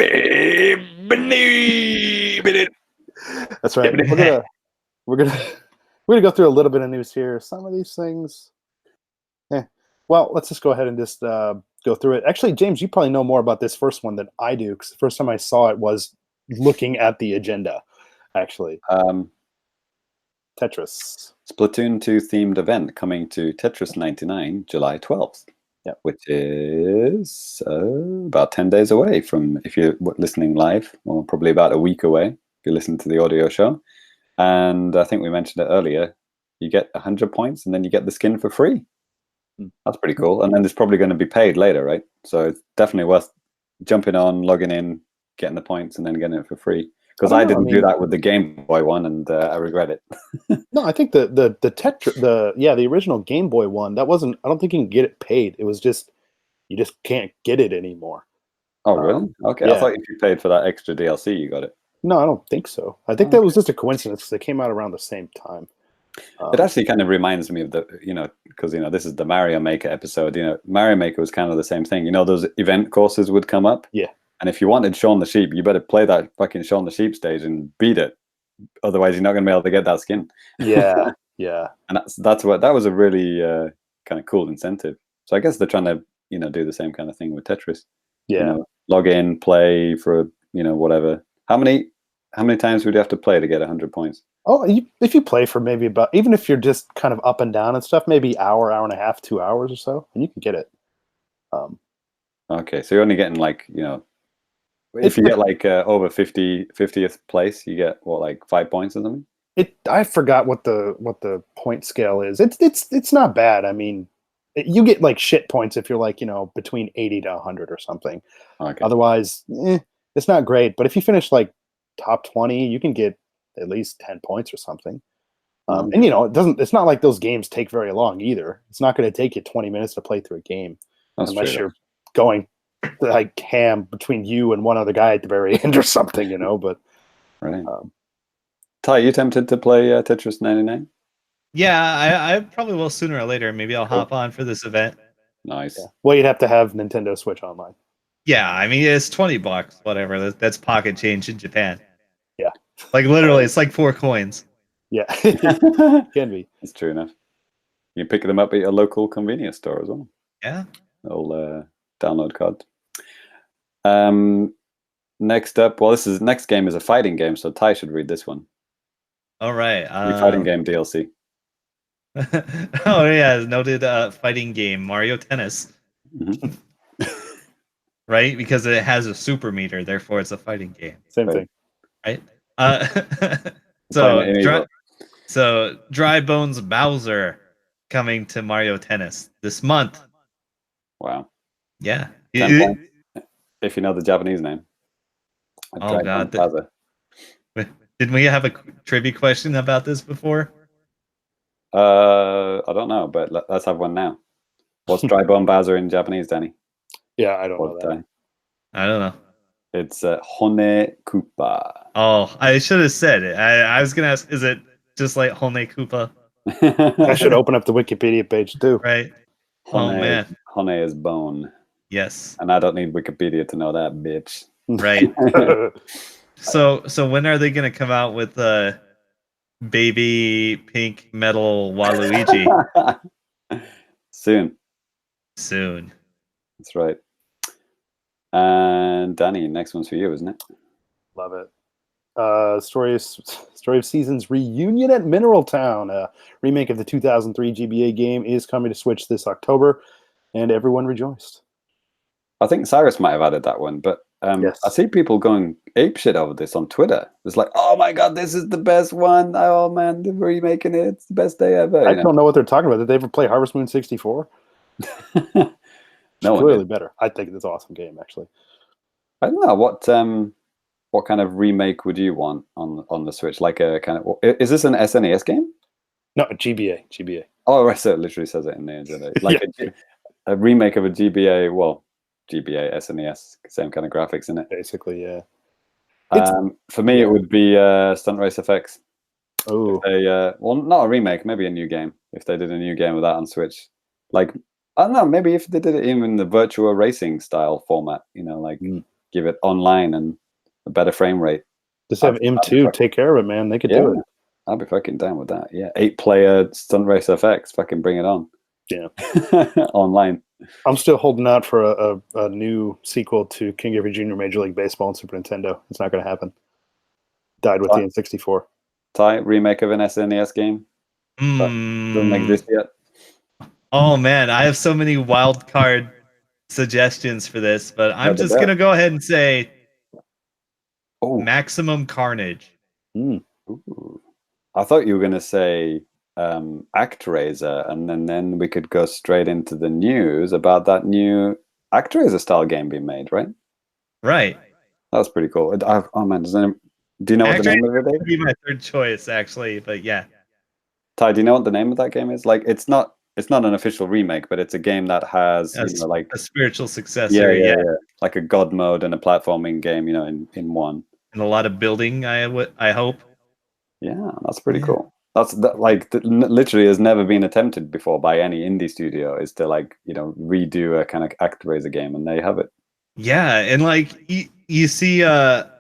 S1: That's right. We're gonna go through a little bit of news here. Some of these things. Well, let's just go ahead and just go through it. Actually, James, you probably know more about this first one than I do, because the first time I saw it was looking at the agenda. Actually, Tetris.
S2: Splatoon 2 themed event coming to Tetris 99 July 12th.
S1: Yep.
S2: Which is about 10 days away from, if you're listening live, or probably about a week away if you listen to the audio show. And I think we mentioned it earlier, you get 100 points and then you get the skin for free. That's pretty cool. And then it's probably going to be paid later, right? So it's definitely worth jumping on, logging in, getting the points, and then getting it for free. Because I didn't do that with the Game Boy one, and I regret it.
S1: No, I think the original Game Boy one, that wasn't. I don't think you can get it paid. It was just you just can't get it anymore.
S2: Oh, really? Okay, yeah. I thought if you paid for that extra DLC, you got it.
S1: No, I don't think so. I think that was just a coincidence. They came out around the same time.
S2: It actually kind of reminds me of the, you know, because, you know, this is the Mario Maker episode. You know, Mario Maker was kind of the same thing. You know, those event courses would come up.
S1: Yeah.
S2: And if you wanted Shaun the Sheep, you better play that fucking Shaun the Sheep stage and beat it. Otherwise, you're not going to be able to get that skin.
S1: Yeah. Yeah.
S2: And that was a really kind of cool incentive. So I guess they're trying to do the same kind of thing with Tetris.
S1: Yeah.
S2: Log in, play for whatever. How many times would you have to play to get 100 points?
S1: Oh, if you play for maybe about, even if you're just kind of up and down and stuff, maybe hour and a half, 2 hours or so, and you can get it.
S2: Okay, so you're only getting like if you get like over 50th place, you get what, like 5 points or something?
S1: I forgot what the point scale is. It's not bad. I mean, you get like shit points if you're like between 80 to 100 or something.
S2: Okay.
S1: Otherwise, it's not great. But if you finish like top 20, you can get at least 10 points or something. And it's not like those games take very long either. It's not going to take you 20 minutes to play through a game unless you're going like ham between you and one other guy at the very end or something, But
S2: right. Ty, you tempted to play Tetris 99?
S3: Yeah, I probably will sooner or later. Maybe I'll hop on for this event.
S2: Nice.
S1: Yeah. Well, you'd have to have Nintendo Switch Online.
S3: Yeah, I mean it's $20, whatever. That's pocket change in Japan.
S1: Yeah.
S3: Like literally, it's like 4 coins.
S1: Yeah, can be.
S2: That's true enough. You can pick them up at your local convenience store as well.
S3: Yeah.
S2: Little download card. Next up, next game is a fighting game, so Ty should read this one.
S3: All right.
S2: Fighting game DLC.
S3: Oh yeah, noted fighting game Mario Tennis.
S2: Mm-hmm.
S3: Right, because it has a super meter, therefore it's a fighting game.
S1: Same thing.
S3: Right. So Dry Bones Bowser coming to Mario Tennis this month.
S2: Wow.
S3: Yeah.
S2: 10 points, if you know the Japanese name.
S3: Oh god. Didn't we have a trivia question about this before?
S2: I don't know, but let's have one now. What's Dry Bone Bowser in Japanese, Danny?
S1: Yeah, I don't know that.
S3: I don't know.
S2: It's Hone Koopa.
S3: Oh, I should have said it. I was gonna ask, is it just like Hone Koopa?
S1: I should open up the Wikipedia page too.
S3: Right. Oh man.
S2: Hone is bone.
S3: Yes.
S2: And I don't need Wikipedia to know that, bitch.
S3: Right. So when are they gonna come out with baby pink metal Waluigi?
S2: Soon.
S3: That's
S2: right. And Danny, next one's for you, isn't it?
S1: Love it. Story of Seasons reunion at Mineral Town. A remake of the 2003 GBA game is coming to Switch this October, and everyone rejoiced.
S2: I think Cyrus might have added that one, but
S1: yes.
S2: I see people going apeshit over this on Twitter. It's like, oh my god, this is the best one. Oh man, they're remaking it. It's the best day ever.
S1: I don't know what they're talking about. Did they ever play Harvest Moon 64? No, clearly better. I think it's an awesome game, actually.
S2: I don't know what kind of remake would you want on the Switch? Like a kind of, is this an SNES game?
S1: No, GBA.
S2: Oh, right. So it literally says it in the agenda. Like a remake of a GBA. Well, GBA SNES, same kind of graphics in it.
S1: Basically, yeah.
S2: For me, it would be Stunt Race FX.
S1: Oh,
S2: well, not a remake, maybe a new game. If they did a new game of that on Switch, like I don't know, maybe if they did it even in the virtual racing style format, give it online and a better frame rate.
S1: Just have M2 take care of it, man. They could do it.
S2: I'd be fucking down with that. Yeah, 8-player Stunt Race FX, fucking bring it on.
S1: Yeah,
S2: online.
S1: I'm still holding out for a new sequel to King Griffey Jr. Major League Baseball on Super Nintendo. It's not going to happen. Died with the N64.
S2: Ty, remake of an SNES game? Doesn't exist yet.
S3: Oh man, I have so many wild card suggestions for this, but I'm just going to go ahead and say Maximum Carnage.
S2: Ooh. I thought you were going to say ActRaiser, and then we could go straight into the news about that new ActRaiser style game being made, right?
S3: Right.
S2: That's pretty cool. Oh man, do you know what the name of it is?
S3: Would be my third choice, actually, but yeah.
S2: Ty, do you know what the name of that game is? Like, it's not an official remake, but it's a game that has like
S3: a spiritual successor. Yeah.
S2: Like a god mode and a platforming game, in one.
S3: And a lot of building, I hope.
S2: Yeah, that's pretty cool. Literally has never been attempted before by any indie studio, is to redo a kind of ActRaiser game, and there you have it.
S3: Yeah, and you see a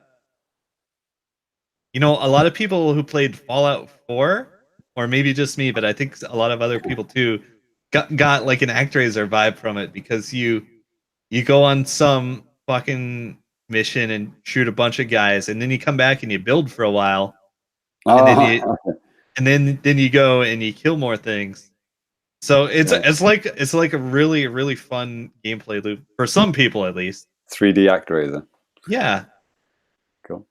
S3: lot of people who played Fallout 4 or maybe just me, but I think a lot of other people too got like an ActRaiser vibe from it, because you go on some fucking mission and shoot a bunch of guys, and then you come back and you build for a while, and then you go and you kill more things. So it's like a really, really fun gameplay loop for some people, at least.
S2: 3D ActRaiser.
S3: Yeah.
S2: Cool.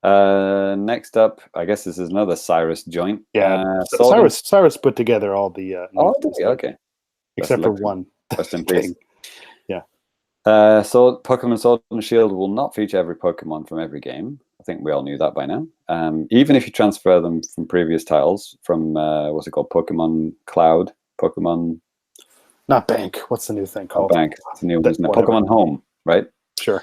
S2: Next up, I guess this is another Cyrus joint.
S1: Yeah, Cyrus put together all the.
S2: Okay.
S1: Except for one.
S2: Rest in peace.
S1: Yeah.
S2: So Pokemon Sword and Shield will not feature every Pokemon from every game. I think we all knew that by now. Even if you transfer them from previous titles, from what's it called, Pokemon Cloud, Pokemon.
S1: Not Bank. What's the new thing called?
S2: Bank. It's a new one, isn't it? Pokemon Home, right?
S1: Sure.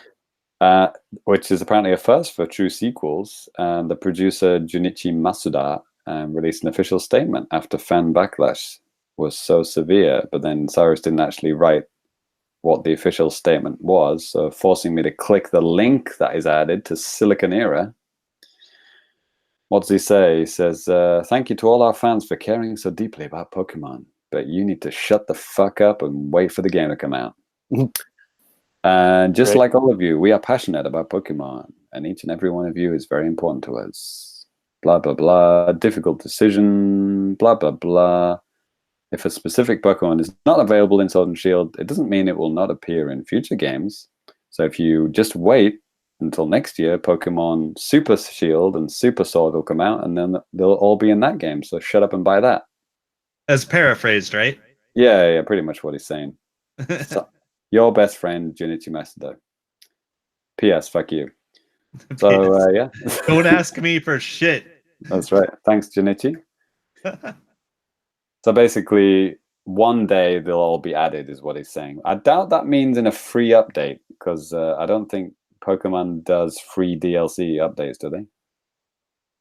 S2: Which is apparently a first for true sequels. And the producer Junichi Masuda released an official statement after fan backlash was so severe, but then Cyrus didn't actually write what the official statement was, so forcing me to click the link that is added to Silicon Era. What does he say? He says, thank you to all our fans for caring so deeply about Pokemon, but you need to shut the fuck up and wait for the game to come out. And just like all of you, we are passionate about Pokemon, and each and every one of you is very important to us. Blah, blah, blah. Difficult decision. Blah, blah, blah. If a specific Pokemon is not available in Sword and Shield, it doesn't mean it will not appear in future games. So if you just wait until next year, Pokemon Super Shield and Super Sword will come out, and then they'll all be in that game. So shut up and buy that.
S3: As paraphrased, right?
S2: Yeah, pretty much what he's saying. So, your best friend, Junichi Masuda. P.S. Fuck you. So, yeah.
S3: Don't ask me for shit.
S2: That's right. Thanks, Junichi. So basically, one day they'll all be added, is what he's saying. I doubt that means in a free update, because I don't think Pokemon does free DLC updates, do they?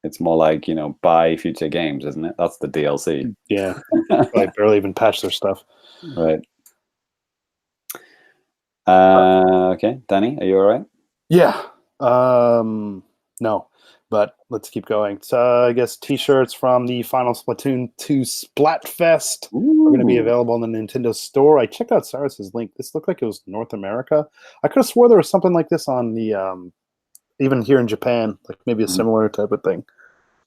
S2: It's more like, buy future games, isn't it? That's the DLC.
S1: Yeah. They barely even patch their stuff.
S2: Right. Okay, Danny, are you all right?
S1: Yeah. No, but let's keep going. So I guess T-shirts from the final Splatoon 2 Splatfest are going to be available in the Nintendo store. I checked out Cyrus's link. This looked like it was North America. I could have swore there was something like this on the even here in Japan, like maybe a similar type of thing.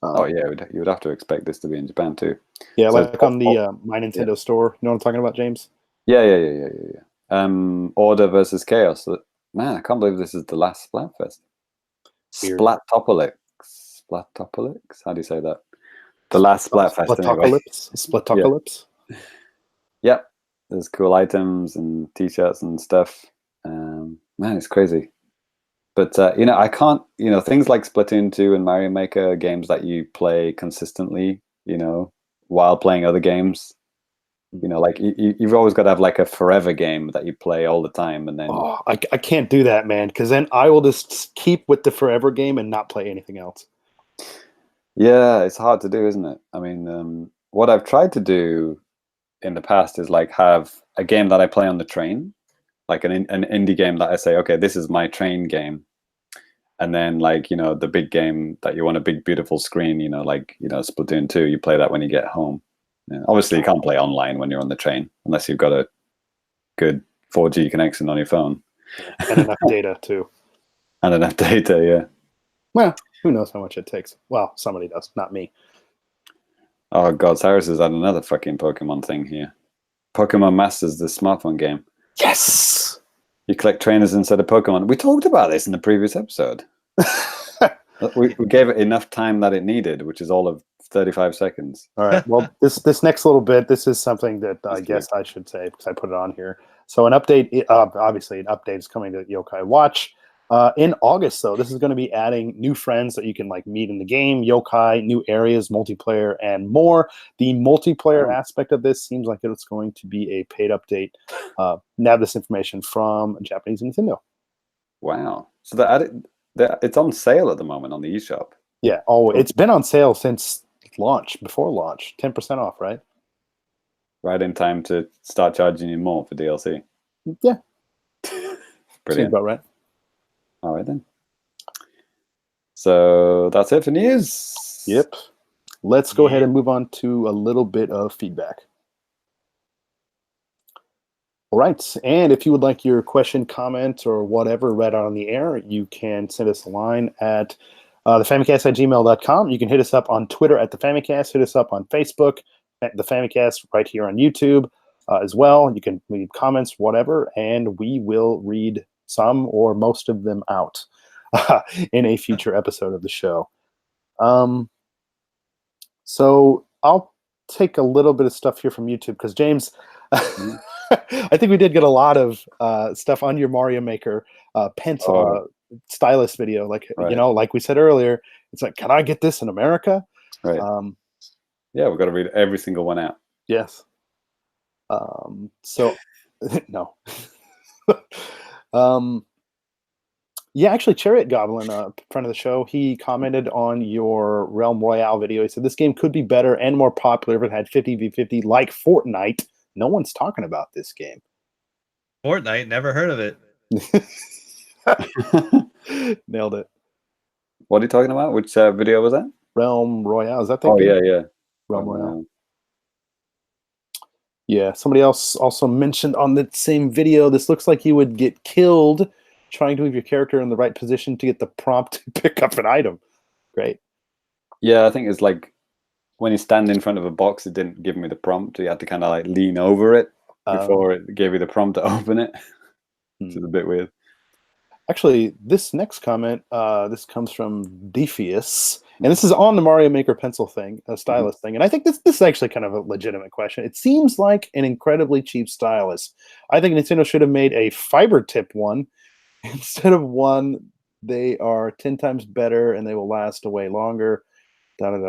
S2: Oh yeah, you would have to expect this to be in Japan too.
S1: Yeah, so like on the My Nintendo store. You know what I'm talking about, James?
S2: Yeah. Order versus Chaos. Man, I can't believe this is the last Splatfest. Splatopolis. How do you say that? The last Splatfest.
S1: Splatocalypse.
S2: Yeah. Yep. There's cool items and T-shirts and stuff. Man, it's crazy. But I can't. Things like Splatoon 2 and Mario Maker, games that you play consistently. While playing other games. Like you've always got to have like a forever game that you play all the time, and then
S1: I can't do that, man, because then I will just keep with the forever game and not play anything else.
S2: Yeah, it's hard to do, isn't it? I mean, what I've tried to do in the past is like have a game that I play on the train, like an indie game that I say, okay, this is my train game, and then like the big game that you want a big beautiful screen, like Splatoon 2, you play that when you get home. Yeah, obviously, you can't play online when you're on the train unless you've got a good 4G connection on your phone.
S1: And enough data, too.
S2: And enough data, yeah.
S1: Well, who knows how much it takes? Well, somebody does, not me.
S2: Oh, God, Cyrus has had another fucking Pokemon thing here. Pokemon Masters, the smartphone game.
S1: Yes!
S2: You collect trainers instead of Pokemon. We talked about this in the previous episode. we gave it enough time that it needed, which is all of 35 seconds.
S1: All right. Well, this next little bit, this is something that I guess I should say because I put it on here. So an update, obviously an update is coming to Yokai Watch in August. So this is going to be adding new friends that you can like meet in the game, Yokai, new areas, multiplayer, and more. The multiplayer aspect of this seems like it's going to be a paid update. Now this information from Japanese Nintendo.
S2: Wow. So it's on sale at the moment on the eShop.
S1: Yeah. Oh, it's been on sale since before launch, 10% off, right?
S2: Right in time to start charging you more for DLC.
S1: Yeah.
S2: Brilliant.
S1: Seems about right.
S2: All right then. So that's it for news.
S1: Yep. let's go ahead and move on to a little bit of feedback. All right, and if you would like your question, comment, or whatever read out on the air, you can send us a line at thefamicast@gmail.com. You can hit us up on Twitter at thefamicast, hit us up on Facebook at the Famicast, right here on YouTube as well. You can leave comments, whatever, and we will read some or most of them out in a future episode of the show. So I'll take a little bit of stuff here from YouTube because James, I think we did get a lot of stuff on your Mario Maker pencil stylus video. Like, you know, like we said earlier, it's like, can I get this in America?
S2: Right. Yeah, we've got to read every single one out.
S1: Yes. So, no. Yeah, actually, Chariot Goblin, friend of the show, he commented on your Realm Royale video. He said, this game could be better and more popular if it had 50v50 like Fortnite. No one's talking about this game.
S3: Fortnite? Never heard of it.
S1: Nailed it.
S2: What are you talking about? Which video was that?
S1: Realm Royale. Is that the
S2: game?
S1: Oh,
S2: yeah.
S1: Realm Royale. Yeah, somebody else also mentioned on the same video, this looks like you would get killed trying to move your character in the right position to get the prompt to pick up an item. Great.
S2: Yeah, I think it's like when you stand in front of a box, it didn't give me the prompt. You had to kind of like lean over it before it gave you the prompt to open it, which is a bit weird.
S1: Actually, this next comment, this comes from Defius, and this is on the Mario Maker pencil thing, a stylus thing. And I think this is actually kind of a legitimate question. It seems like an incredibly cheap stylus. I think Nintendo should have made a fiber tip one. Instead of one, they are 10 times better and they will last way longer. Does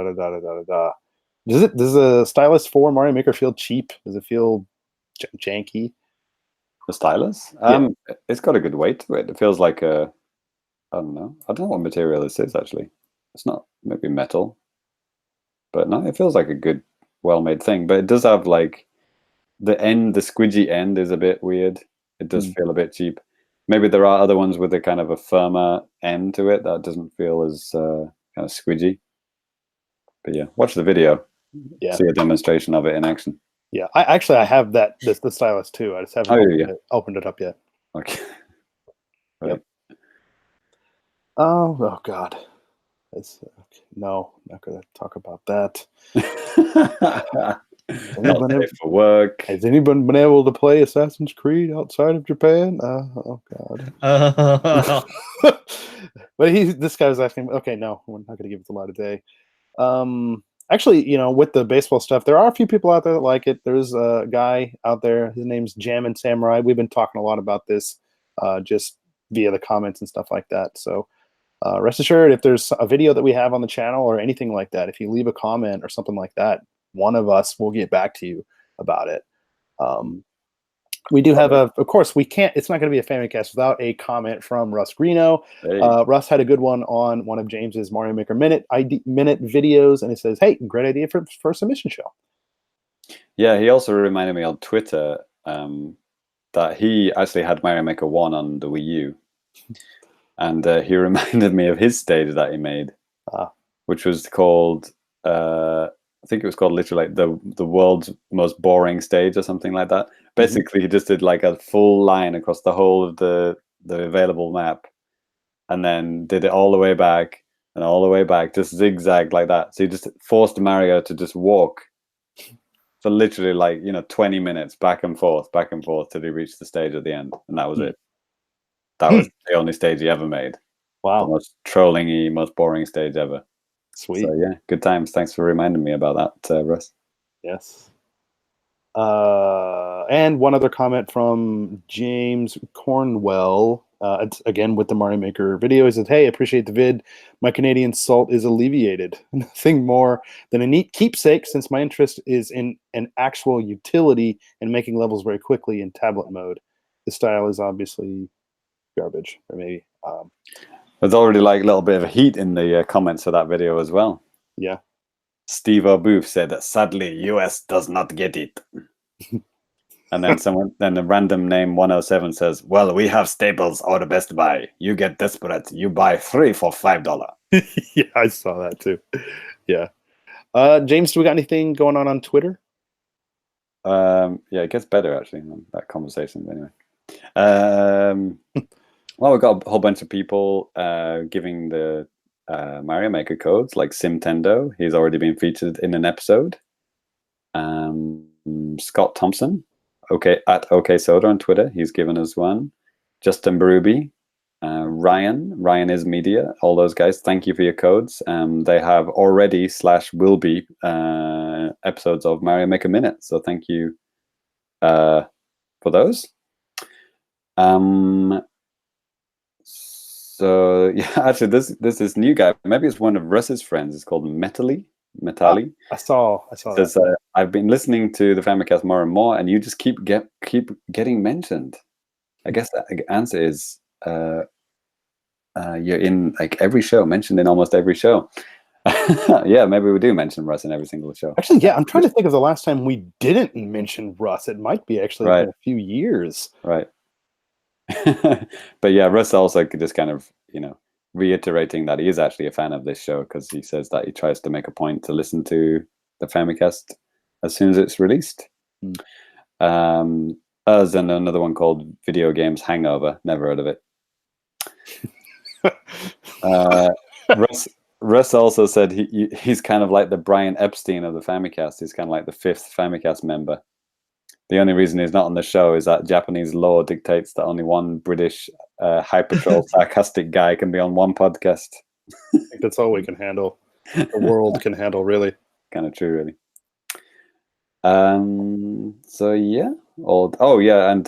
S1: a stylus for Mario Maker feel cheap? Does it feel janky?
S2: The stylus? It's got a good weight to it. It feels like a, I don't know what material this is actually. It's not maybe metal, but no, it feels like a good, well-made thing. But it does have like the squidgy end is a bit weird. It does feel a bit cheap. Maybe there are other ones with a kind of a firmer end to it that doesn't feel as kind of squidgy. But yeah, watch the video. Yeah, see a demonstration of it in action.
S1: Yeah, I have the stylus too. I just haven't opened it up yet.
S2: Okay. Right.
S1: Yep. Oh God. No, not gonna talk about that.
S2: Not safe for work.
S1: Has anyone been able to play Assassin's Creed outside of Japan? Oh God. But this guy was asking. Okay, no, we're not gonna give it the light of day. Actually, you know, with the baseball stuff, there are a few people out there that like it. There's a guy out there. His name's Jammin' Samurai. We've been talking a lot about this just via the comments and stuff like that. So rest assured, if there's a video that we have on the channel or anything like that, if you leave a comment or something like that, one of us will get back to you about it. We do have of course, we can't, it's not going to be a Famicast without a comment from Russ Greeno. Hey. Russ had a good one on one of James's Mario Maker Minute videos, and he says, hey, great idea for a submission show.
S2: Yeah, he also reminded me on Twitter that he actually had Mario Maker 1 on the Wii U. And he reminded me of his stage that he made, which was called, I think it was called literally like the world's most boring stage or something like that. Basically, he just did like a full line across the whole of the available map, and then did it all the way back and all the way back, just zigzag like that. So he just forced Mario to just walk for literally like 20 minutes back and forth till he reached the stage at the end, and that was it. That was the only stage he ever made.
S1: Wow,
S2: the most trolling-y, most boring stage ever.
S1: Sweet.
S2: So yeah, good times. Thanks for reminding me about that, Russ.
S1: Yes. And one other comment from James Cornwell. It's again with the Mario Maker video. He says, hey, appreciate the vid. My Canadian salt is alleviated. Nothing more than a neat keepsake, since my interest is in an actual utility and making levels very quickly in tablet mode. The style is obviously garbage, or maybe.
S2: There's already like a little bit of a heat in the comments for that video as well.
S1: Yeah.
S2: Steve O'Booth said that sadly US does not get it. And then a random name 107 says, well, we have staples or the Best Buy. You get desperate. You buy 3 for $5.
S1: Yeah, I saw that too. Yeah. James, do we got anything going on Twitter?
S2: Yeah, it gets better actually in that conversation. Anyway, well, we've got a whole bunch of people giving the Mario Maker codes, like Simtendo. He's already been featured in an episode. Scott Thompson, at OK Soda on Twitter, he's given us one. Justin Berube, Ryan is Media, all those guys, thank you for your codes. They have already / will be episodes of Mario Maker Minute, so thank you for those. So yeah, actually this new guy, maybe it's one of Russ's friends, it's called Metali.
S1: I saw
S2: says,
S1: that.
S2: I've been listening to the Famicast more and more, and you just keep getting mentioned. I guess the answer is you're in like every show, mentioned in almost every show. Yeah, maybe we do mention Russ in every single show.
S1: Actually, yeah, I'm trying to think of the last time we didn't mention Russ. It might be actually
S2: Right.
S1: been a few years.
S2: Right. But yeah, Russ also just kind of, reiterating that he is actually a fan of this show, because he says that he tries to make a point to listen to the Famicast as soon as it's released. Us and another one called Video Games Hangover. Never heard of it. Russ also said he's kind of like the Brian Epstein of the Famicast. He's kind of like the 5th Famicast member. The only reason he's not on the show is that Japanese law dictates that only one British hyper-troll sarcastic guy can be on one podcast.
S1: I think that's all we can handle. The world can handle, really.
S2: Kind of true, really. So yeah. And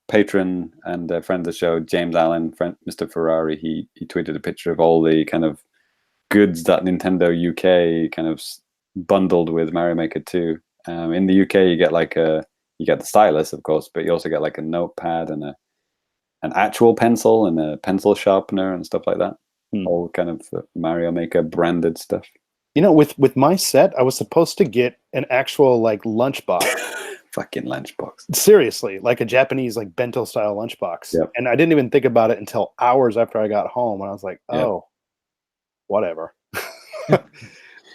S2: patron and friend of the show, James Allen, Mr. Ferrari, he tweeted a picture of all the kind of goods that Nintendo UK kind of bundled with Mario Maker 2. In the UK, you get you get the stylus, of course, but you also get like a notepad and an actual pencil and a pencil sharpener and stuff like that. All kind of Mario Maker branded stuff.
S1: With my set, I was supposed to get an actual like lunchbox.
S2: Fucking lunchbox.
S1: Seriously, like a Japanese like bento style lunchbox.
S2: Yep.
S1: And I didn't even think about it until hours after I got home, and I was like, oh, whatever.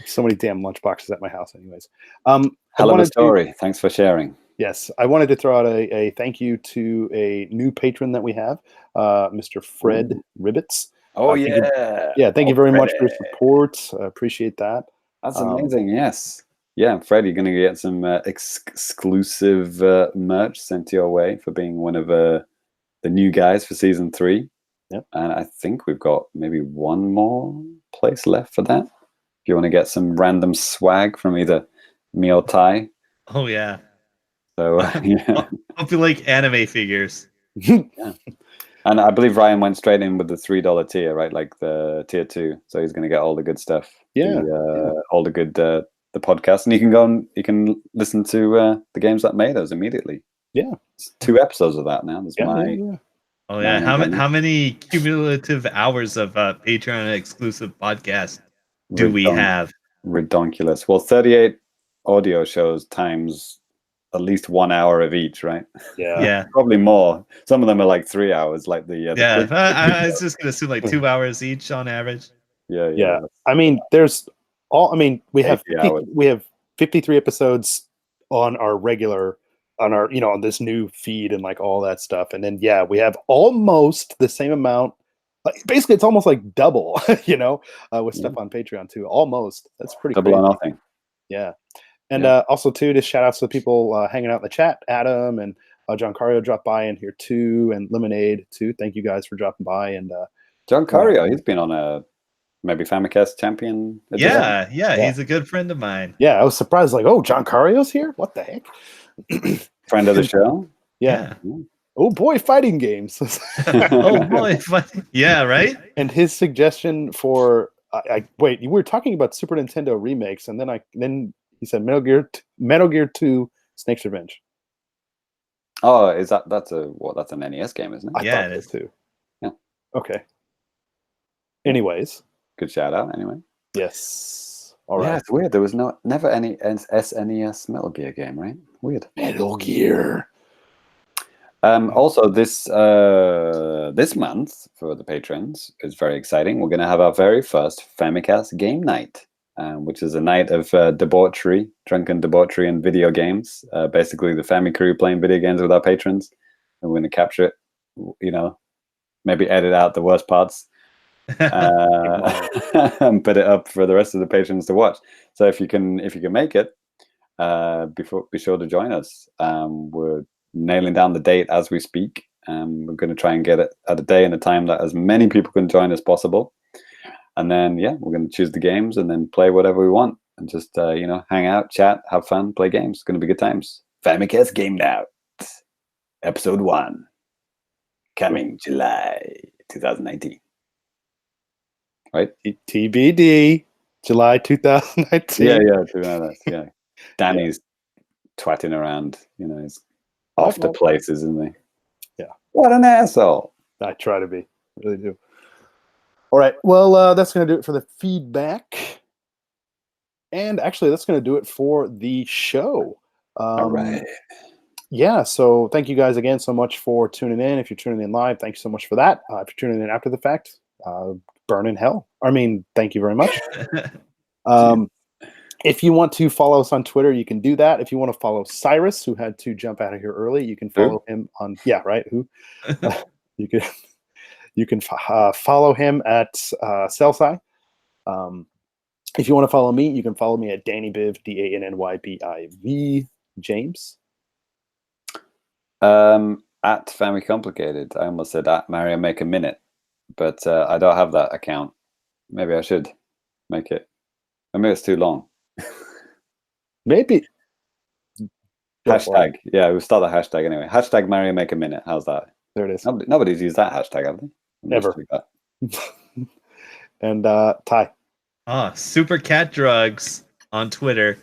S1: So many damn lunchboxes at my house, anyways.
S2: Hell of a story. Thanks for sharing.
S1: Yes, I wanted to throw out a thank you to a new patron that we have, Mr. Fred Ribbits.
S2: Oh,
S1: Thank you very much for your support. I appreciate that.
S2: That's amazing. Yes. Yeah, Fred, you're going to get some exclusive merch sent to your way for being one of the new guys for season 3.
S1: Yep.
S2: And I think we've got maybe one more place left for that. If you want to get some random swag from either me or Ty.
S3: Oh, yeah.
S2: So, yeah.
S3: Hope you like anime figures.
S2: Yeah. And I believe Ryan went straight in with the $3 tier, right? Like the tier 2. So he's going to get all the good stuff.
S1: Yeah.
S2: All the good, the podcast. And you can go and you can listen to the games that made us immediately.
S1: Yeah.
S2: It's 2 episodes of that now. There's
S3: Oh, yeah. How many cumulative hours of Patreon exclusive podcast do we have?
S2: Redonkulous. Well, 38 audio shows times at least 1 hour of each, right?
S1: Yeah.
S2: Probably more. Some of them are like 3 hours, like the
S3: I was just gonna assume like 2 hours each on average.
S2: Yeah.
S1: I mean, we have 53 episodes on our regular, on this new feed and like all that stuff, and then we have almost the same amount. Basically, it's almost like double, with stuff on Patreon too. Almost. That's pretty
S2: double
S1: crazy.
S2: or nothing.
S1: Yeah. And also, too, just shout outs to the people hanging out in the chat. Adam and John Cario dropped by in here, too, and Lemonade, too. Thank you guys for dropping by. And
S2: John Cario, he's been on a maybe Famicast champion.
S3: Yeah, he's a good friend of mine.
S1: Yeah, I was surprised, like, oh, John Cario's here? What the heck?
S2: Friend of the show?
S1: Yeah. Oh, boy, fighting games.
S3: Oh, boy. Yeah, right?
S1: And his suggestion for... wait, you were talking about Super Nintendo remakes, and then he said Metal Gear 2 Snake's Revenge.
S2: Oh, that's an NES game, isn't it?
S1: I thought it is too.
S2: Yeah.
S1: Okay. Anyways.
S2: Good shout out anyway.
S1: Yes. All right.
S2: Yeah, it's weird. There was never any SNES Metal Gear game, right? Weird.
S1: Metal Gear.
S2: Also, this month for the patrons is very exciting. We're going to have our very first Famicast game night. which is a night of debauchery, drunken debauchery, and video games. Basically, the family crew playing video games with our patrons, and we're going to capture it. You know, maybe edit out the worst parts and put it up for the rest of the patrons to watch. So if you can make it, be sure to join us. We're nailing down the date as we speak. We're going to try and get it at a day and a time that as many people can join as possible. And then, yeah, we're going to choose the games and then play whatever we want and just, hang out, chat, have fun, play games. It's going to be good times. Famicast Game Out, Episode 1, coming July 2019. Right?
S1: TBD, July 2019.
S2: Yeah. Danny's twatting around, he's off to places, isn't he?
S1: Yeah.
S2: What an asshole.
S1: I try to be. Really do. All right. Well, that's going to do it for the feedback. And actually, that's going to do it for the show.
S2: All right.
S1: Yeah. So thank you guys again so much for tuning in. If you're tuning in live, thank you so much for that. If you're tuning in after the fact, burn in hell. Thank you very much. If you want to follow us on Twitter, you can do that. If you want to follow Cyrus, who had to jump out of here early, you can follow him on. Yeah, right. Who? You can follow him at Cellsci. If you want to follow me, you can follow me at DannyBiv, DANNYBIV. James.
S2: At Family Complicated. I almost said at Mario Make a Minute, but I don't have that account. Maybe I should make it. Maybe it's too long.
S1: Maybe.
S2: Hashtag. Yeah, we'll start the hashtag anyway. Hashtag Mario Make a Minute. How's that?
S1: There it is.
S2: Nobody's used that hashtag, have they?
S1: Never. And Ty.
S3: Super Cat Drugs on Twitter.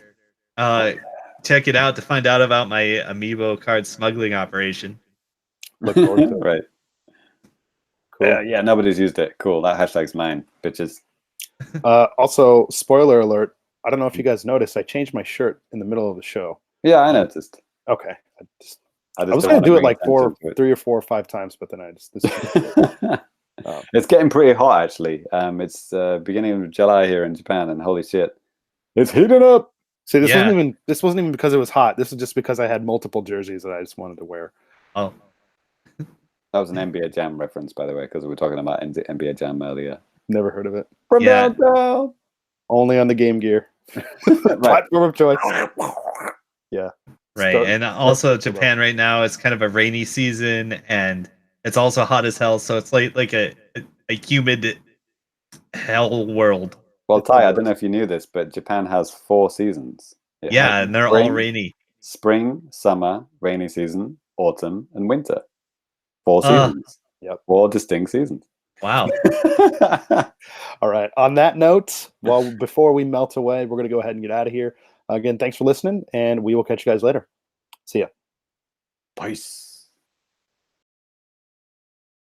S3: Check it out to find out about my amiibo card smuggling operation.
S1: Look forward to it.
S2: Right. Cool. Yeah, nobody's used it. Cool. That hashtag's mine, bitches.
S1: Also, spoiler alert. I don't know if you guys noticed. I changed my shirt in the middle of the show.
S2: Yeah, I noticed.
S1: Okay.
S2: I
S1: was going to do it like 3 or 4 or 5 times, but then I just...
S2: It's getting pretty hot, actually. It's beginning of July here in Japan, and holy shit, it's heating up.
S1: See, this wasn't even because it was hot. This was just because I had multiple jerseys that I just wanted to wear.
S3: Oh.
S2: That was an NBA Jam reference, by the way, because we were talking about NBA Jam earlier.
S1: Never heard of it.
S3: Yeah.
S1: Only on the Game Gear. Platform of choice. Yeah.
S3: Right. And also Japan right now, it's kind of a rainy season, and it's also hot as hell, so it's like a humid hell world.
S2: Well, Ty, I don't know if you knew this, but Japan has 4 seasons.
S3: And they're all rainy. Spring,
S2: summer, rainy season, autumn, and winter. 4 seasons. Yep. 4 distinct seasons.
S3: Wow.
S1: All right. On that note, before we melt away, we're going to go ahead and get out of here. Again, thanks for listening, and we will catch you guys later. See ya.
S2: Peace.